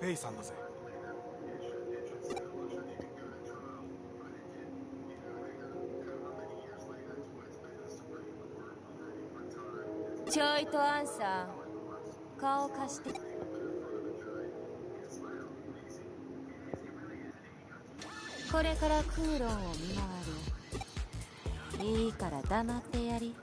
ペイさんだぜ。ちょいとアンさん、顔貸して。これからクーロンを見回る。いいから黙ってやり。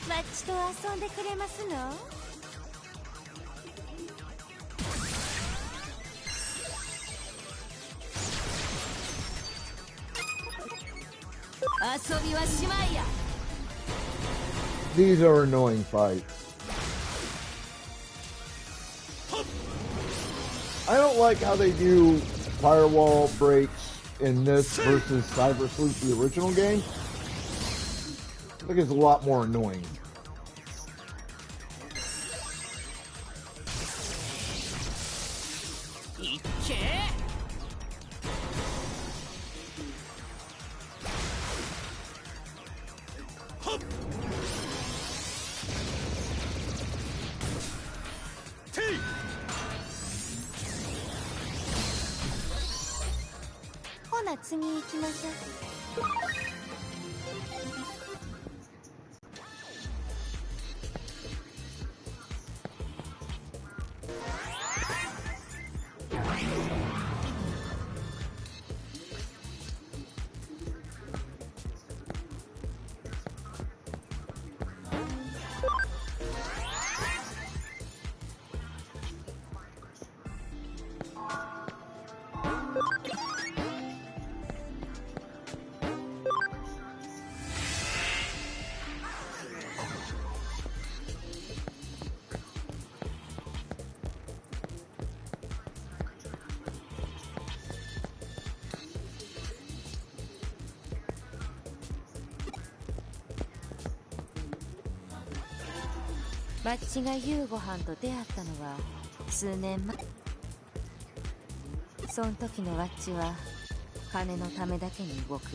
マッチと遊んでくれますの？遊びはしまいや。 These are annoying fights. I don't like how they do firewall breaks in this versus Cyber Sleuth, the original game. I think it's a lot more annoying. T! ほな次行きましょう。バッチがユーゴハンと出会ったのは数年前。そん時のワッチは金のためだけに動く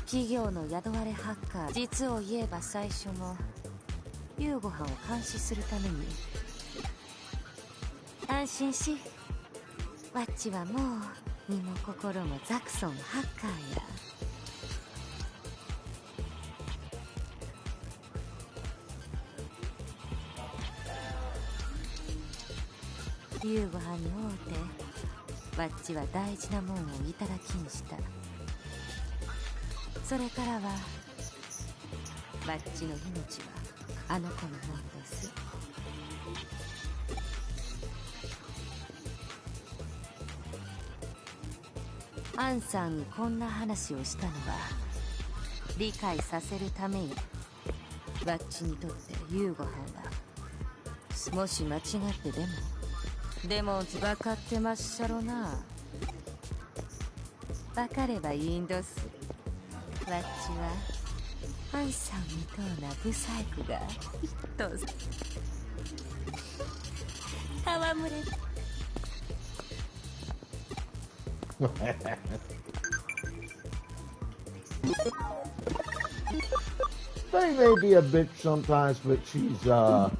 企業の雇われハッカー。実を言えば最初もユーゴハンを監視するために。安心し、ワッチはもう身も心もザクソンハッカーや。ユーゴハンに会うてワッチは大事なもんをいただきにした。それからはワッチの命はあの子のもんです。アンさんにこんな話をしたのは理解させるためや。ワッチにとってユーゴハンはもし間違ってでも分かってまっしゃろな。分かればいいんどす。ワッチはアンさんみとうなブサイクがどうぞ戯れ。They may be a bitch sometimes, but she's not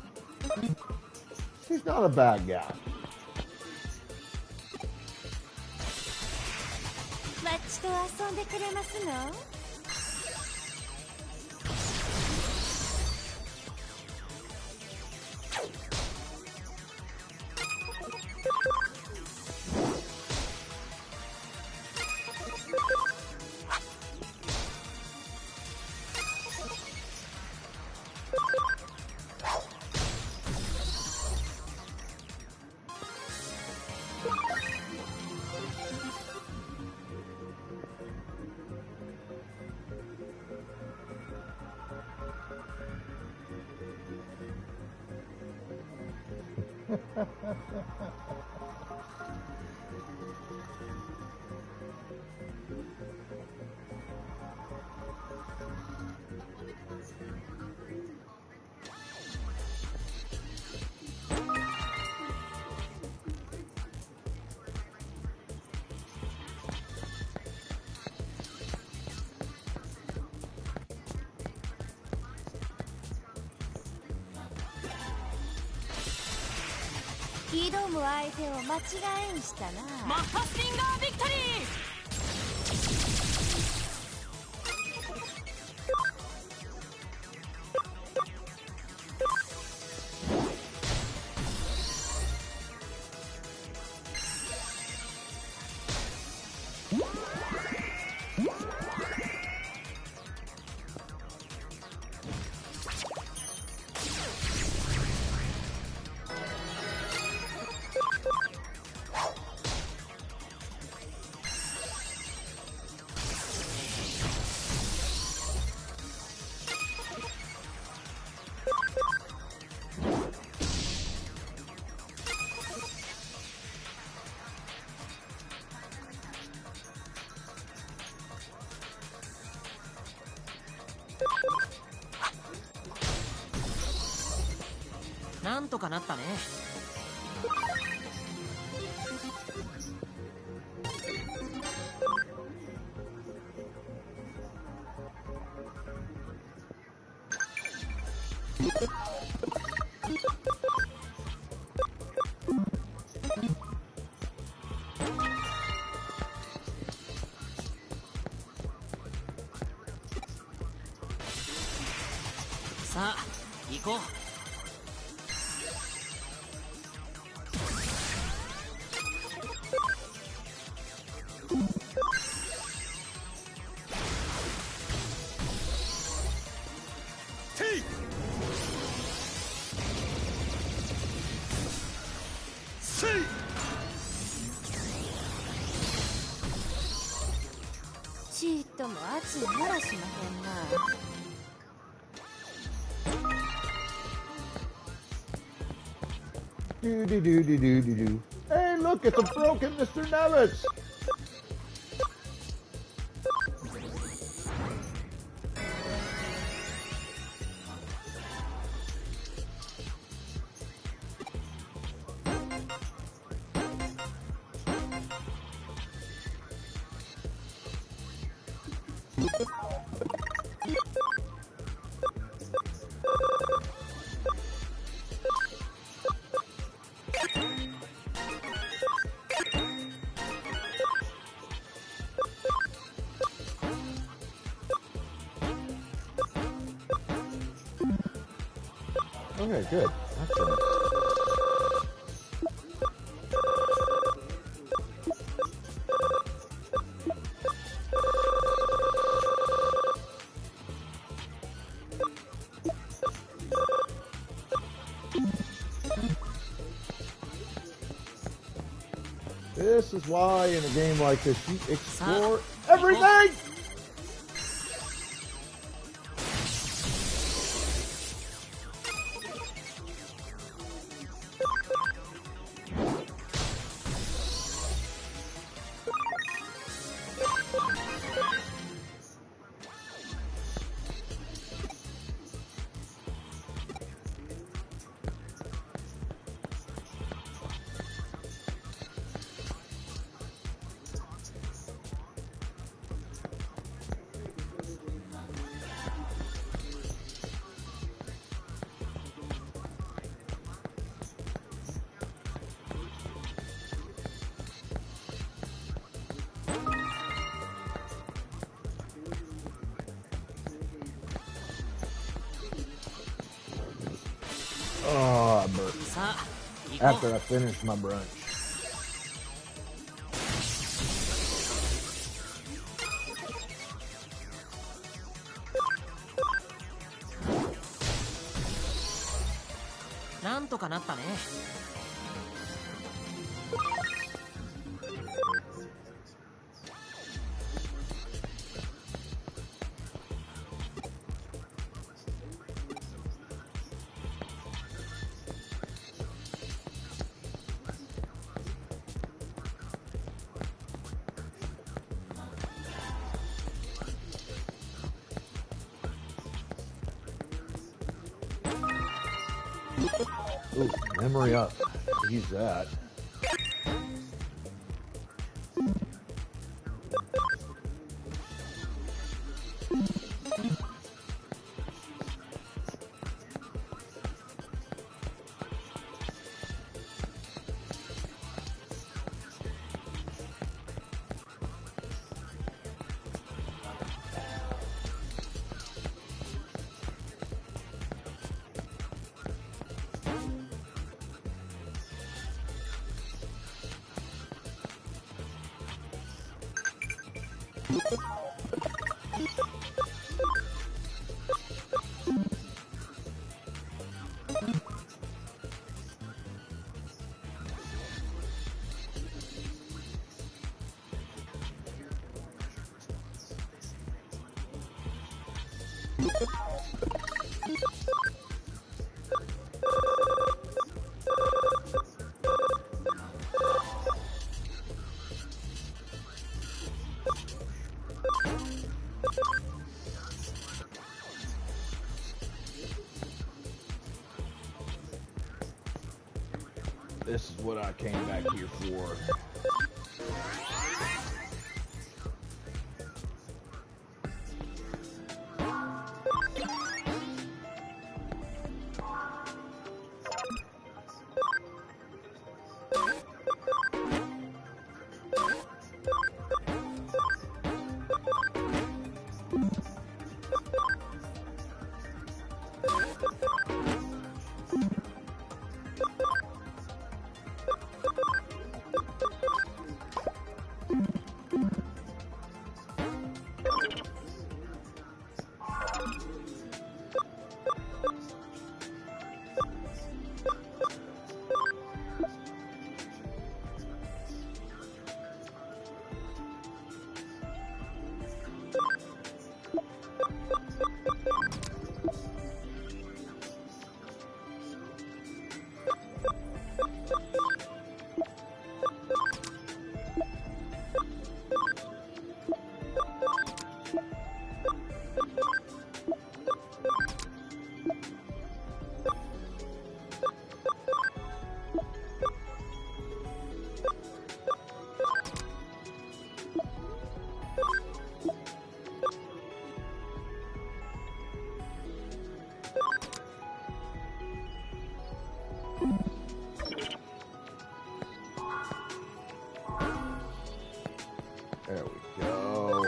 a bad guy. マッチと遊んでくれますの？挑む相手を間違えんしたな。マッハスティンガービクトリー。なんとかなったね。さあ行こう。ちーっとも圧ならしまへんな。Do do do do do do do. Hey, look, it's a broken Mr. Nevitz. Okay, good. Excellent. This is why in a game like this you explore everything! Oh, I burped さあ行こ after I finished my brunch. う。なんとかなったね。Ooh, memory up. Use that. This is what I came back here for. There we go.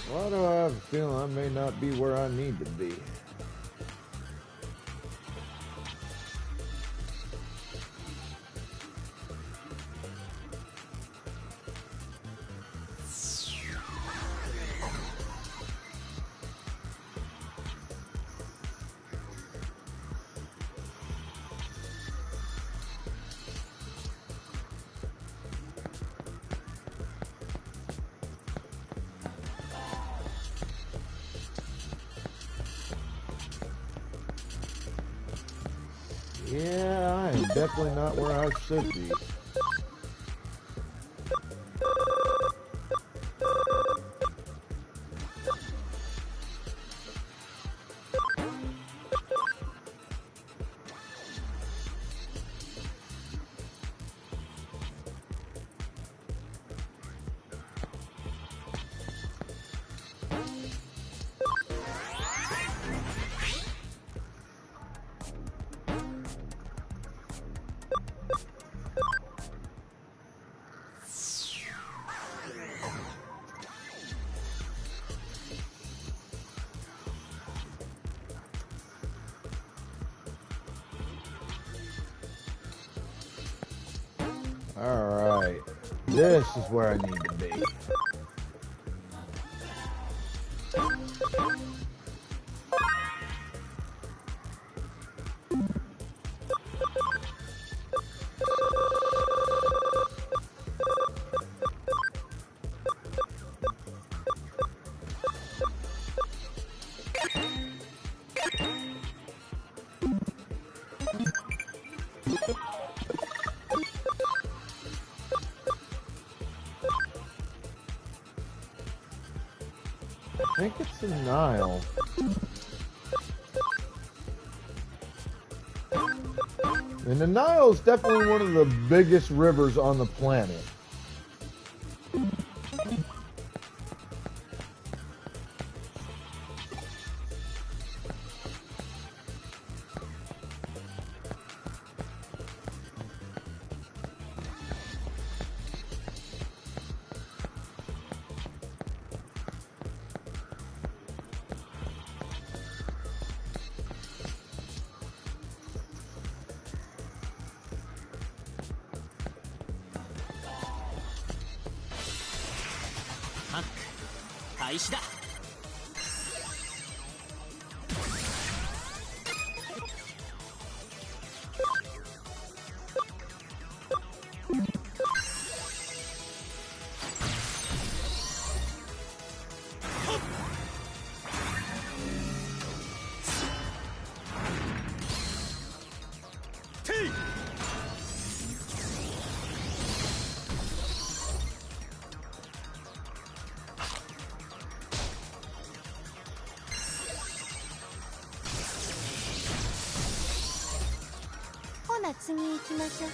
Why do I have a feeling I may not be where I need to be? Yeah, I am definitely not where I should be. This is where I need to be. I think it's the Nile. And the Nile is definitely one of the biggest rivers on the planet.開始だ。ほな次行きましょう。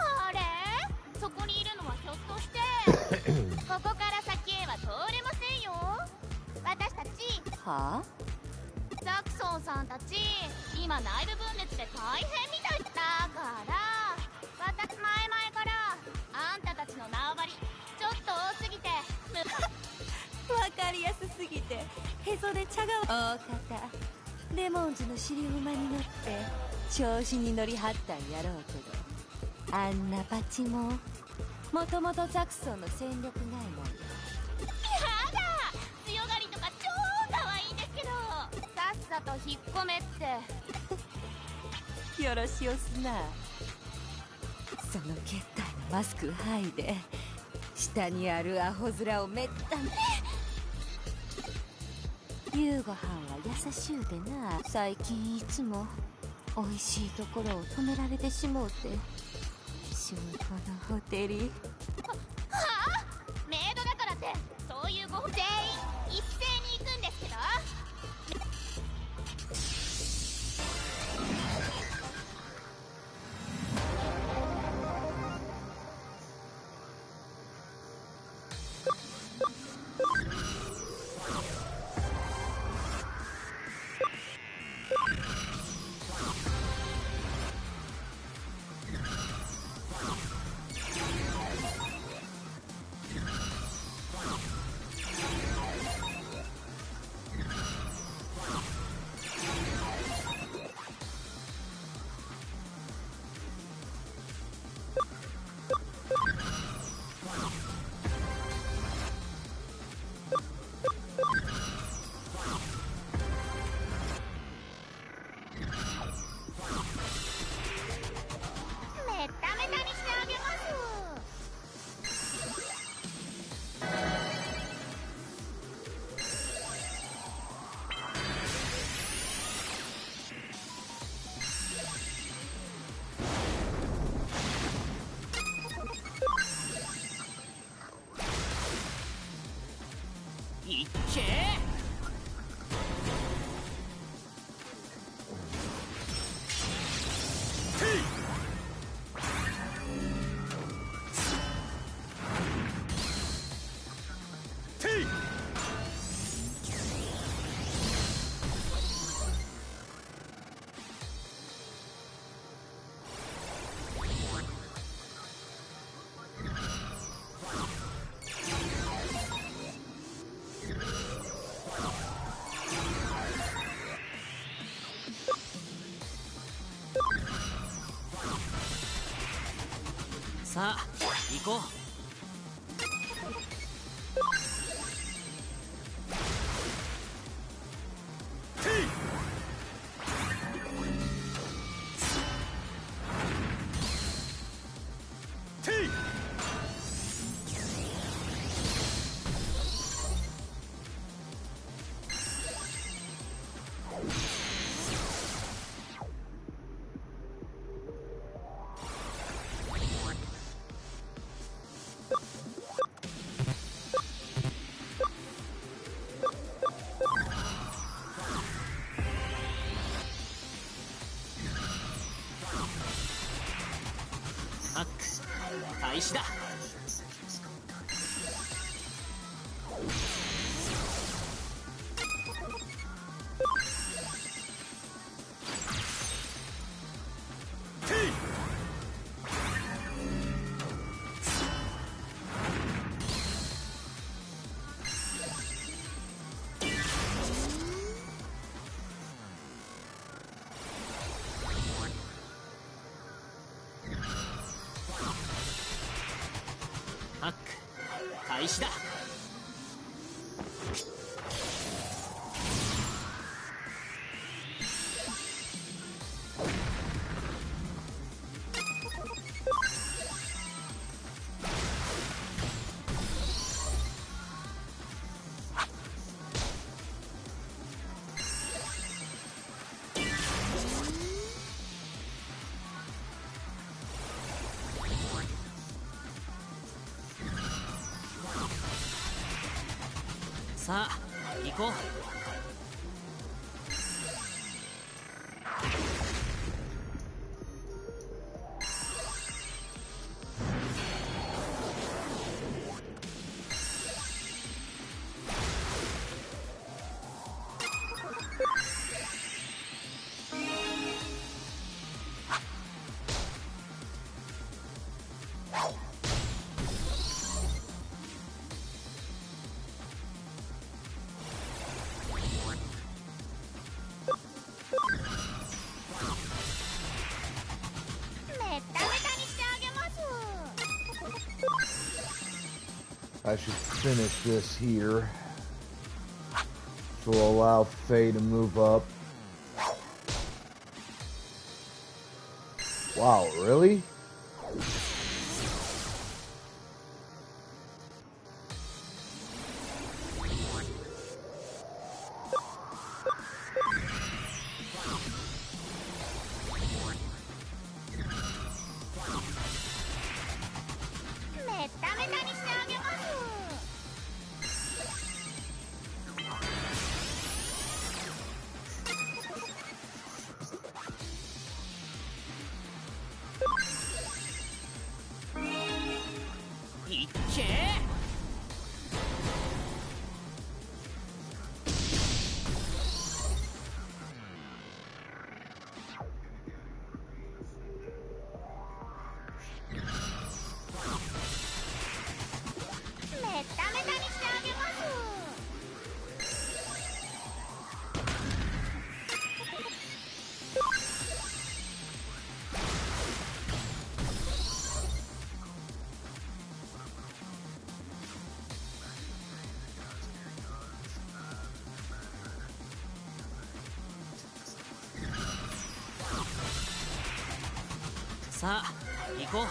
あれ、そこにいるのはひょっとしてここから先へは通れませんよ。私たちはあ？ザクソンさんたち今内部分裂で大変みたいだから私前々からあんたたちの縄張りちょっと多すぎてわかりやすすぎてへそで茶が大方レモンズの尻馬に乗って調子に乗りはったんやろうけど、あんなパチモンもともとザクソンの戦力外なんや。やだ、強がりとか超可愛いんですけど、さっさと引っ込めってよろしおすな。その決体のマスク剥いで下にあるアホ面をめったに夕ごはんは優しゅうでな。最近いつもおいしいところを止められてしもうて、証拠のホテリはあ、メイドだからってそういうご全員一斉に行くんですけど、さあ行こう。アック開始だ。アック開始だ。さあ行こう。めっためたにしてあげます。 I should finish this here. So we'll allow Faye to move up. Wow, really?さあ行こう。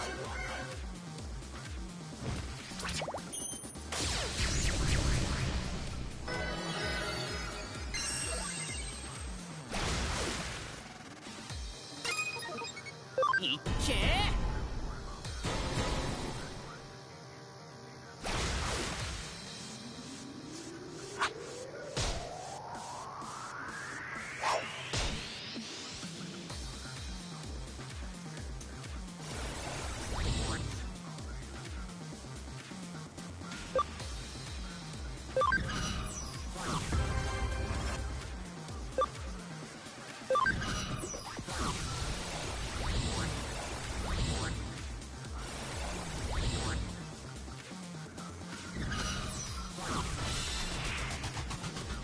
いっけー。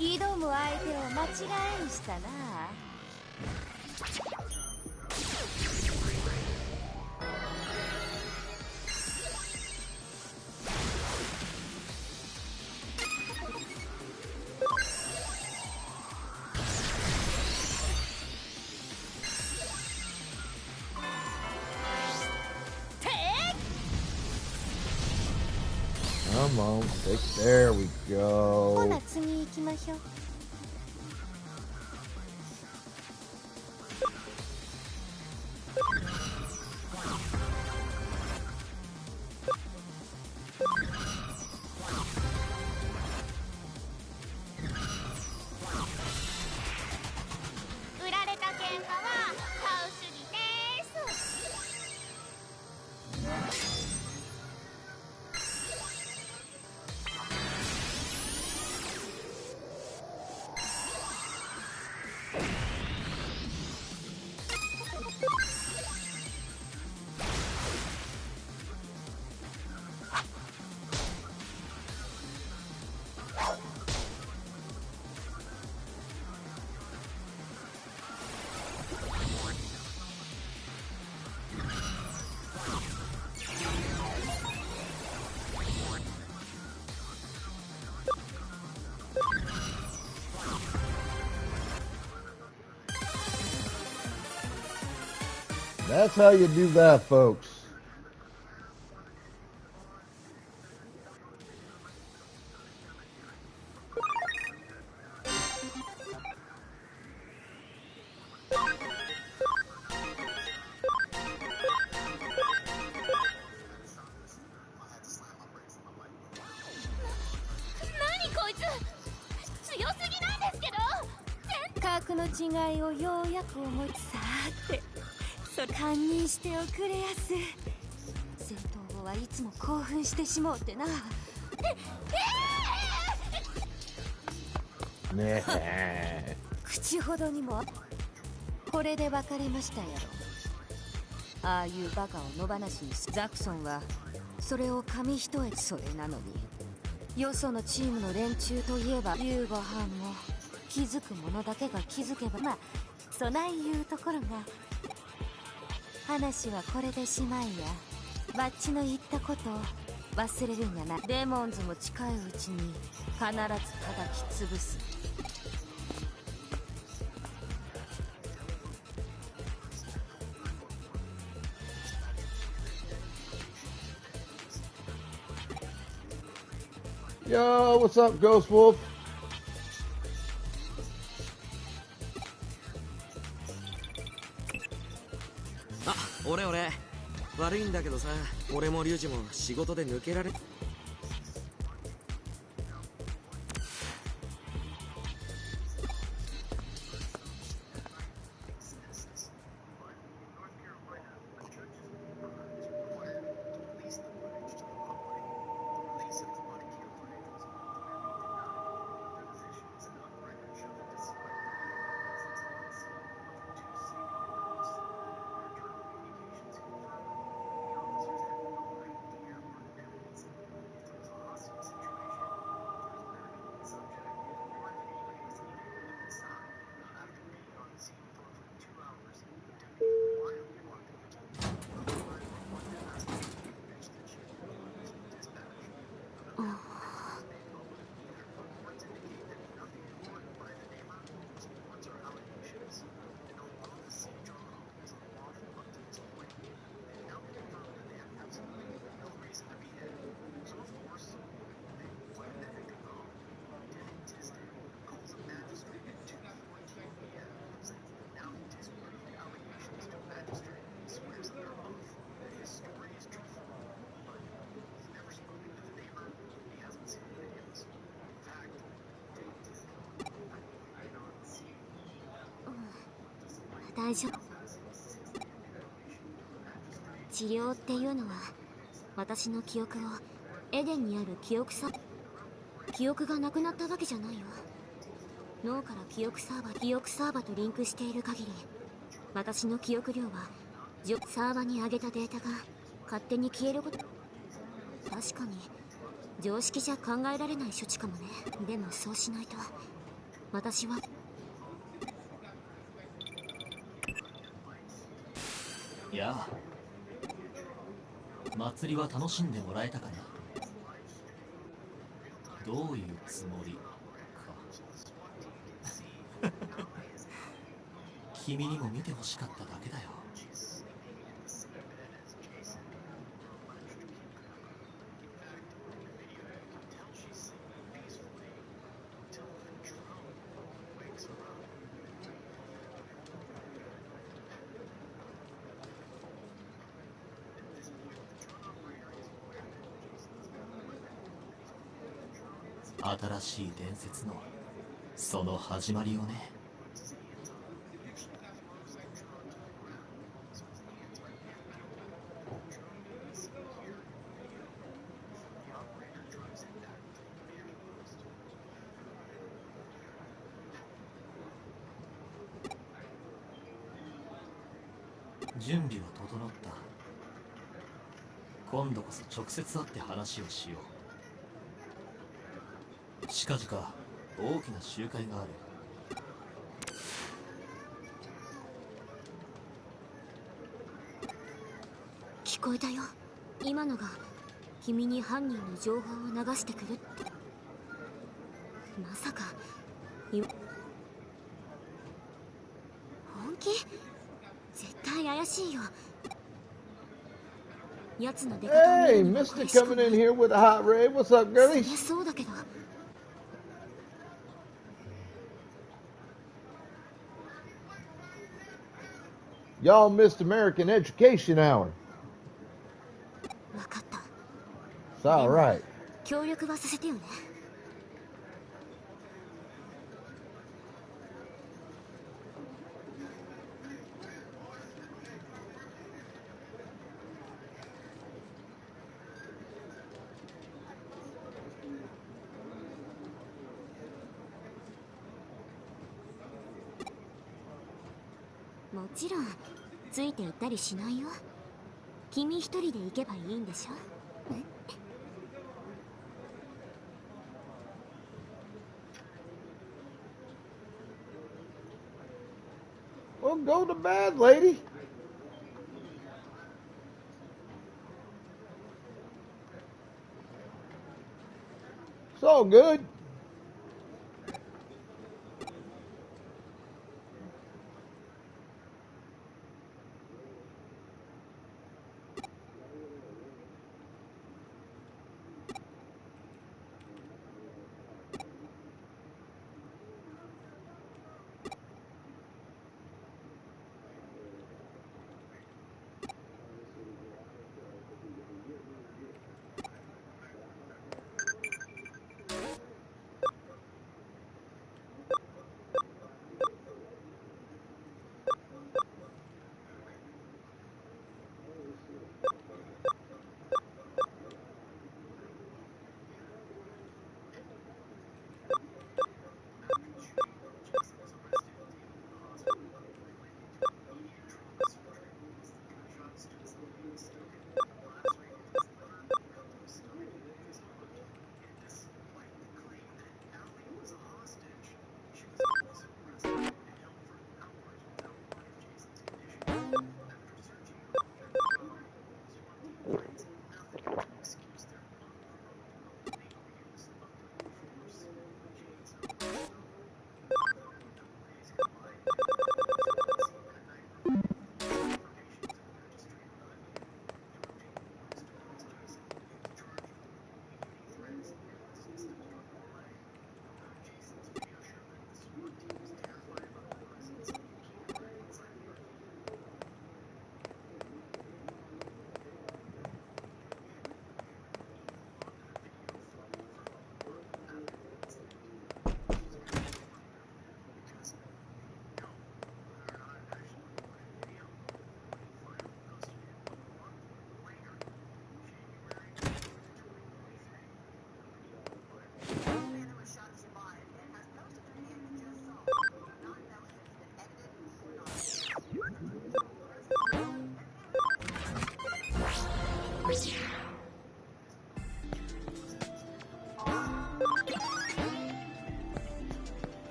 挑む相手を間違えんしたな。Come on, six. There we ほ go. な次行きましょう。売られた喧嘩は買う主義です。That's how you do that, folks. Nani 格の違いをようやく思いさーてそれ堪忍しておくれやす。戦闘後はいつも興奮してしもうてな。ねえ。口ほどにも。これで分かりましたやろ。ああいうバカを野放しにすザクソンはそれを紙一重。それなのによそのチームの連中といえば夕ご飯も気づく者だけが気づけばまあそないいうところが。話はこれでしまいや。バッチの言ったことを忘れるんやな。デモンズも近いうちに必ず叩き潰す。Yo, what's up, Ghost Wolf? あ、俺悪いんだけどさ、俺もリュウジも仕事で抜けられ。大丈夫。治療っていうのは私の記憶をエデンにある記憶がなくなったわけじゃないよ。脳から記憶サーバとリンクしている限り私の記憶量はサーバに上げたデータが勝手に消えること。確かに常識じゃ考えられない処置かもね。でもそうしないと私は。やあ、祭りは楽しんでもらえたかな。どういうつもりか君にも見てほしかっただけだよ。新しい伝説のその始まりをね。準備は整った。今度こそ直接会って話をしよう。近々大きな集会がある。聞こえたよ。今のが君に犯人の情報を流してくるって。まさか本気？絶対怪しいよ。奴の出方を見 Hey, るのが Mister 嬉しく coming ない。 in here with a hot raid. What's up, そりゃ girlie? そうだけど。Y'all missed American Education Hour. わかった。 It's all right. 協力はさせてよね。もちろんついていったりしないよ。君一人で行けばいいんでしょ。 Well, go to bed, lady. It's all good.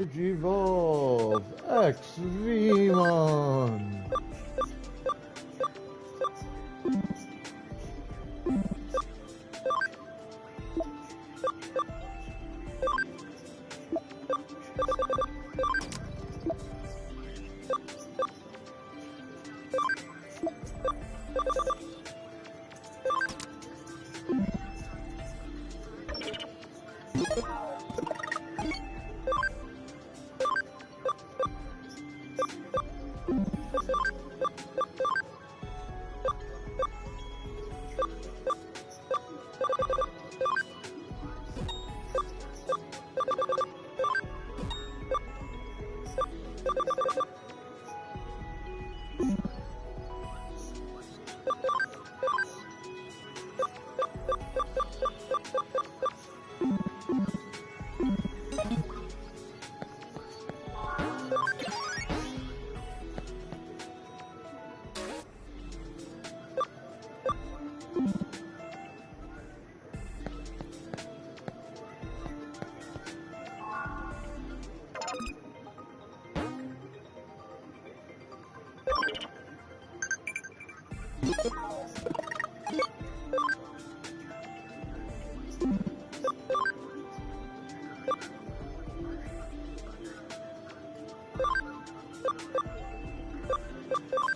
Digivolve X Vemon.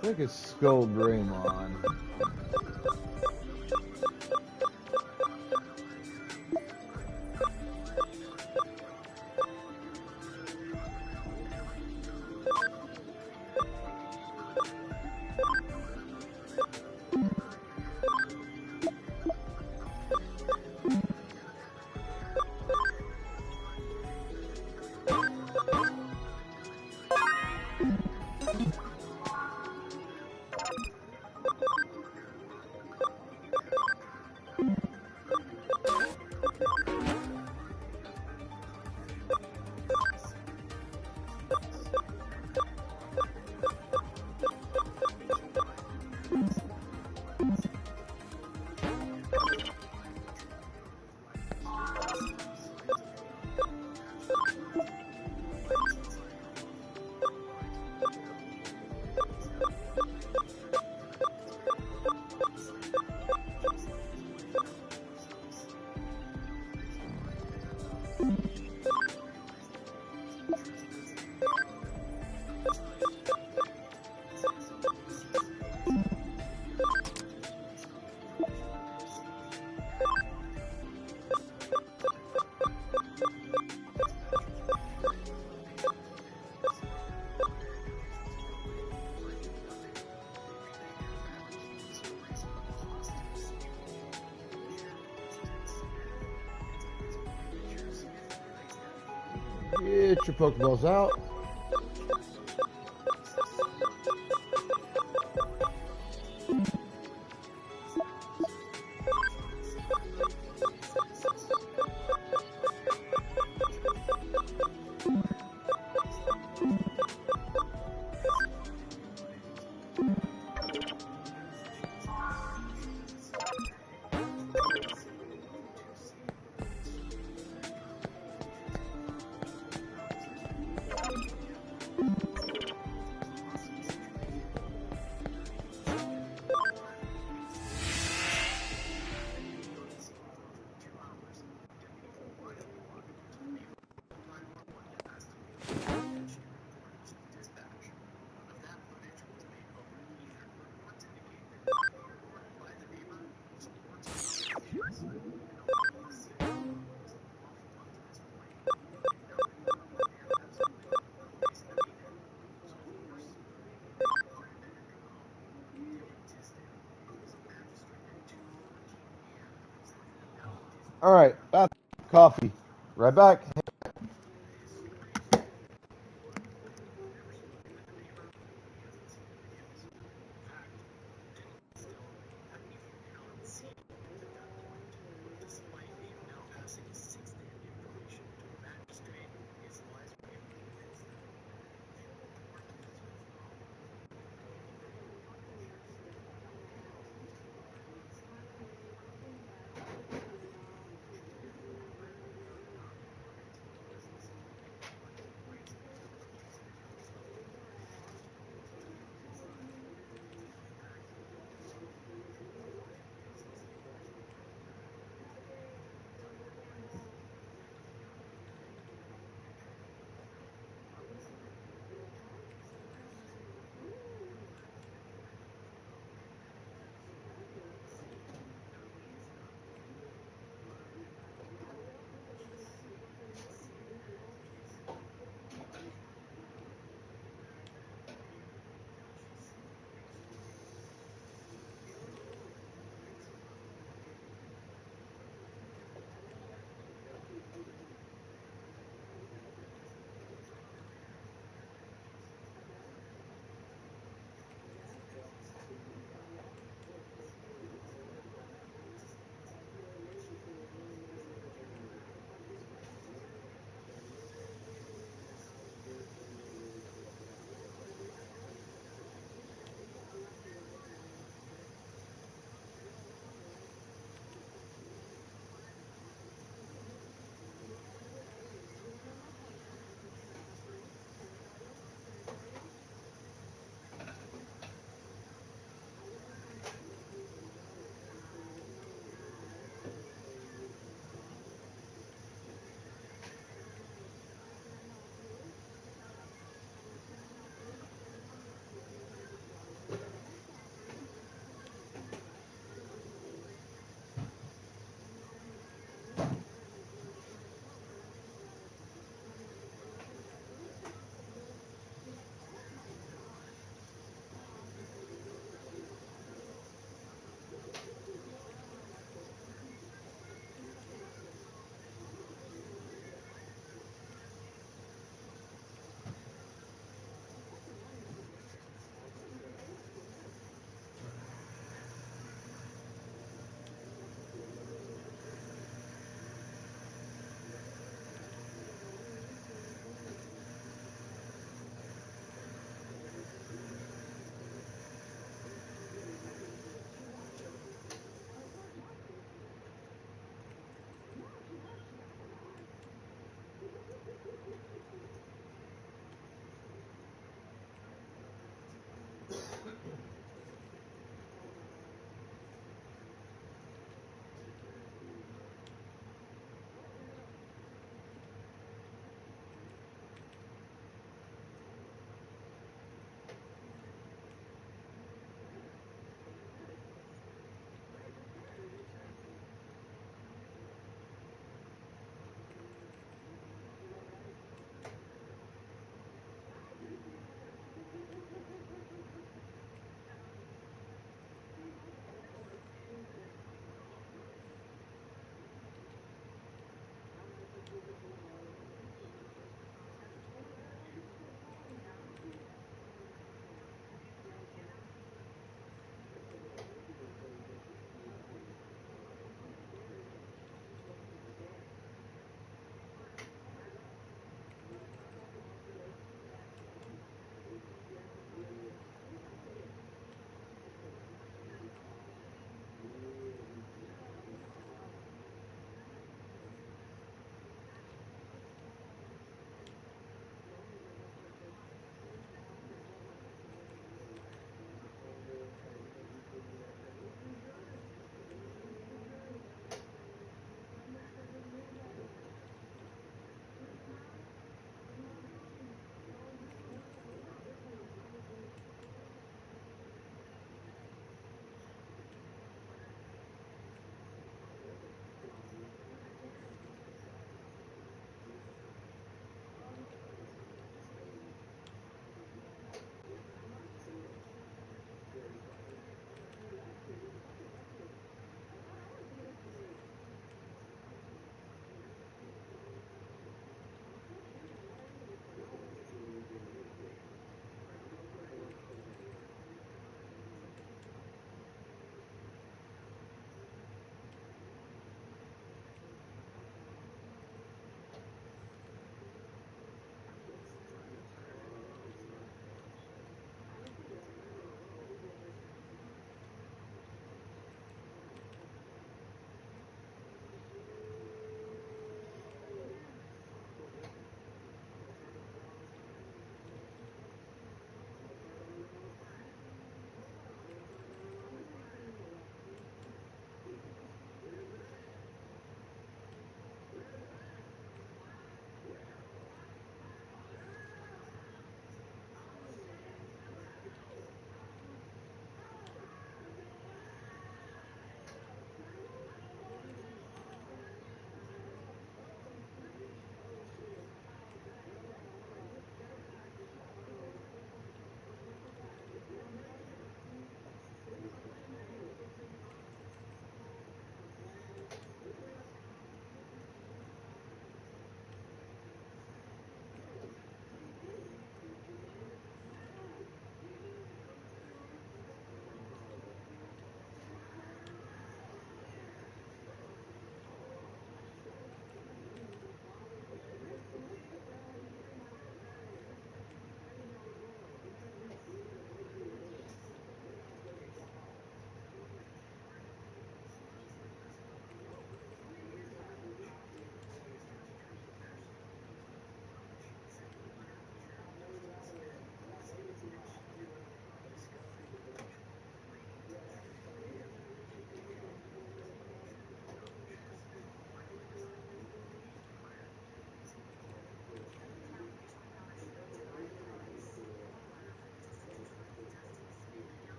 I think it's Skull Greymon. Get your Pokeballs out. All right, bath, coffee. Right back.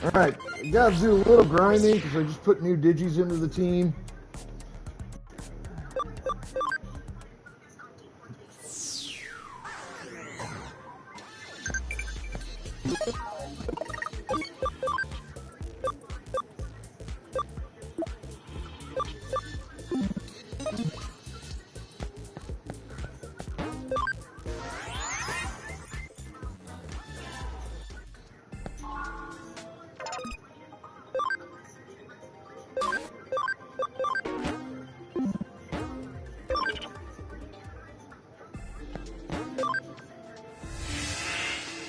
Alright, gotta do a little grinding because I just put new digis into the team.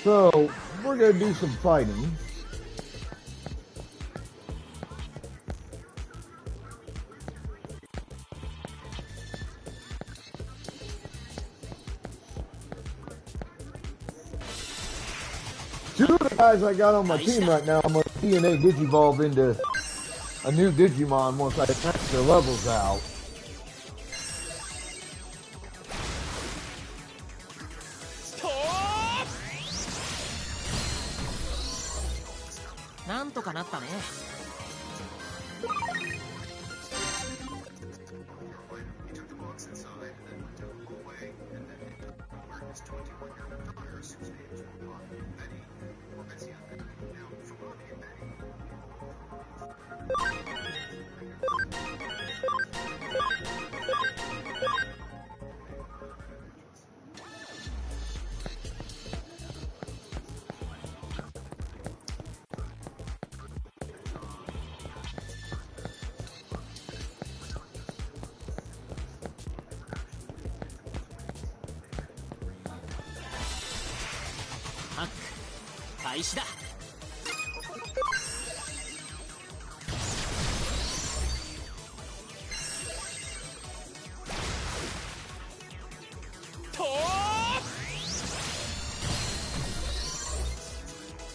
So, we're going to do some fighting. Two of the guys I got on my team right now, I'm going to DNA Digivolve into a new Digimon once I max their levels out.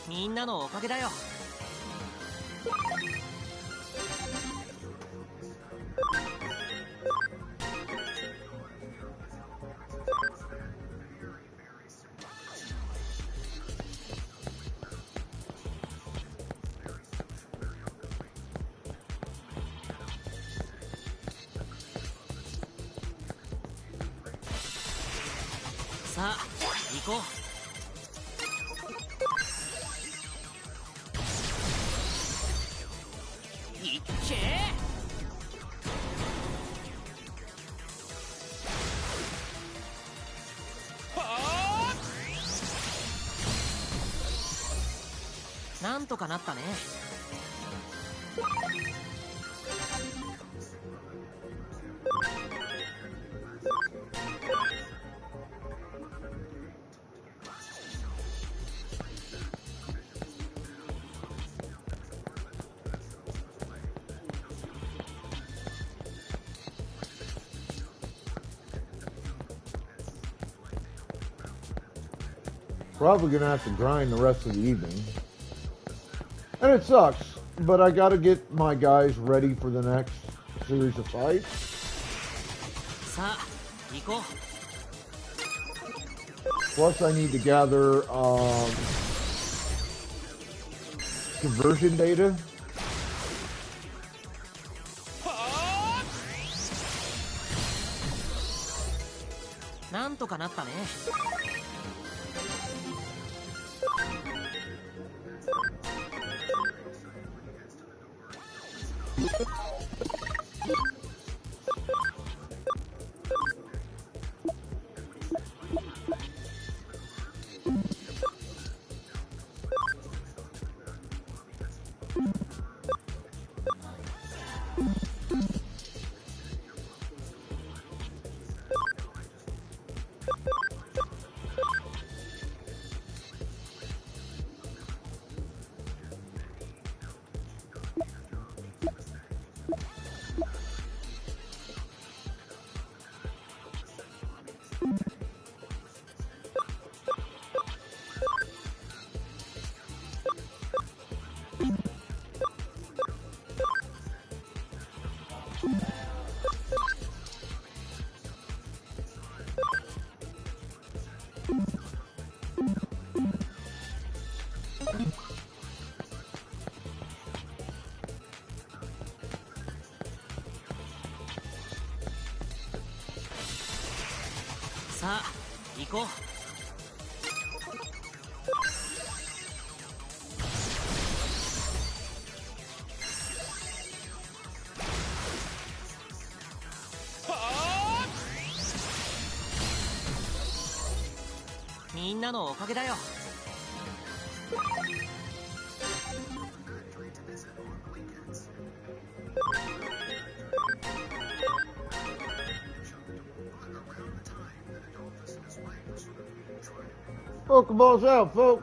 みんなのおかげだよ。さあ、行こう。なんとかなったね。Probably gonna have to grind the rest of the evening. And it sucks, but I gotta get my guys ready for the next series of fights. さあ、行こう。 Plus I need to gather conversion data. なんとかなったね。さあ行こう。みんなのおかげだよ。Pokeballs out, folks.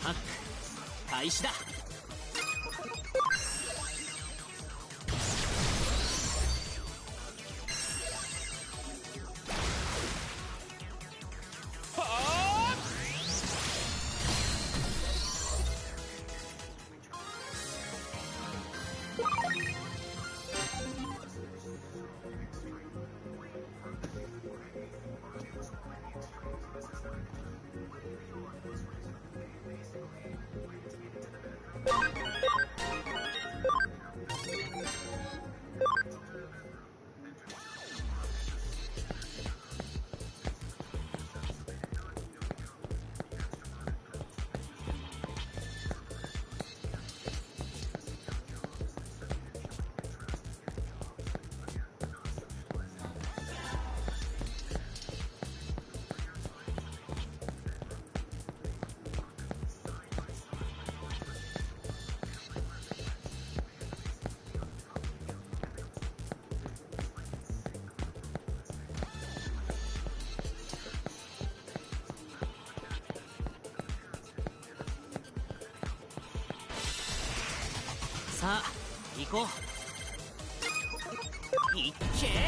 Hack 開始だ。さあ行こう。いっけー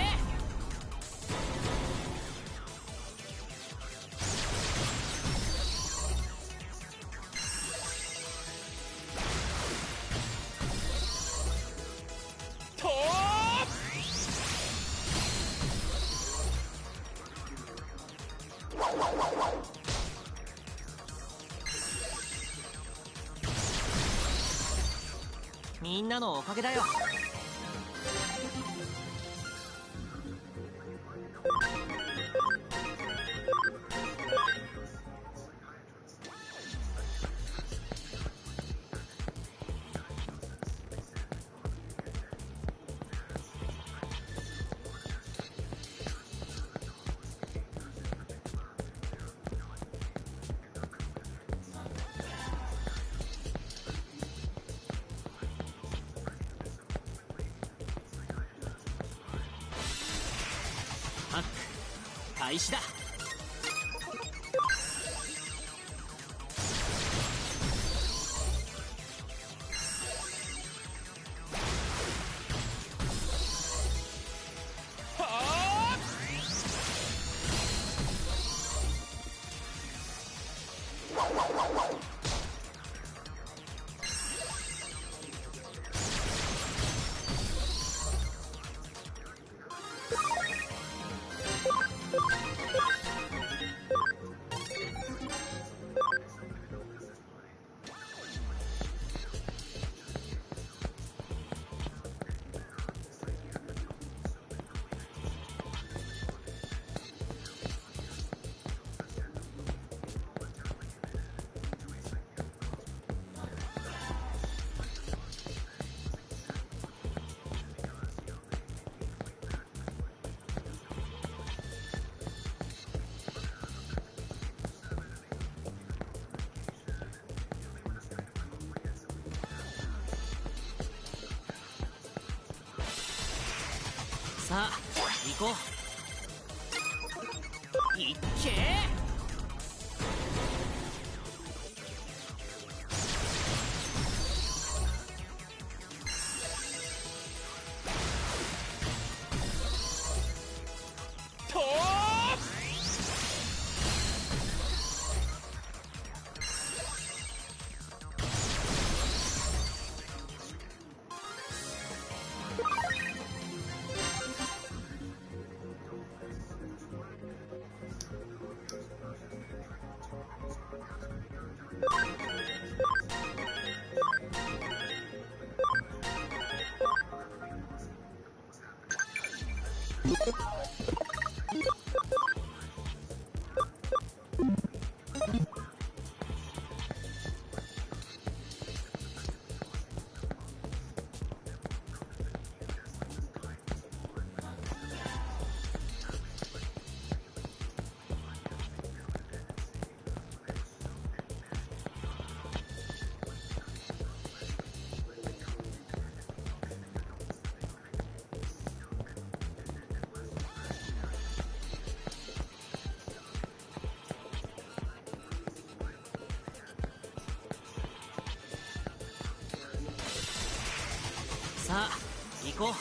とみんなのおかげだよ。ハック開始だ。さあ行こう。いっけーとさあ行こう。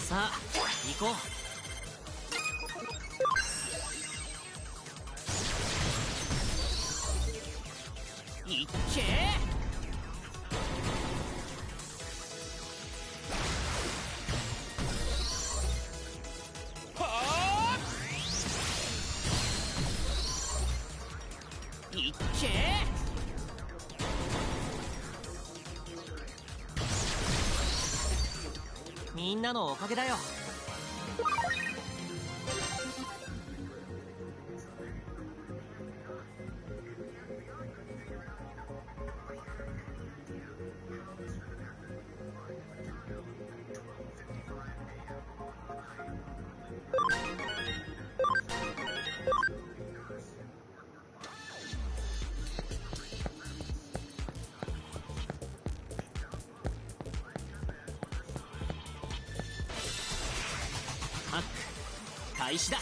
さあ行こう。いっけー。いっけー。みんなのおかげだよ。ハック開始だ。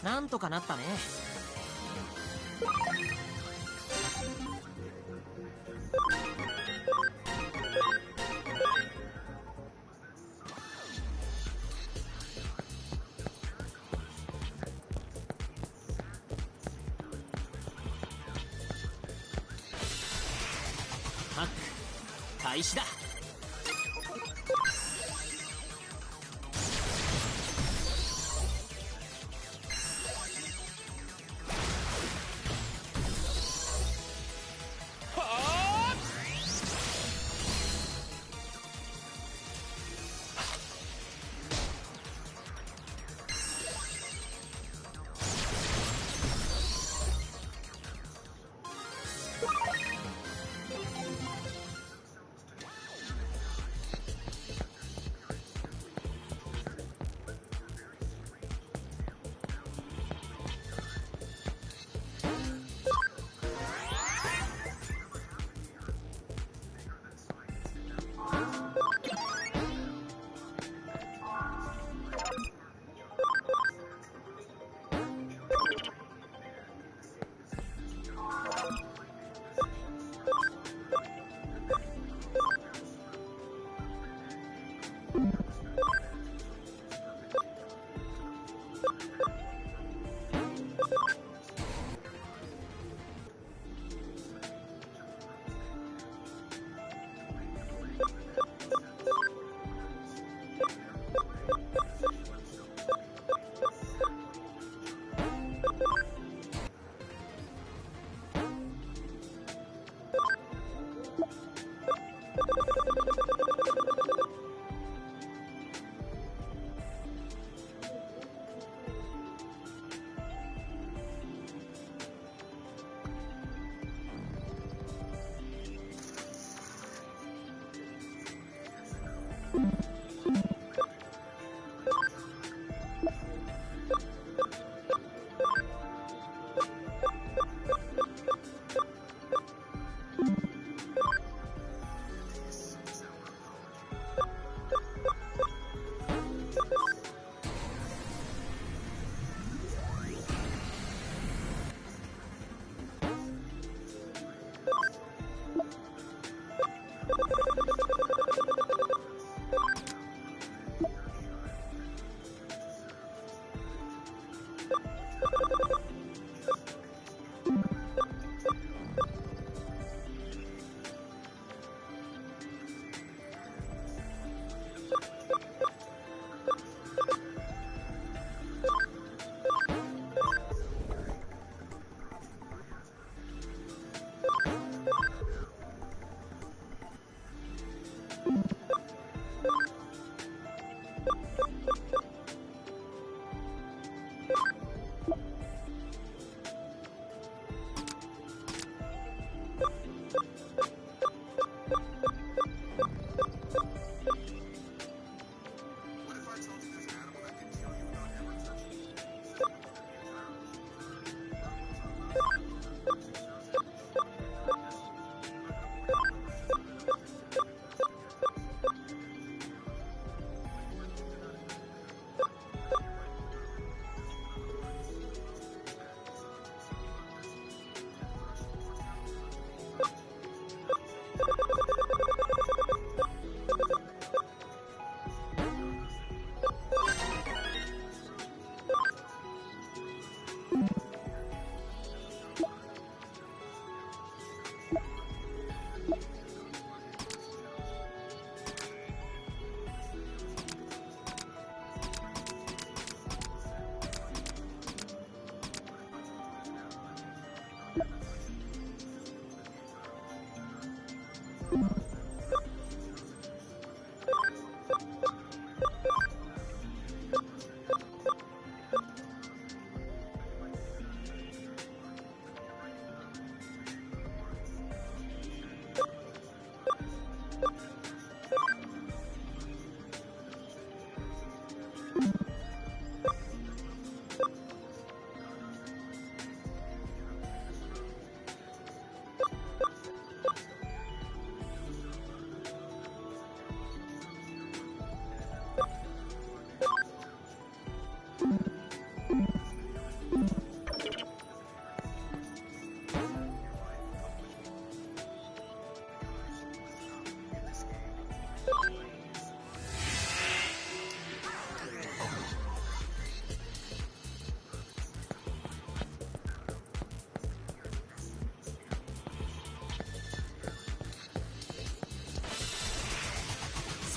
なんとかなったね。ハック開始だ。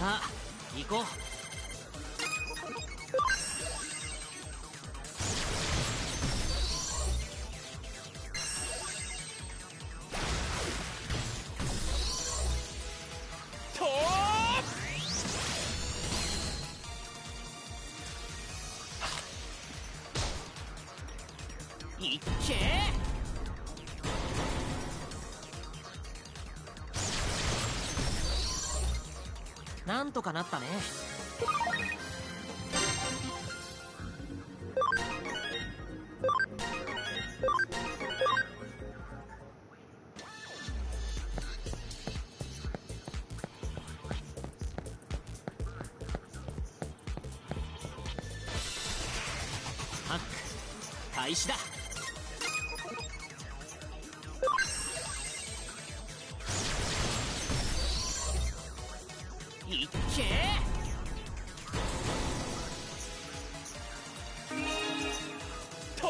さあ行こう。いっけー。なんとかなったね。ハック開始だ。いっけー。と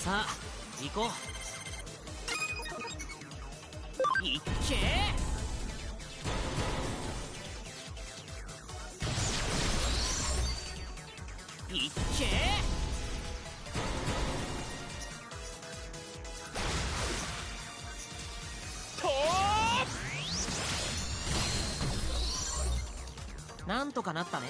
さあ行こう。いっけー。いっけー。とー。なんとかなったね。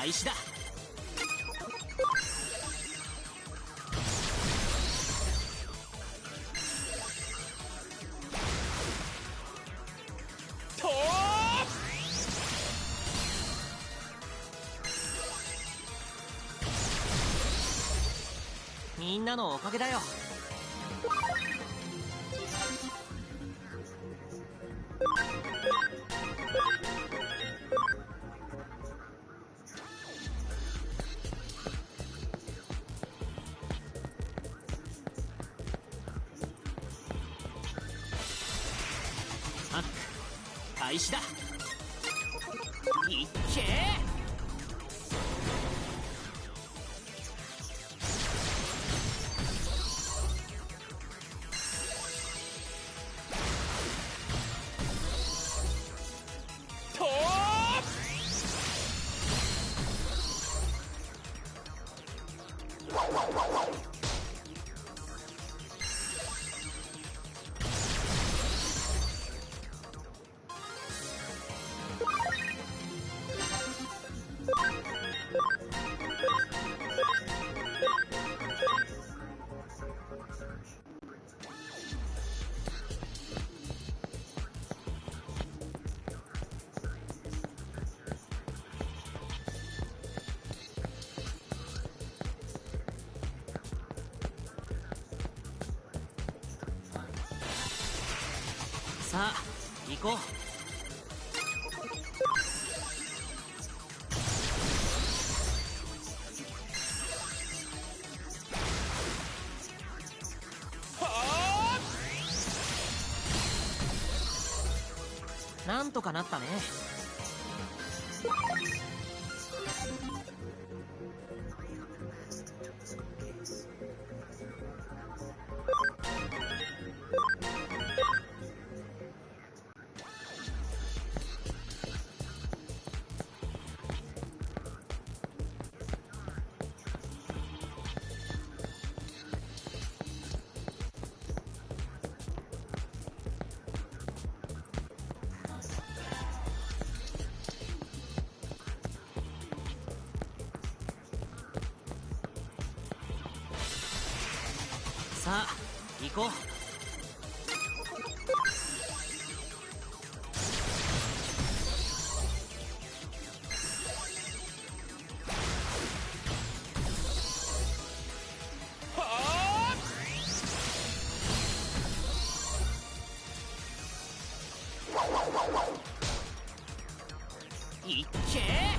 開始だ。とみんなのおかげだよ。アック開始だ。いっけー。さあ行こう。なんとかなったね。さあ行こう。いっけー。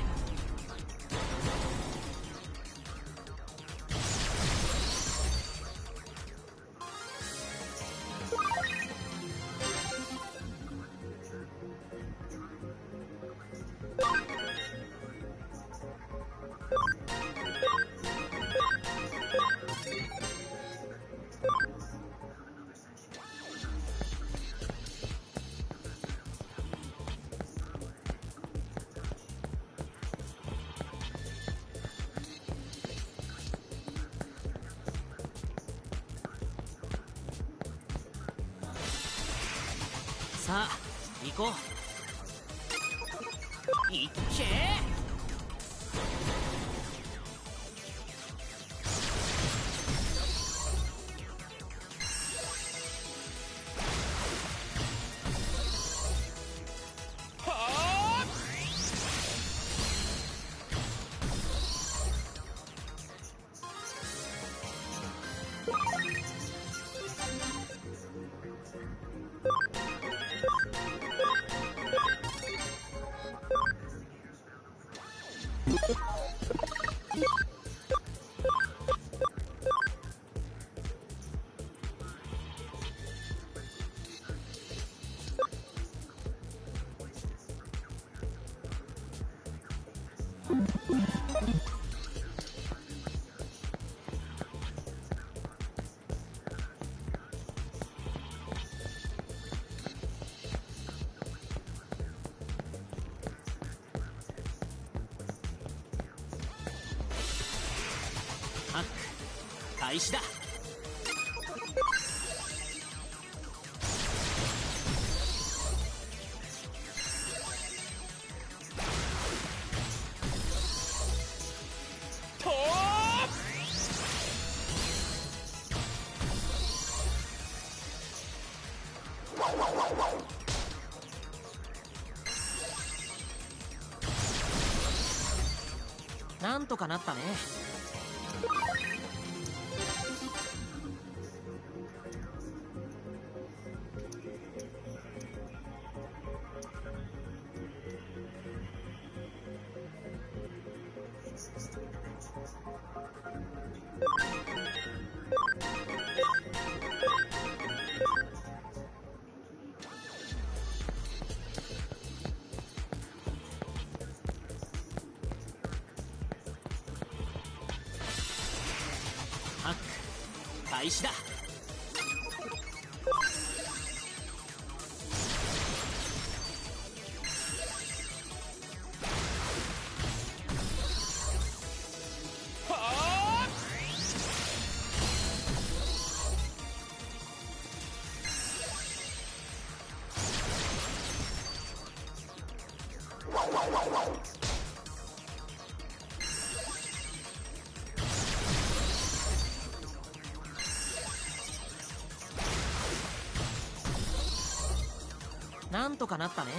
さあ行こう。いっけー。ハック開始だ。なんとかなったね。ハック開始だ。なんとかなったね。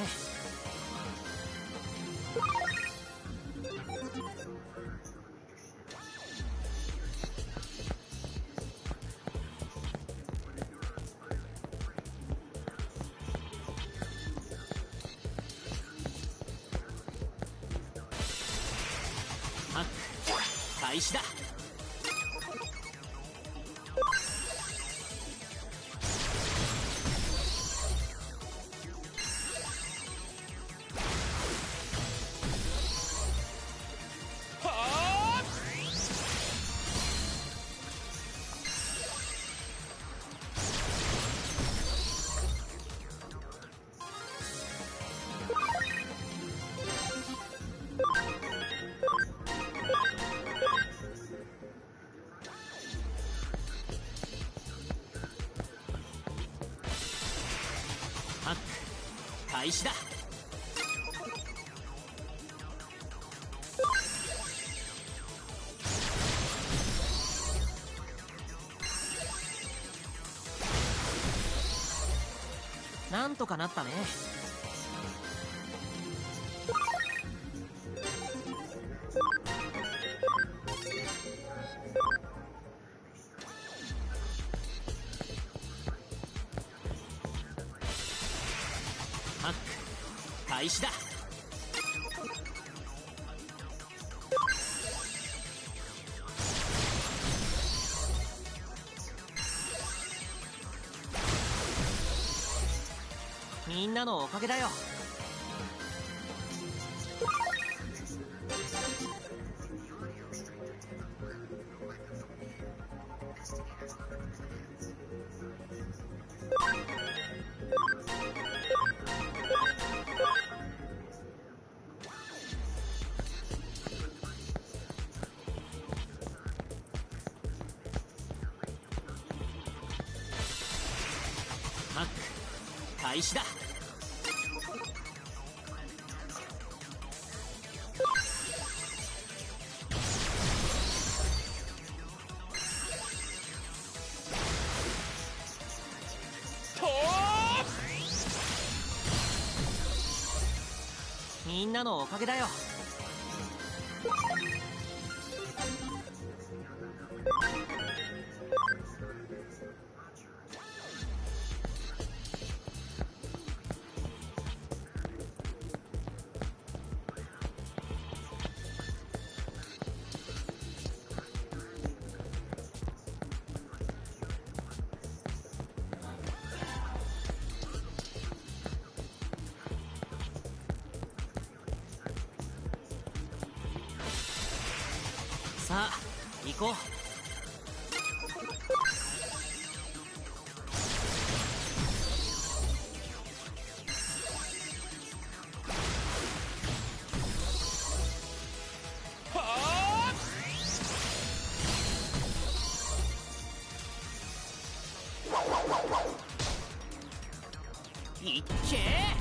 ハック開始だ。ハック開始だ。なんとかなったね。ハック開始だ。みんなのおかげだよ。ハック開始だ。みんなのおかげだよ。さあ行こう。いっけー。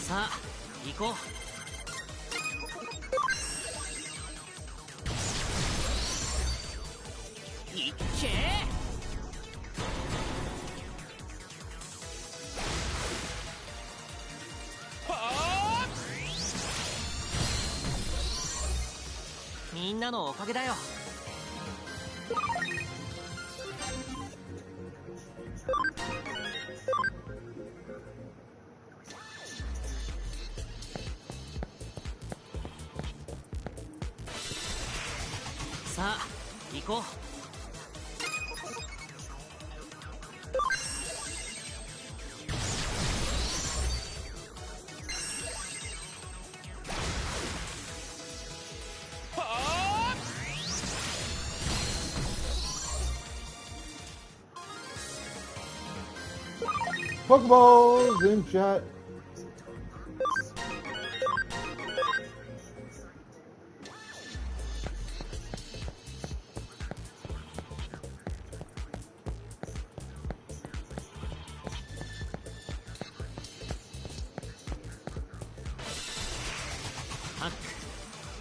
さあ行こう。いっけー。みんなのおかげだよ。さあ行こう。Pokeballs in chat.ハック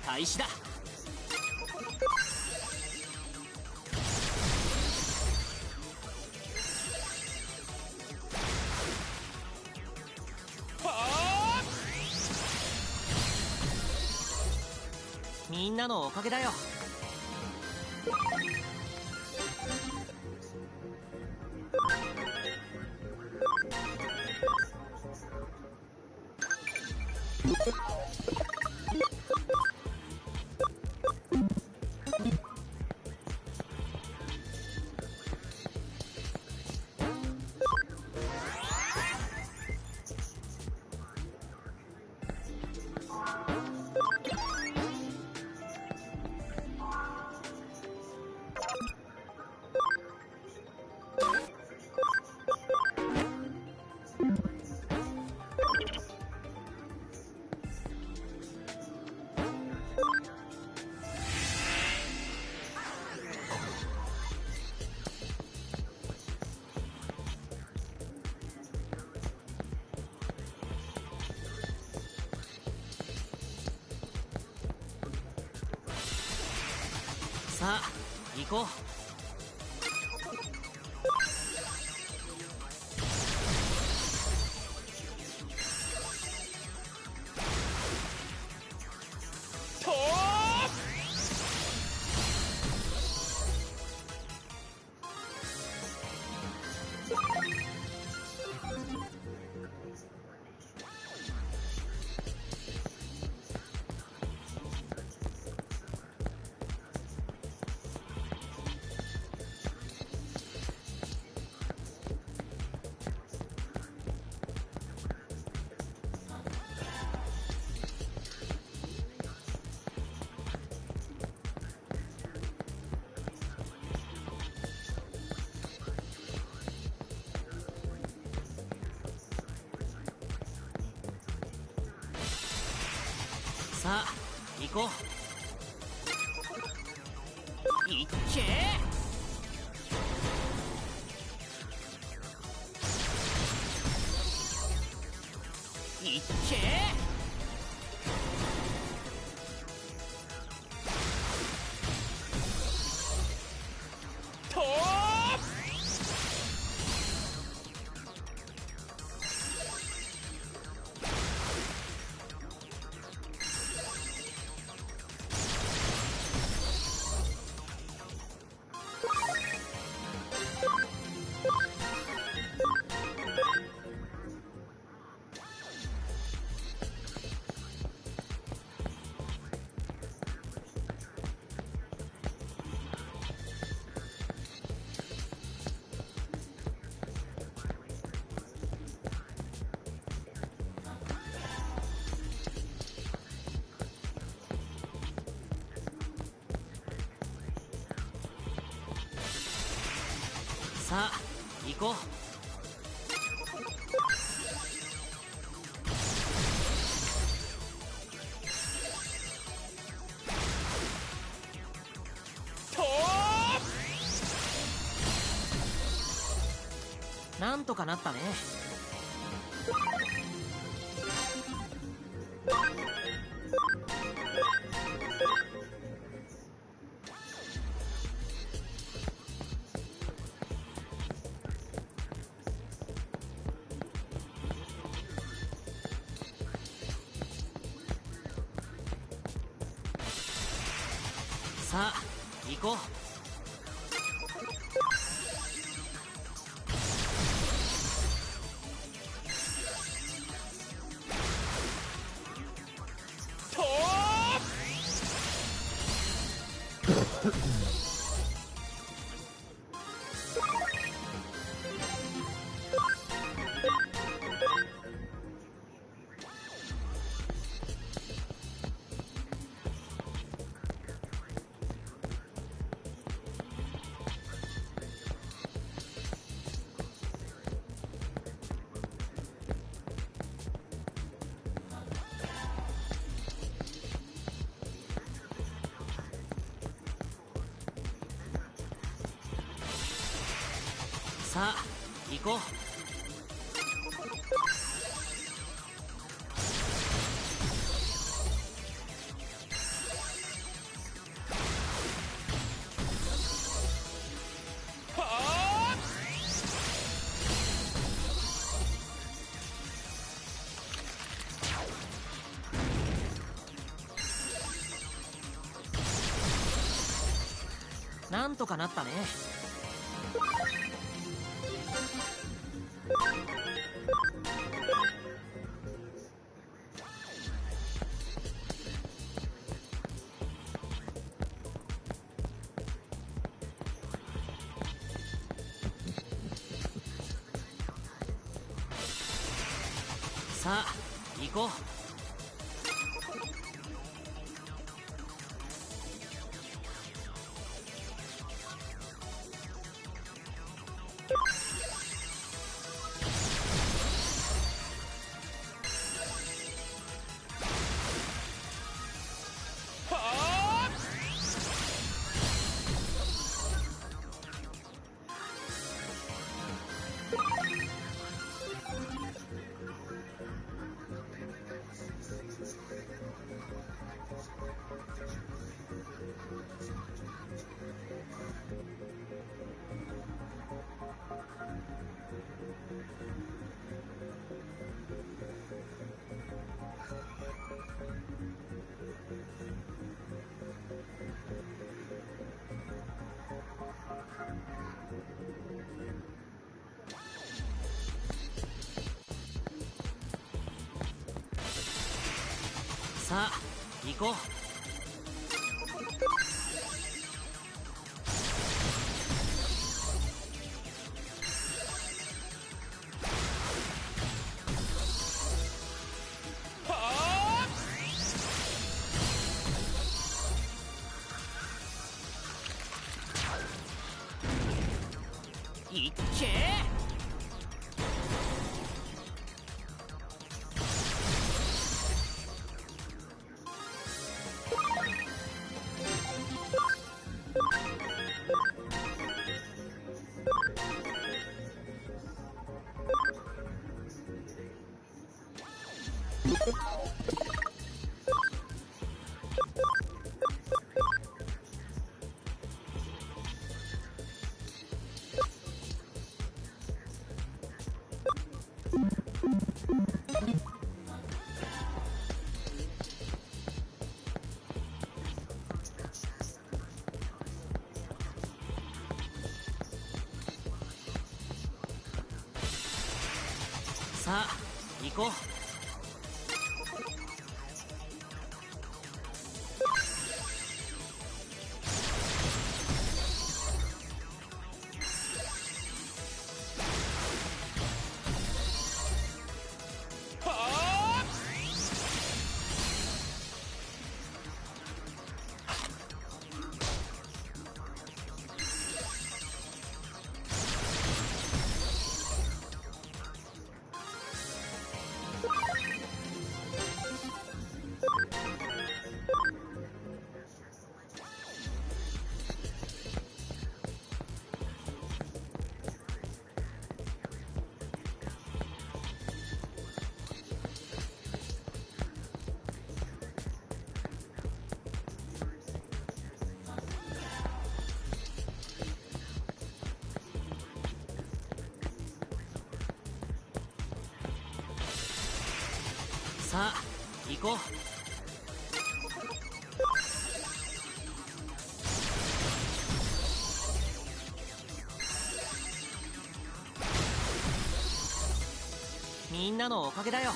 開始だ。みんなのおかげだよ。さあ行こう。さあ行こう。いっけー。いっけー。とさあ行こう。なんとかなったね。さあ行こう。さあ行こう。なんとかなったね。さあ行こう。さあ行こう。いっけー。さあ行こう。さあ行こう。みんなのおかげだよ。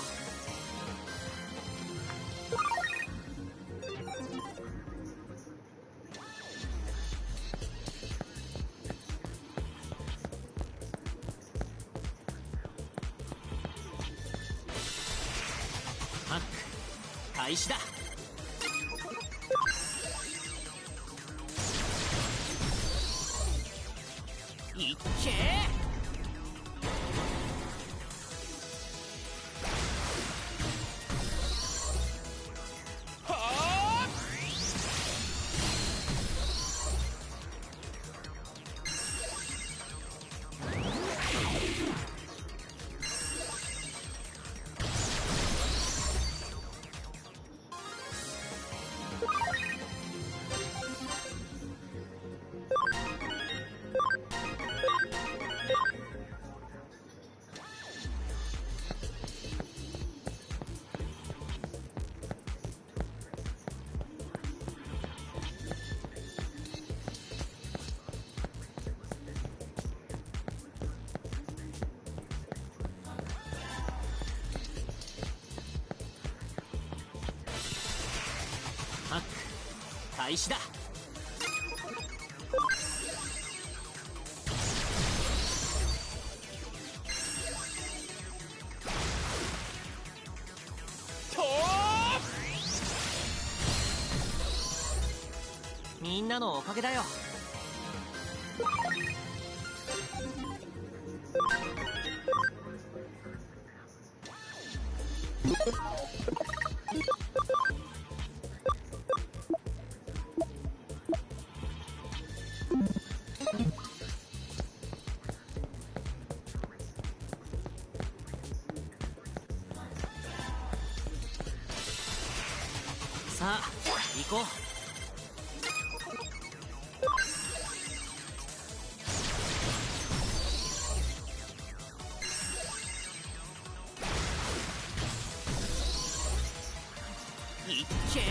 ハック開始だ。いっけー。ハック開始だ。みんなのおかげだよ。さあ行こう。いっけー。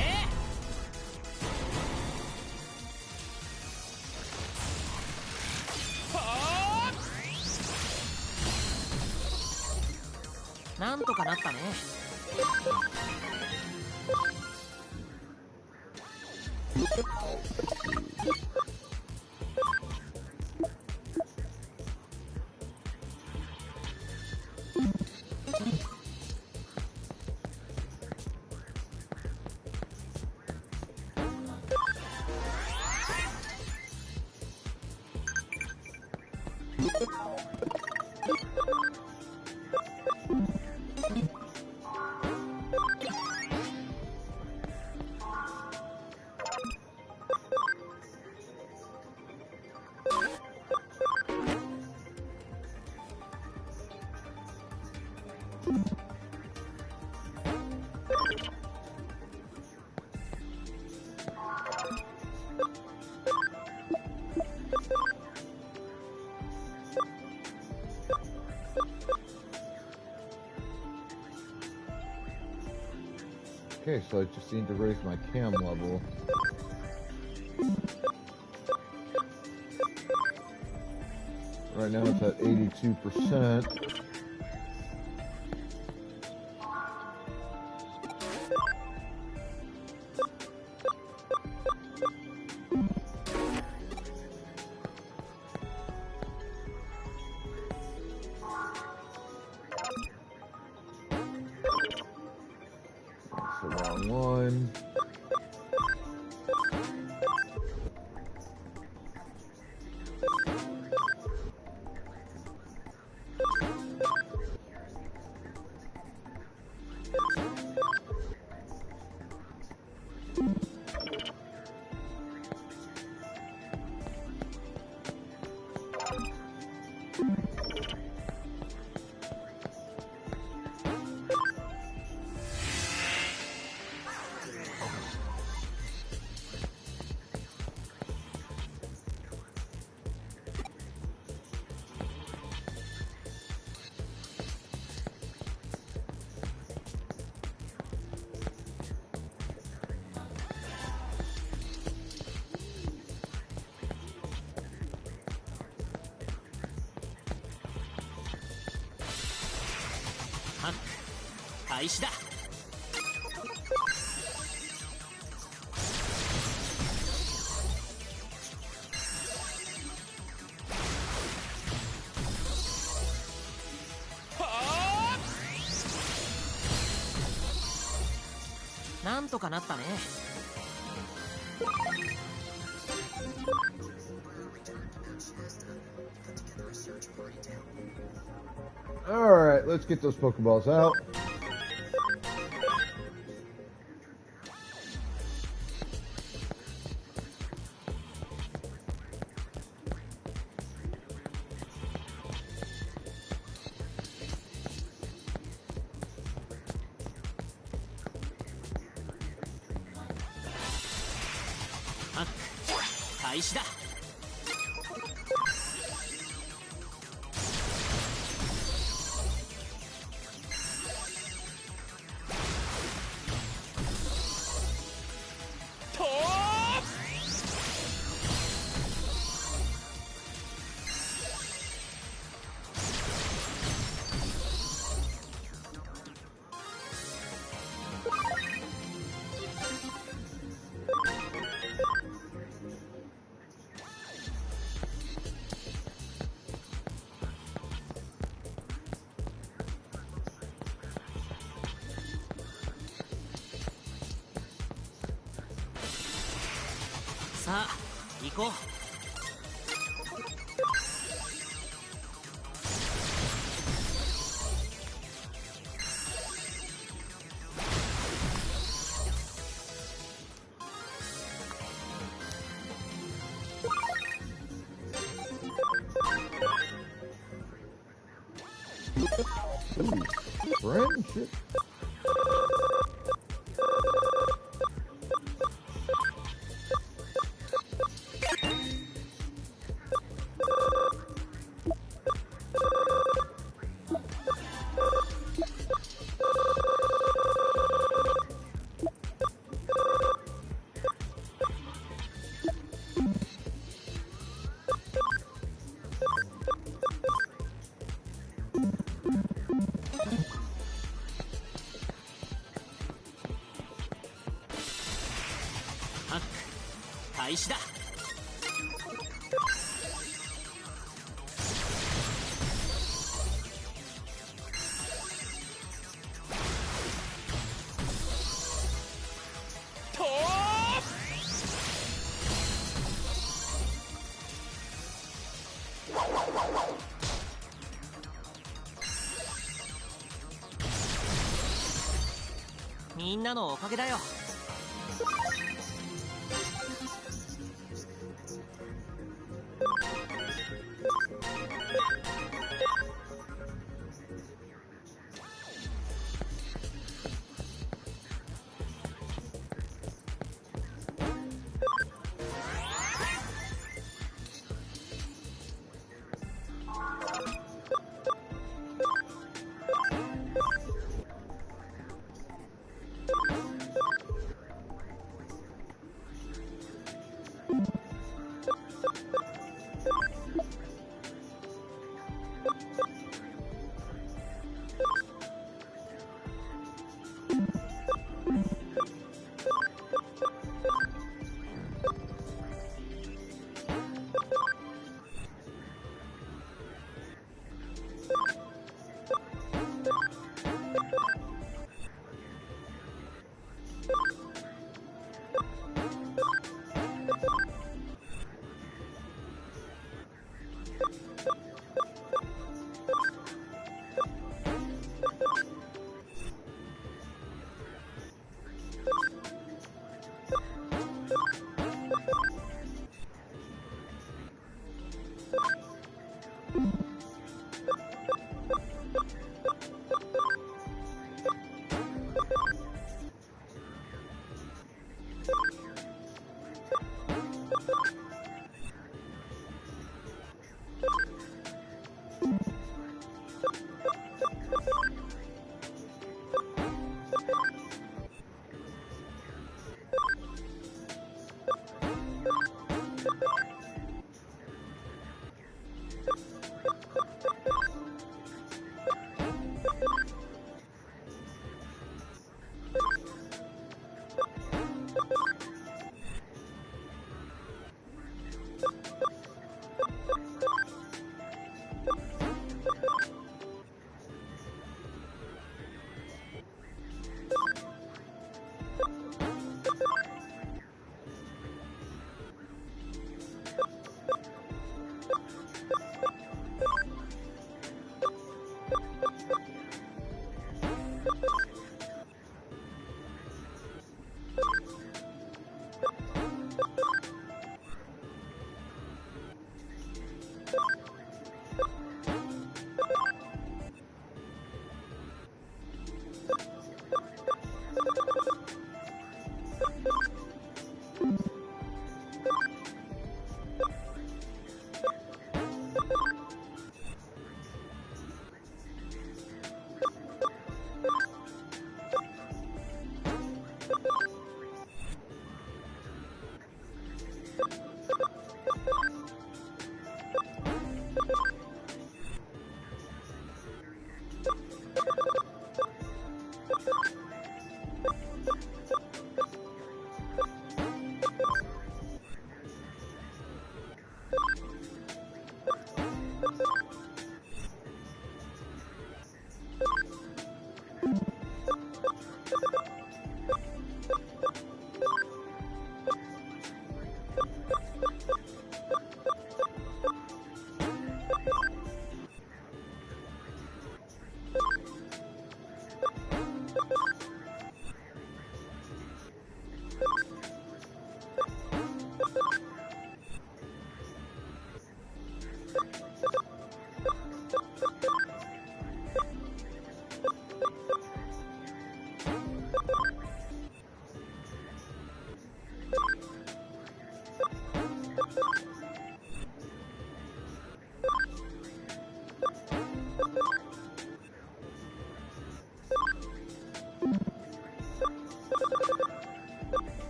なんとかなったね。Okay, so I just need to raise my cam level. Right now it's at 82%. That's the wrong one. 開始だ。なんとかなったね。Alright, let's get those Pokeballs out. Hack 開始だ。さあ行こう。Friendship. Hack 開始だ。みんなのおかげだよ。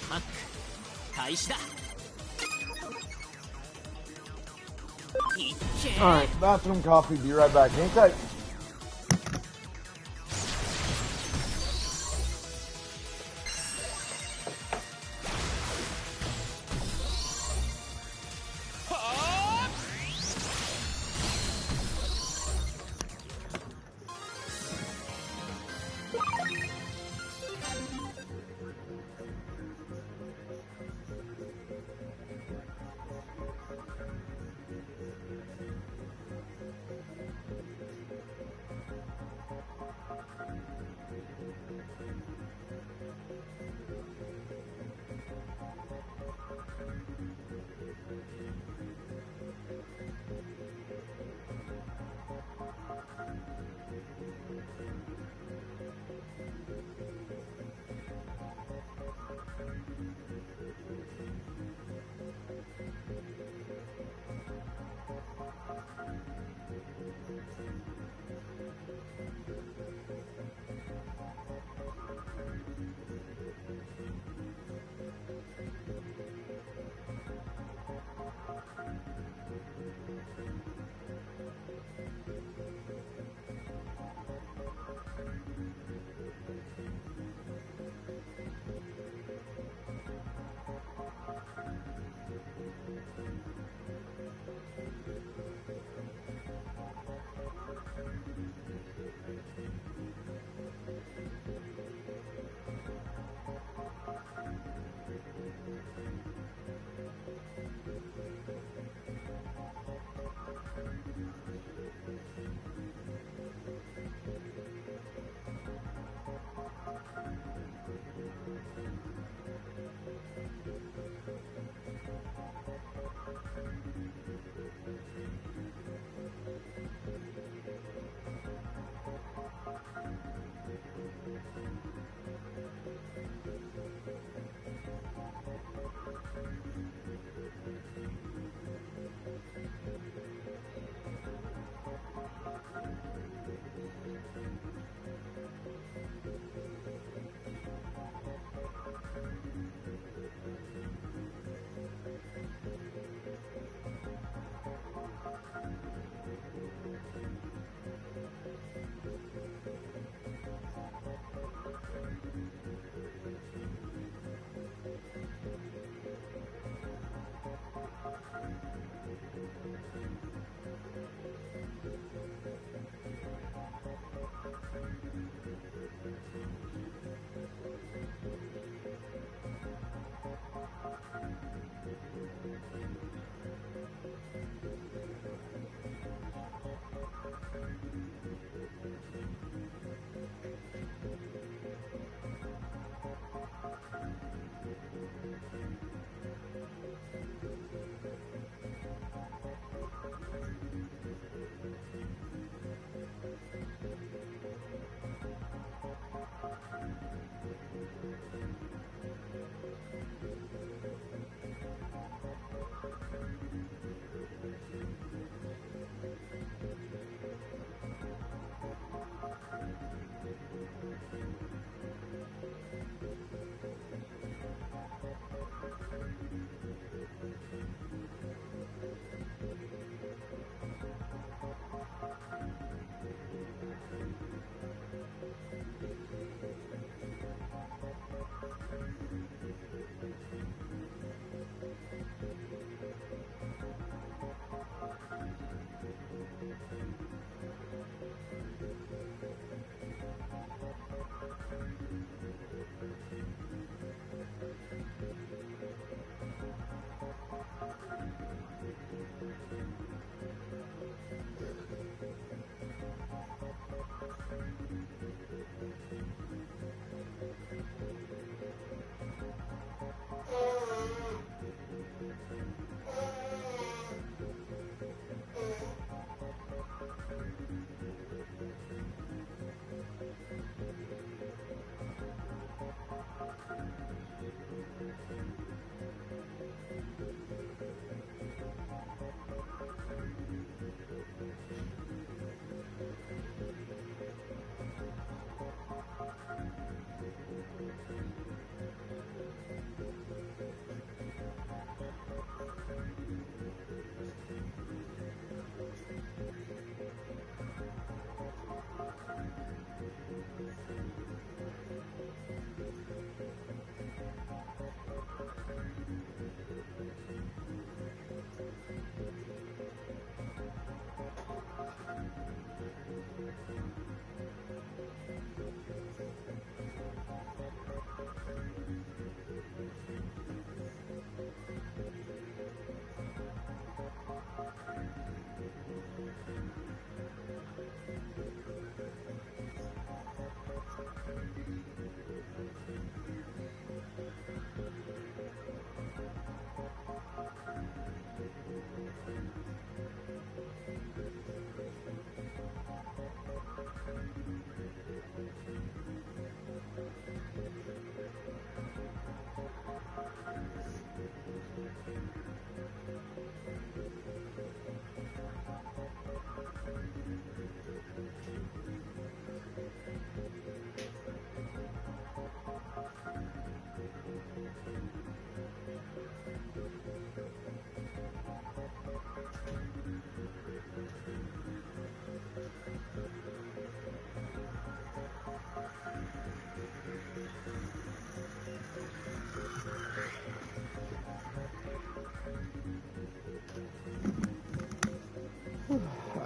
ハック開始だ。 All right, bathroom coffee. Be right back. Hang tight.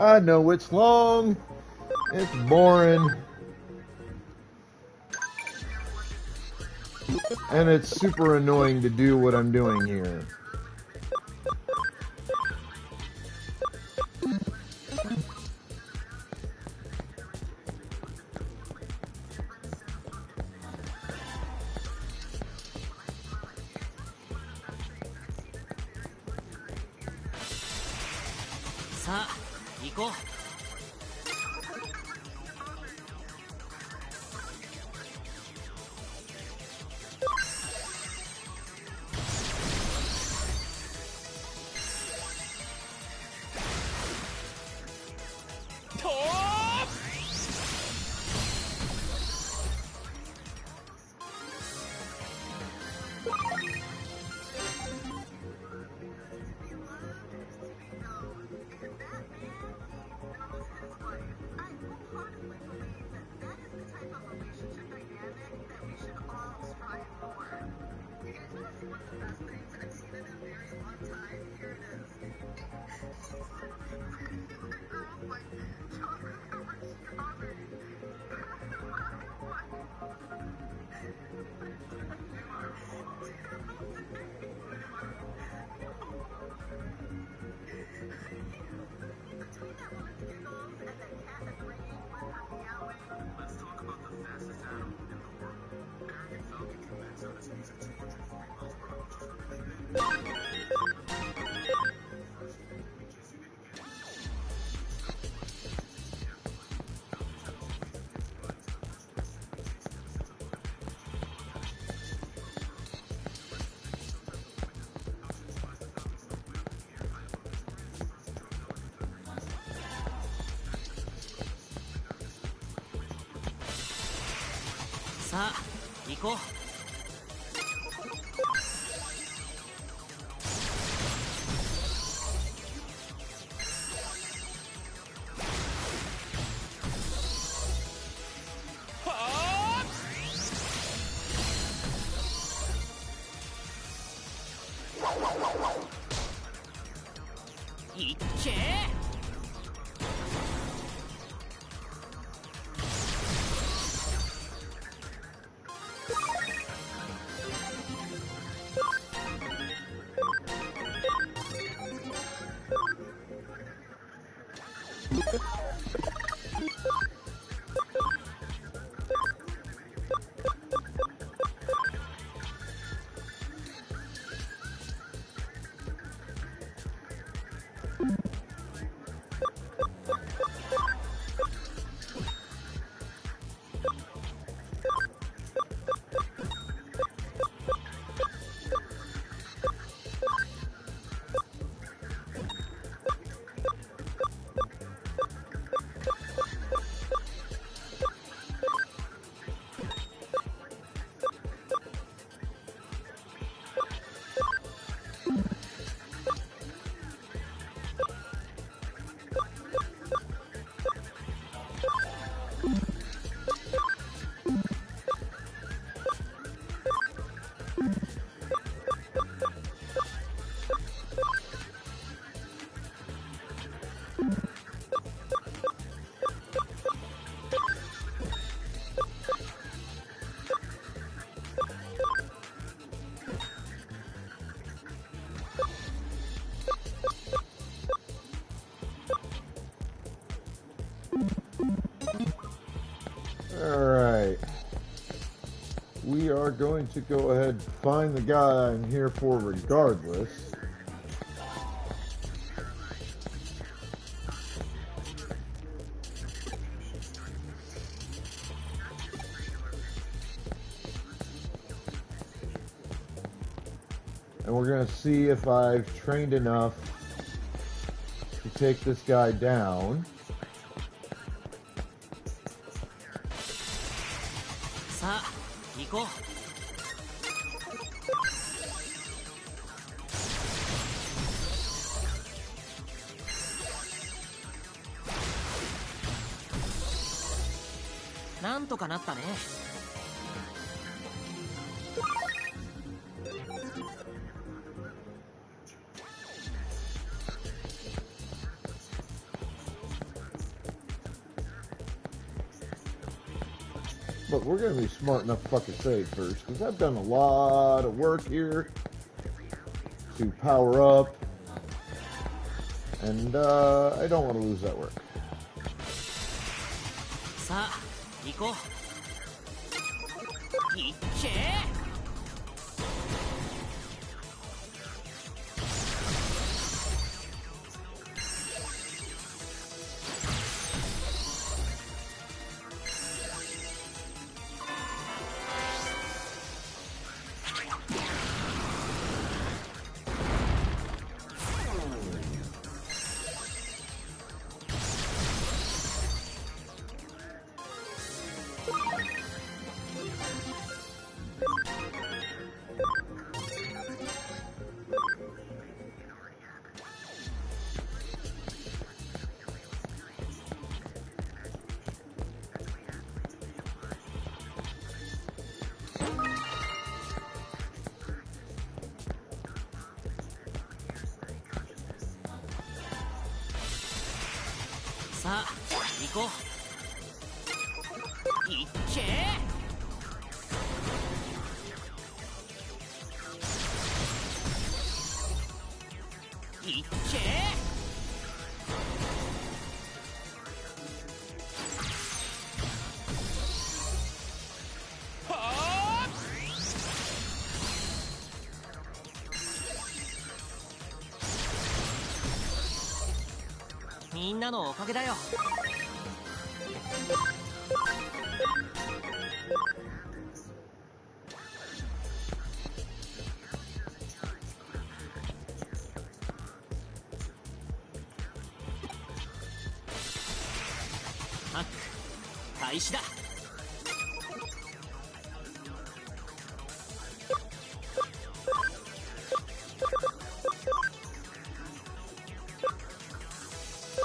I know it's long. It's boring. And it's super annoying to do what I'm doing here. Sa, 行こう。さあ、行こう。いっけー。Alright. We are going to go ahead and find the guy I'm here for regardless. And we're going to see if I've trained enough to take this guy down. Sa, 行こう。なんとかなったね。But we're going to be smart enough to fucking save first, because I've done a lot of work here to power up, and I don't want to lose that work. さあ行こう。いっけー。さあ行こう。いっけー。いっけー。はあ。みんなのおかげだよ。ハック開始だ。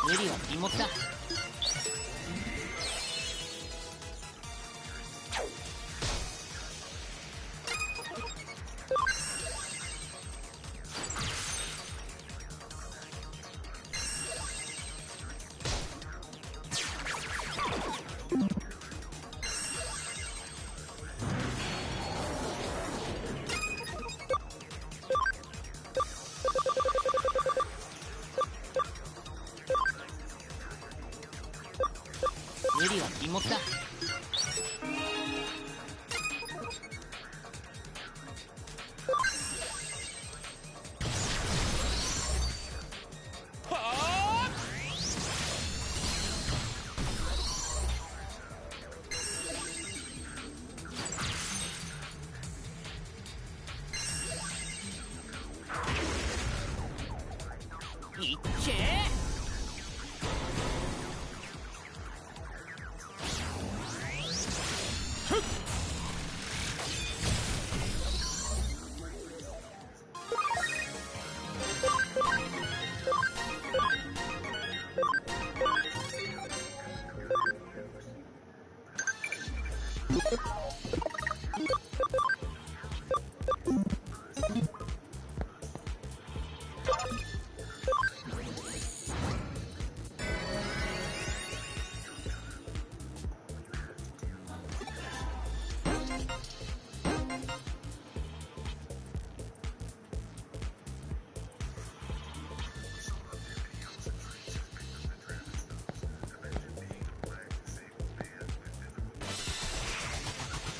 無理は禁物だ。無理は禁物だ。はあ。いっけー。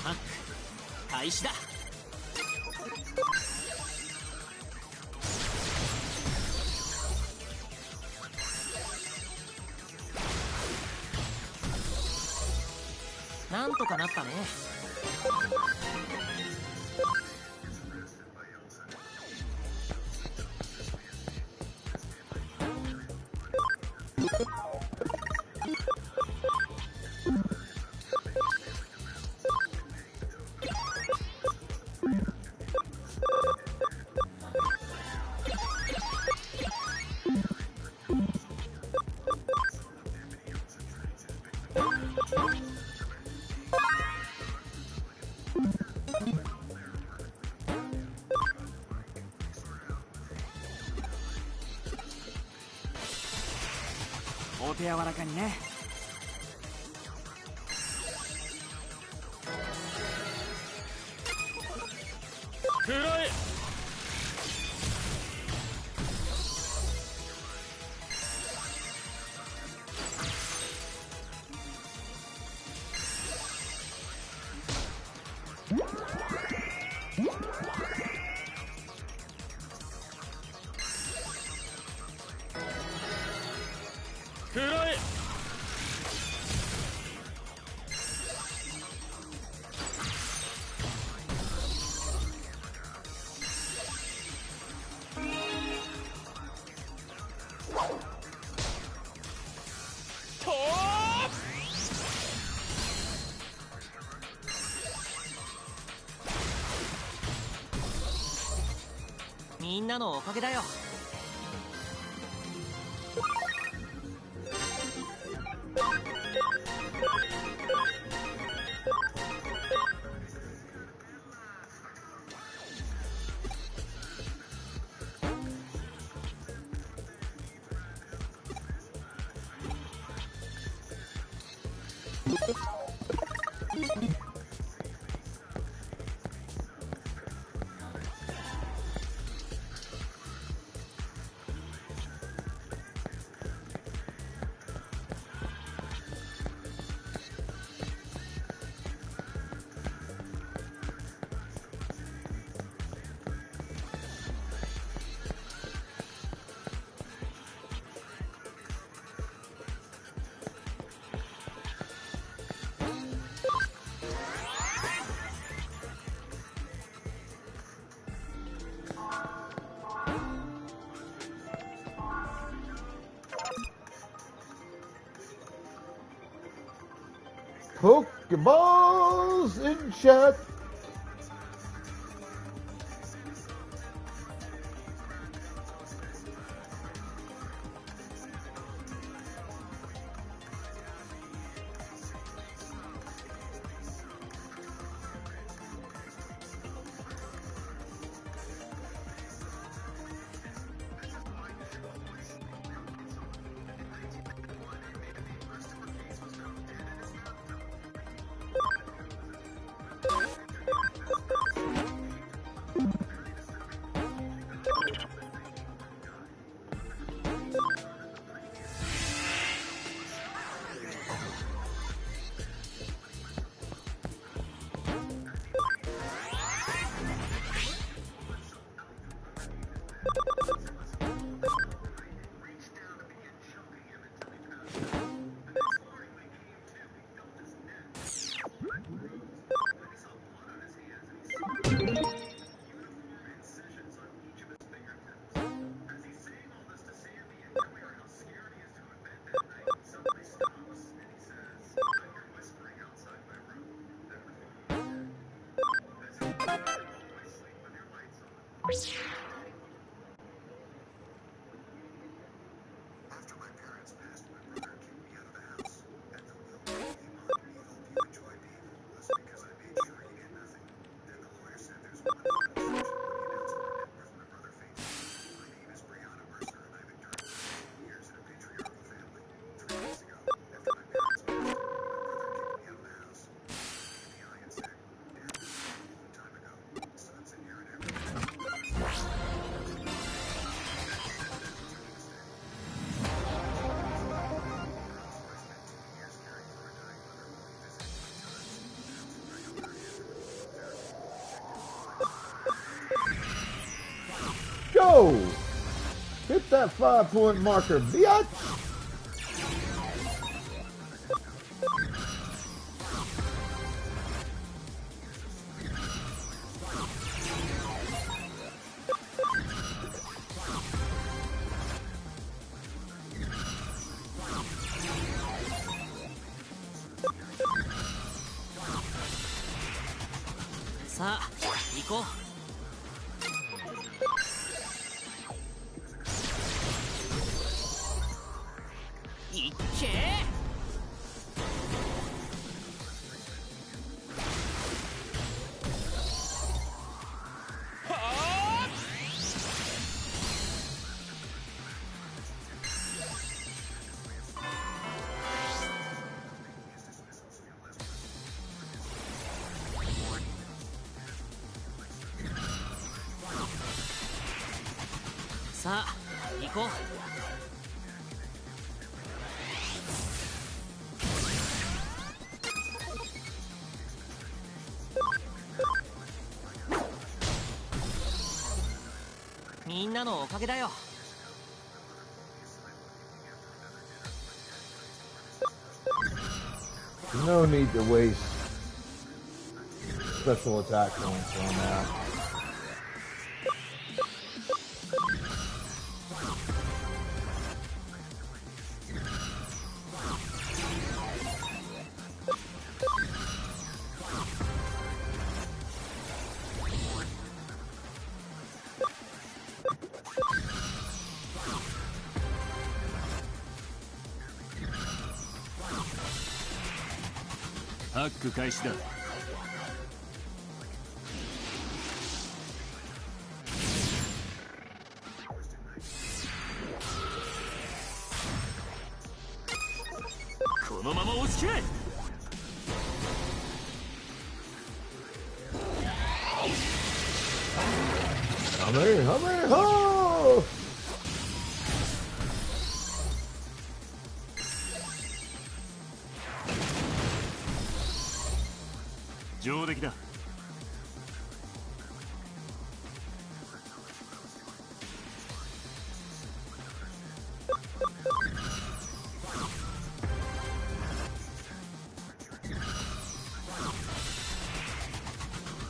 ハック開始だ。なんとかなったね。お手柔らかにね。食らえ。食らえ。とみんなのおかげだよ。Pokeballs in chat. Go! Hit that 5-point marker, biatch!さあ行こう。いっけー。はあ。行こう。みんなのおかげだよ。No need to waste special attack points on that. Hack 開始だ。このまま押し切れ。Ho! 上出来だ。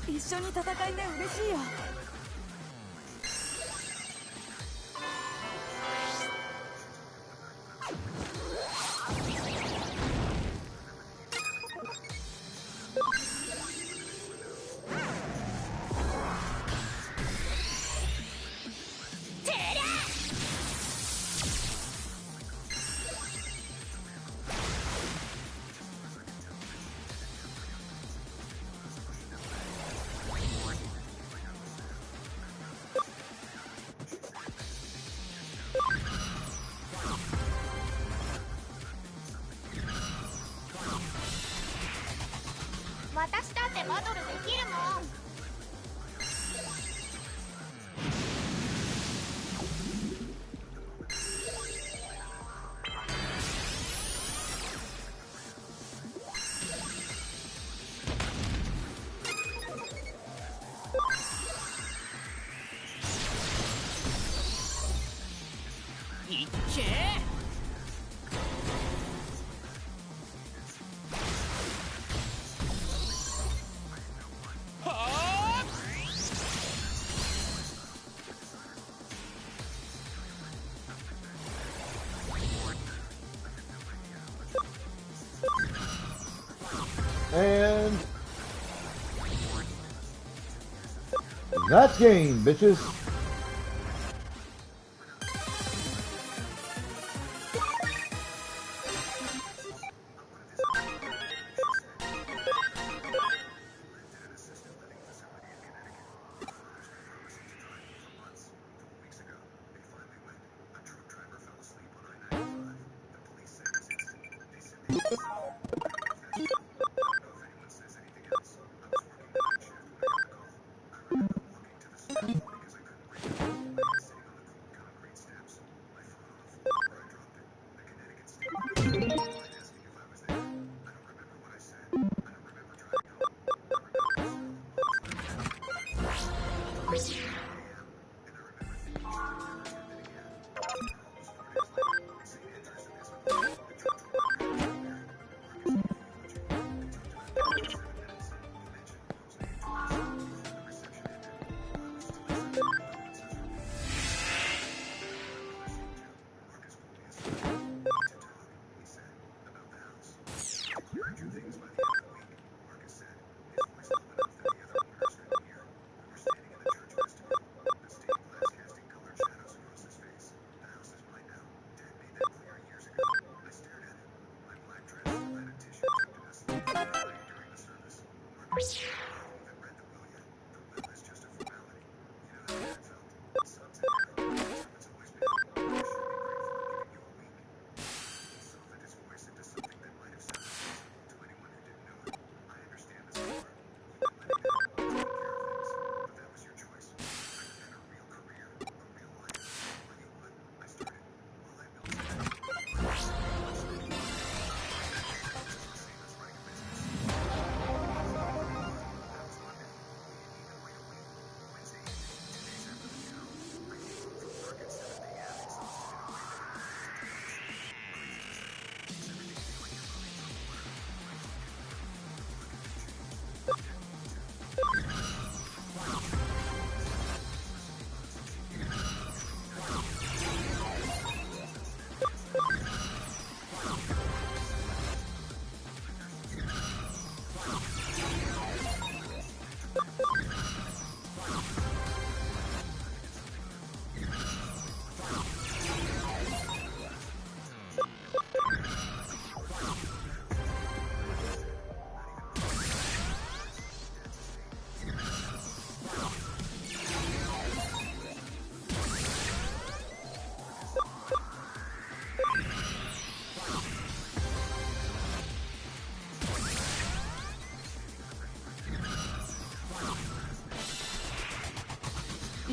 一緒に戦いね、嬉しいよ。私だってバトルできるもん。いっけー。はあ。And that's game, bitches.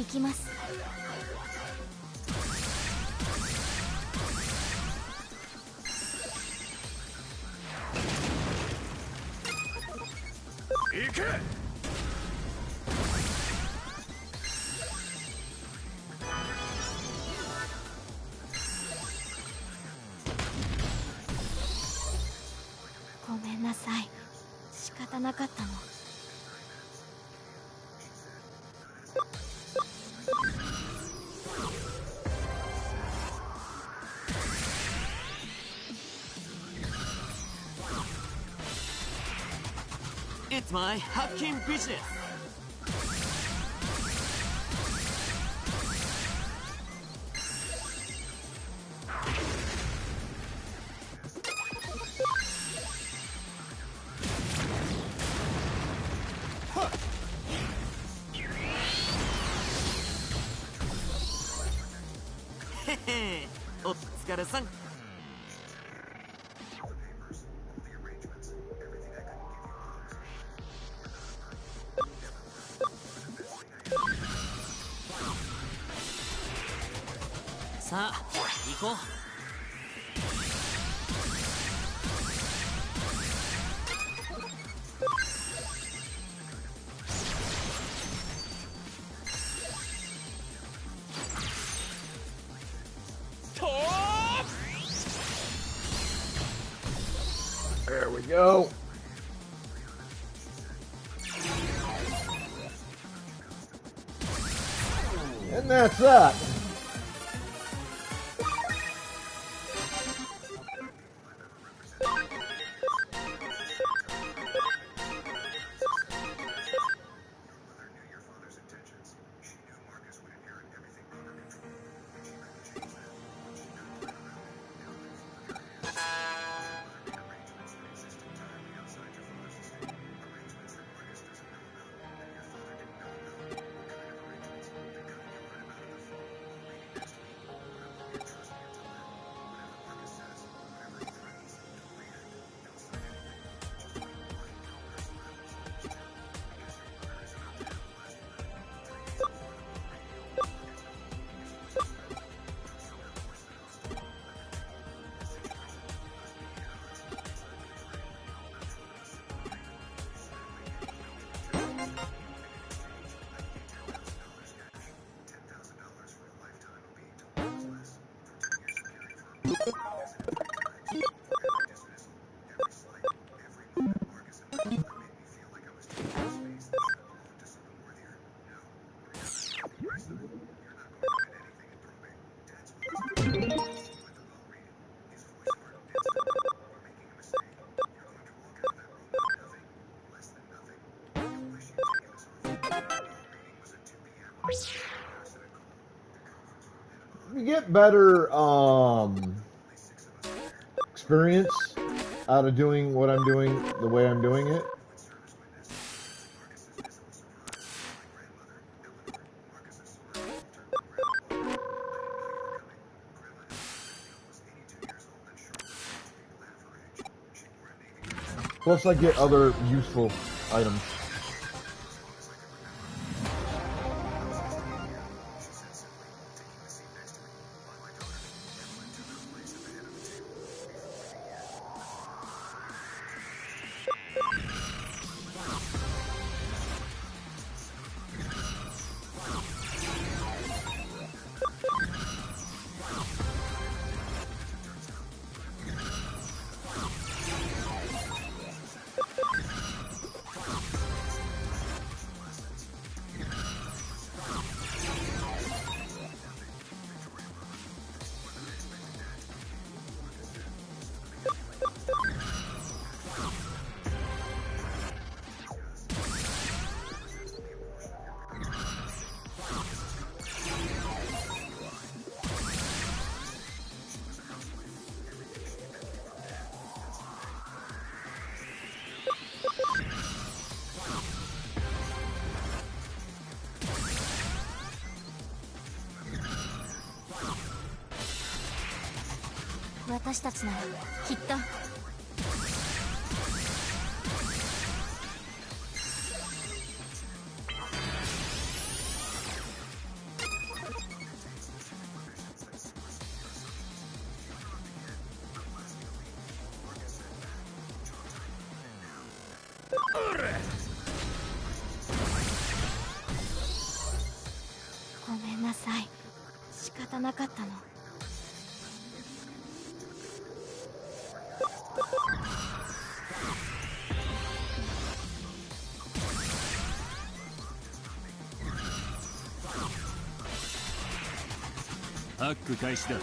行きます。行け。ごめんなさい、仕方なかったの。It's my hacking business. Hehe, お疲れさん。さあ、行こう。There we go. And that's that. You get better experience out of doing what I'm doing the way I'm doing it. Plus I get other useful items.「私たちならきっと」ごめんなさい、仕方なかったの。ハック開始だ。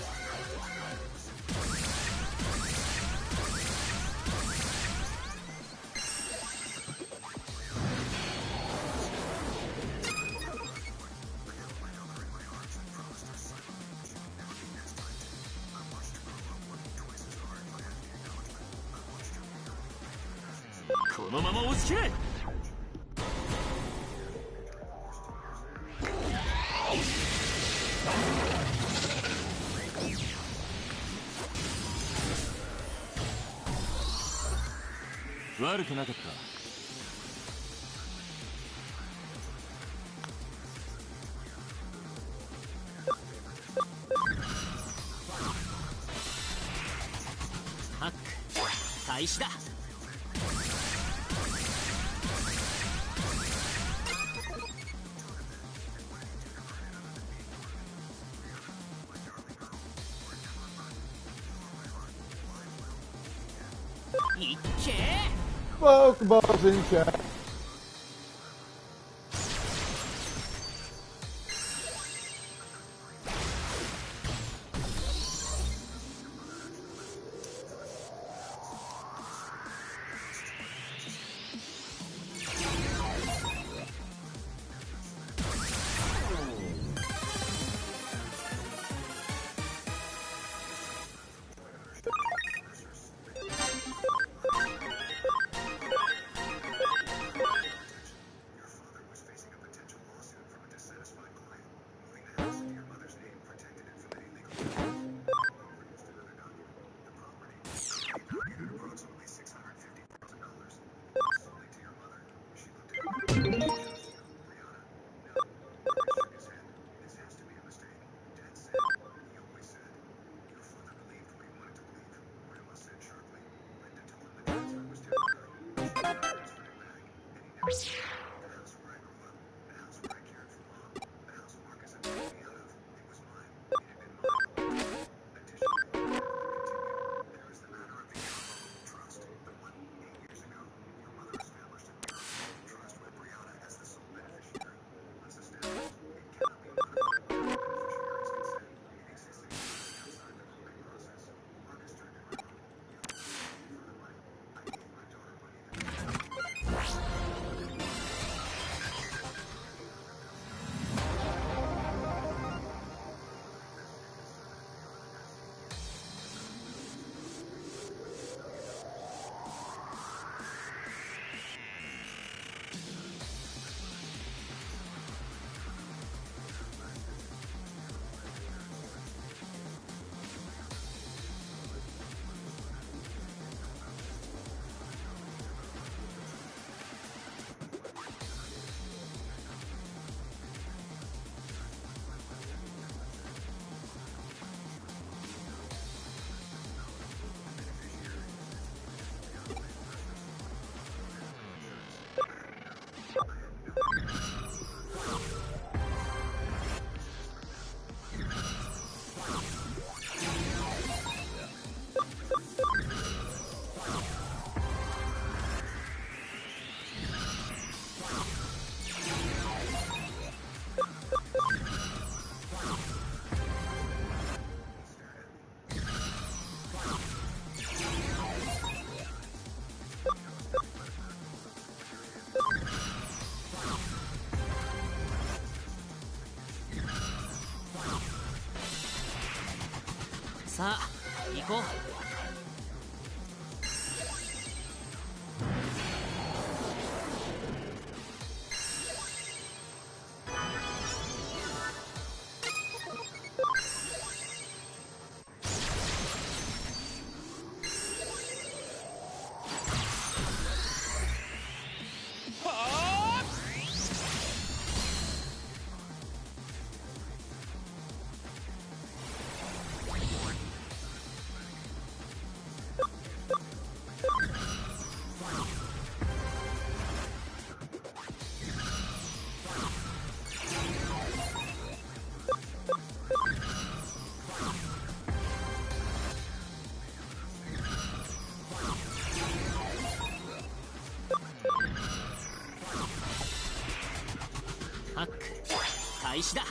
このまま押し切れ。悪くなかった。ハック開始だ。いっけー。Pokeballs in chat.さあ行こう。開始だ。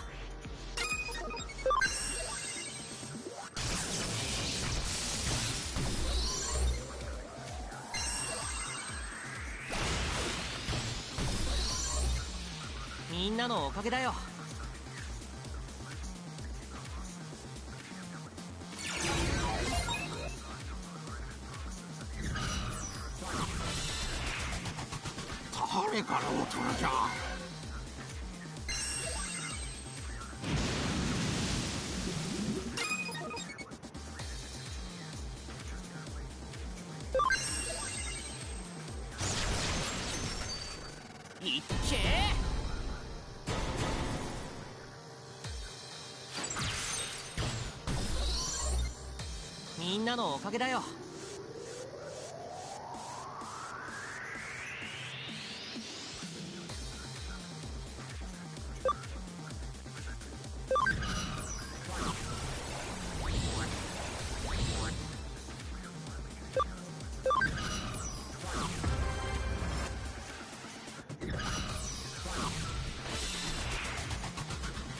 みんなのおかげだよ。誰から大人じゃ。いっけー。みんなのおかげだよ。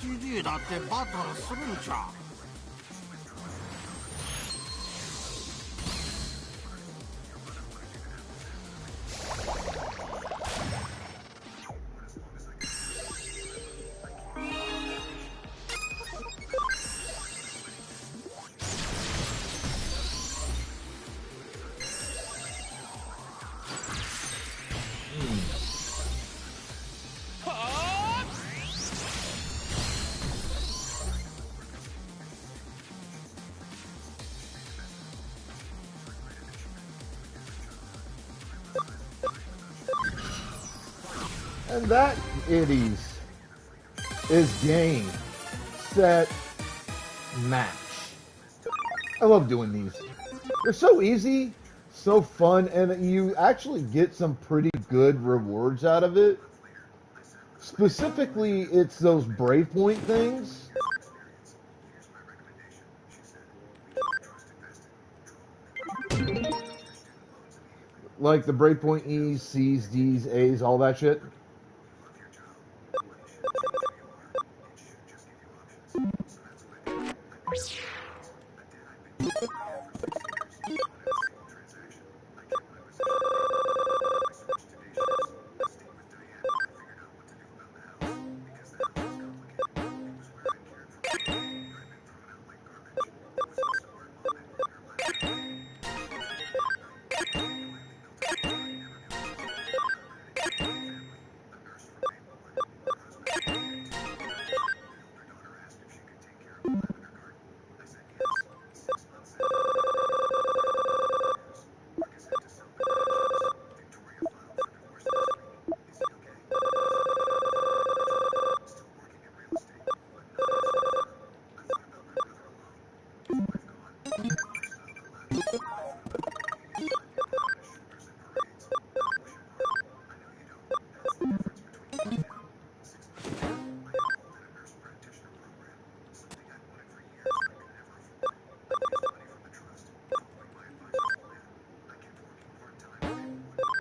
ジジイだってバトルするんじゃ。And that, iddies, is game, set, match. I love doing these. They're so easy, so fun, and you actually get some pretty good rewards out of it. Specifically, it's those Breakpoint things. Like the Breakpoint E's, C's, D's, A's, all that shit.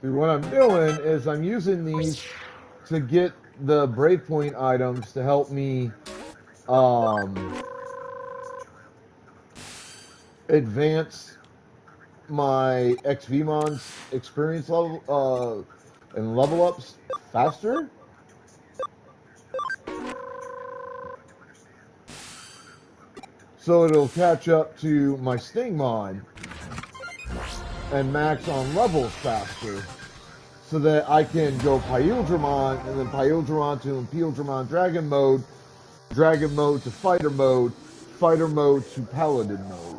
What I'm doing is I'm using these to get the Breakpoint items to help me advance my XVmon's experience level and level ups faster. So it'll catch up to my Stingmon and max on levels faster, so that I can go Pyildramon and then Pyildramon to Impildramon Dragon mode to fighter mode to paladin mode.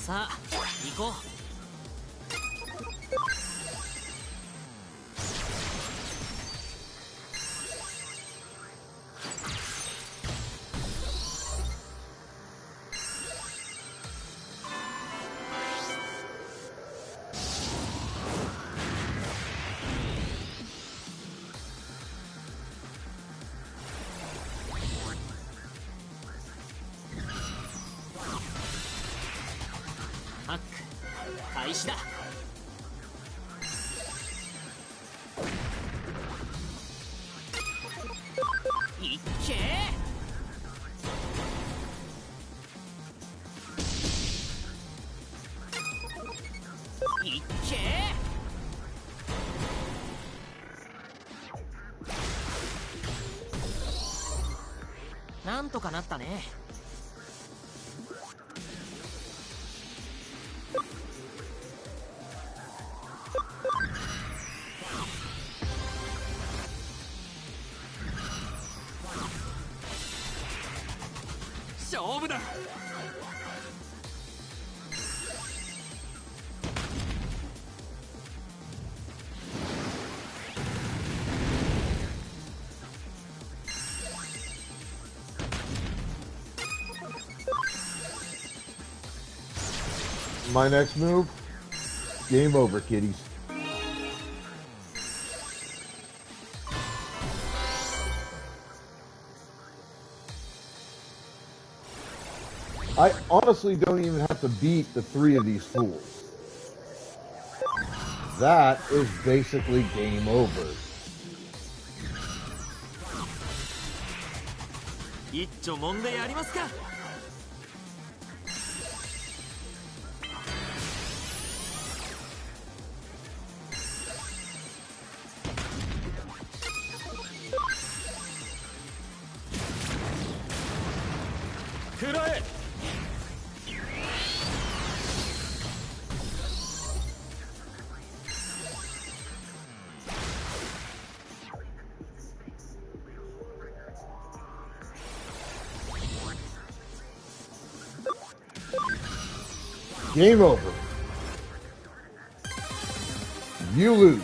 さあ行こう。ハック開始だ。いっけーいっけー。なんとかなったね。勝負だ。My next move, game over, kiddies. I honestly don't even have to beat the 3 of these fools. That is basically game over. 一丁もんでやりますか。食らえ。Game over. You lose.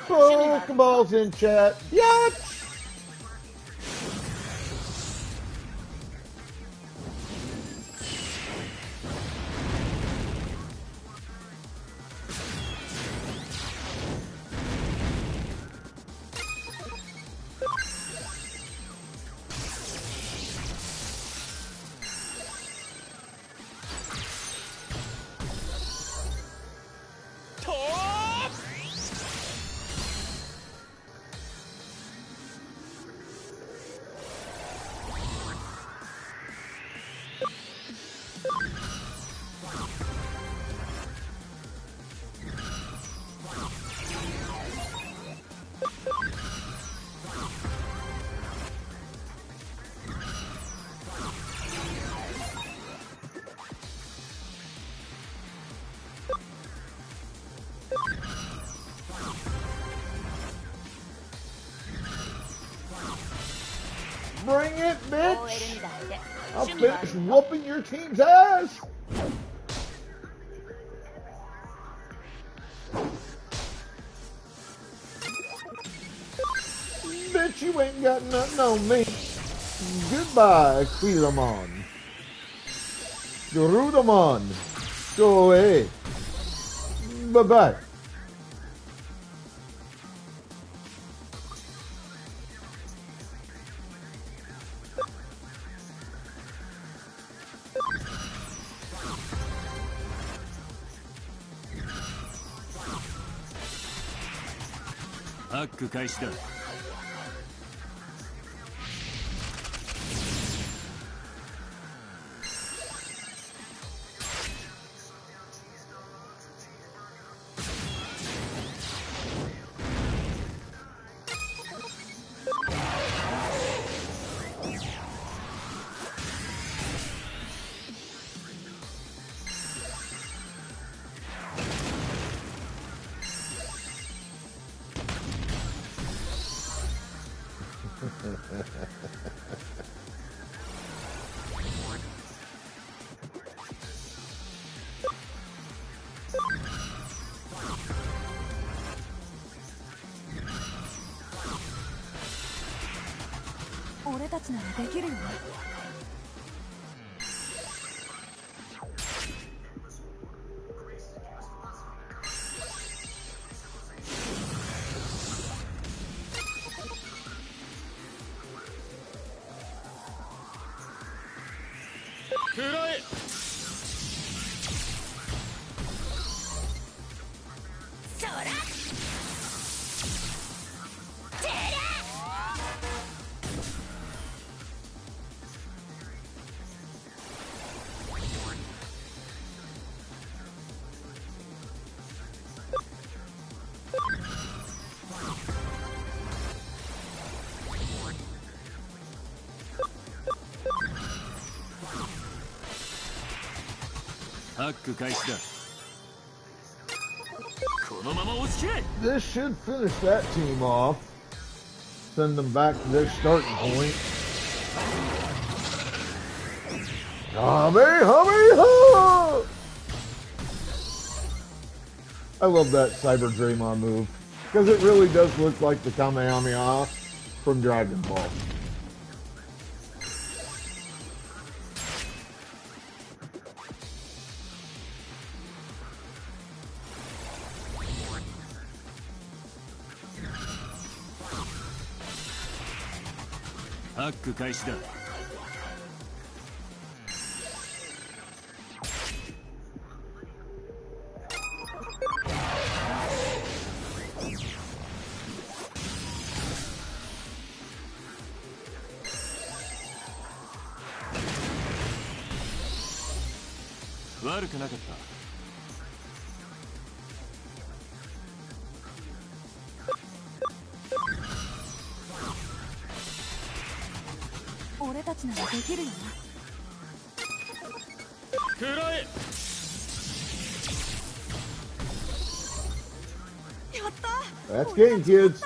Pokeballs in chat. Yacht! Bring it, OL に bitch! だって I'll 趣味があ finish るの whooping your team's ass! Bitch, you ain't got nothing on me. Goodbye, Quilamon. Garudamon. Go away. Bye-bye. Hack 開始だ。俺たちならできるよね。食らえ。そらてらハック開始だ。このまま押し切れ。 This should finish that team off. Send them back to their starting point. Kamehameha! I love that Cyber Draymond move. Because it really does look like the Kamehameha from Dragon Ball. Hack 開始だ。悪くなかった。俺たちならできるよな。食らえ。やった。 That's game, kids.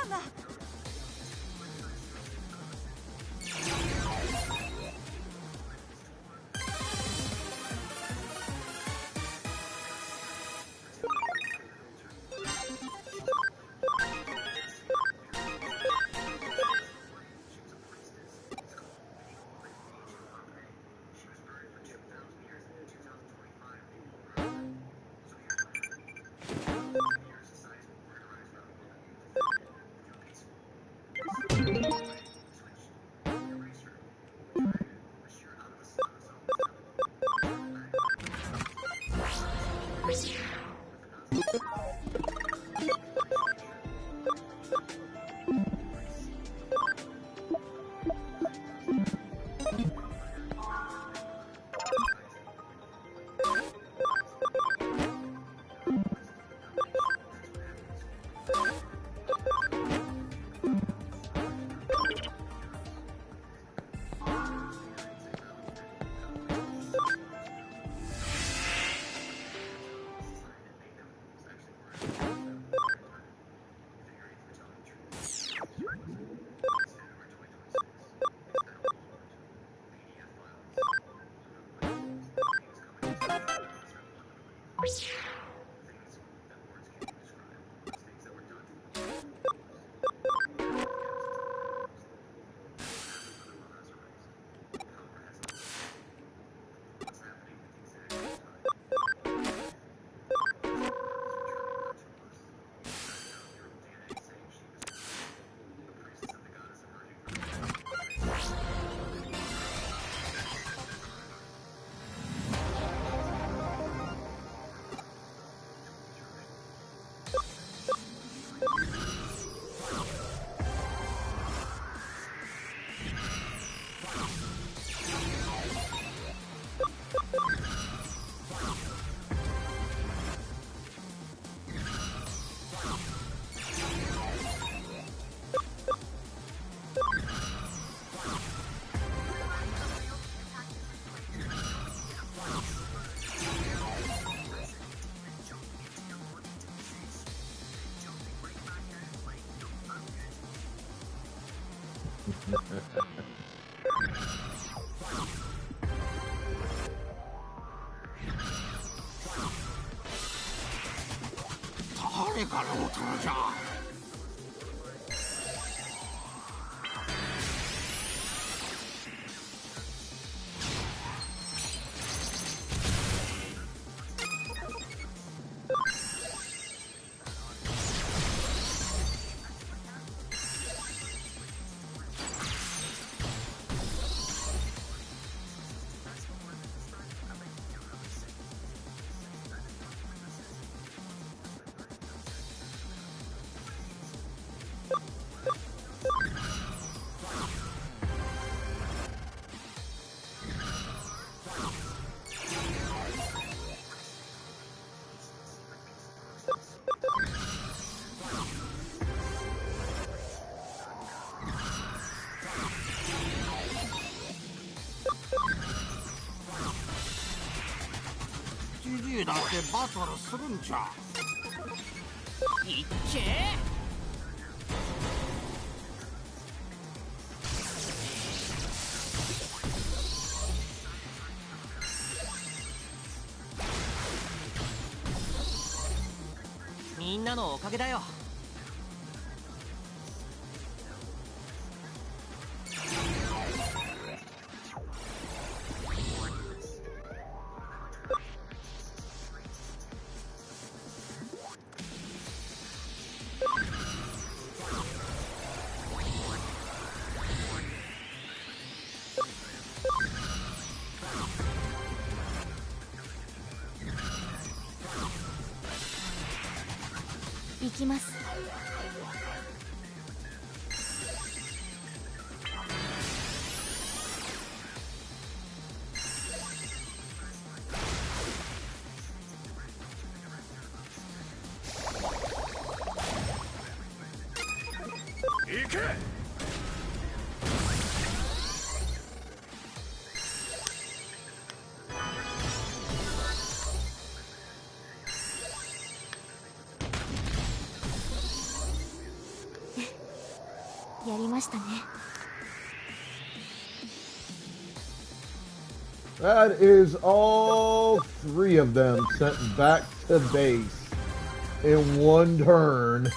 誰から大人じゃ。ジジイだってバトルするんじゃ。いっけみんなのおかげだよ。行きます。行け。やりましたね。That is all 3 of them sent back to base in one turn.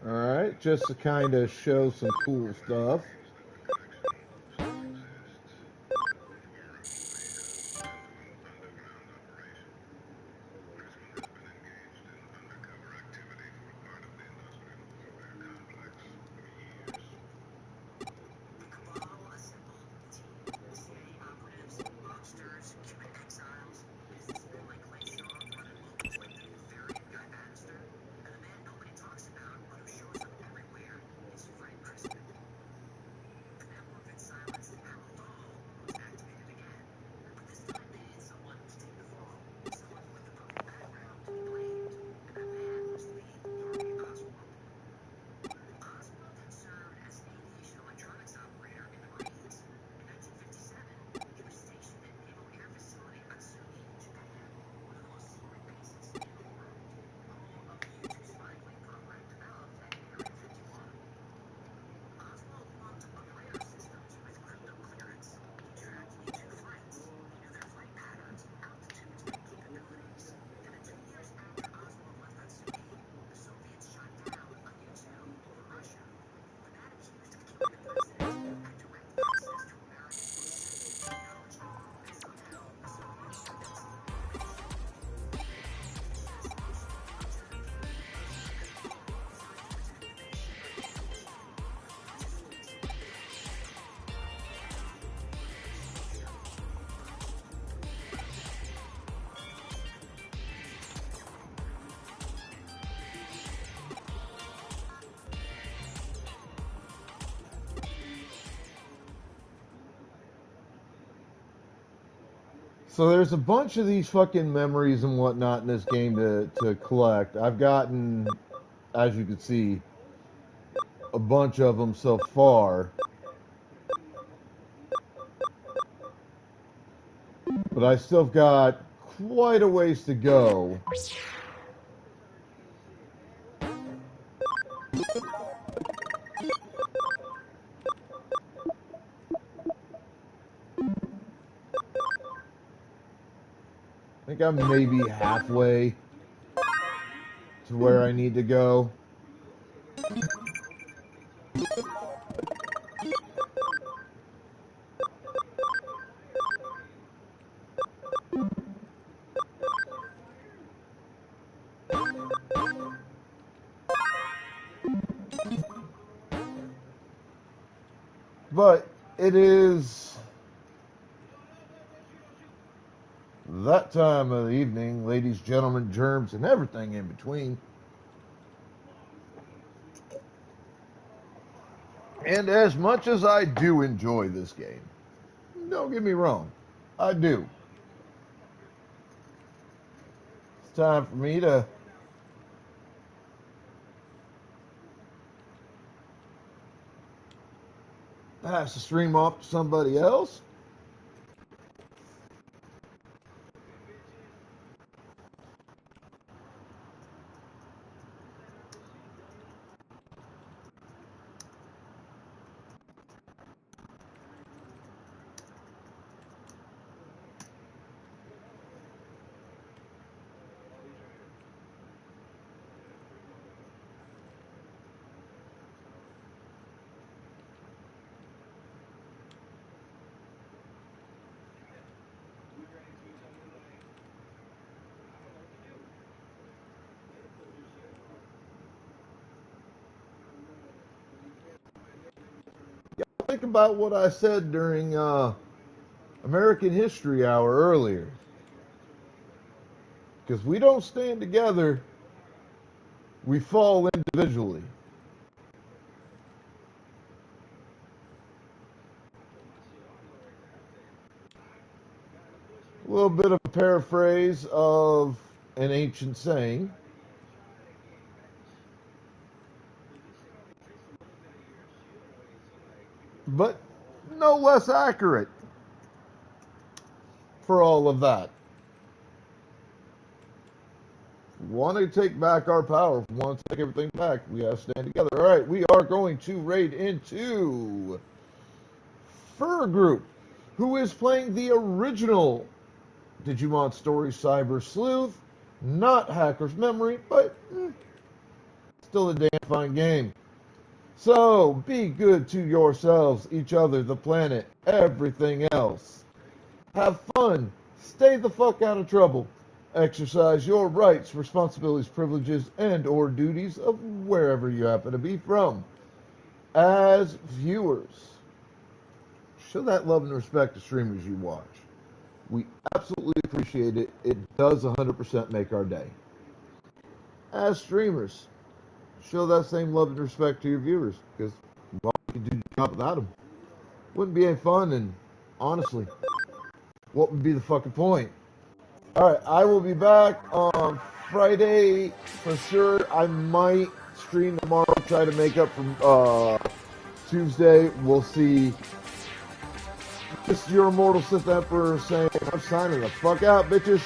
Alright, just to kind of show some cool stuff. So there's a bunch of these fucking memories and whatnot in this game to collect. I've gotten, as you can see, a bunch of them so far. But I still got quite a ways to go. I think I'm maybe halfway to where I need to go. But it is that time of the evening, ladies, gentlemen, germs, and everything in between. And as much as I do enjoy this game, don't get me wrong, I do. It's time for me to pass the stream off to somebody else. Think about what I said during American History Hour earlier. Because we don't stand together, we fall individually. A little bit of a paraphrase of an ancient saying. But no less accurate for all of that. We want to take back our power. We want to take everything back. We have to stand together. All right, we are going to raid into Fur Group, who is playing the original Digimon Story Cyber Sleuth. Not Hacker's Memory, but still a damn fine game. So, be good to yourselves, each other, the planet, everything else. Have fun. Stay the fuck out of trouble. Exercise your rights, responsibilities, privileges, and or duties of wherever you happen to be from. As viewers, show that love and respect to streamers you watch. We absolutely appreciate it. It does 100% make our day. As streamers, show that same love and respect to your viewers, because well, you could do the job without them. Wouldn't be any fun, and honestly, what would be the fucking point? Alright, I will be back on Friday for sure. I might stream tomorrow, try to make up from Tuesday. We'll see. This is your immortal Sith Emperor saying, I'm signing the fuck out, bitches.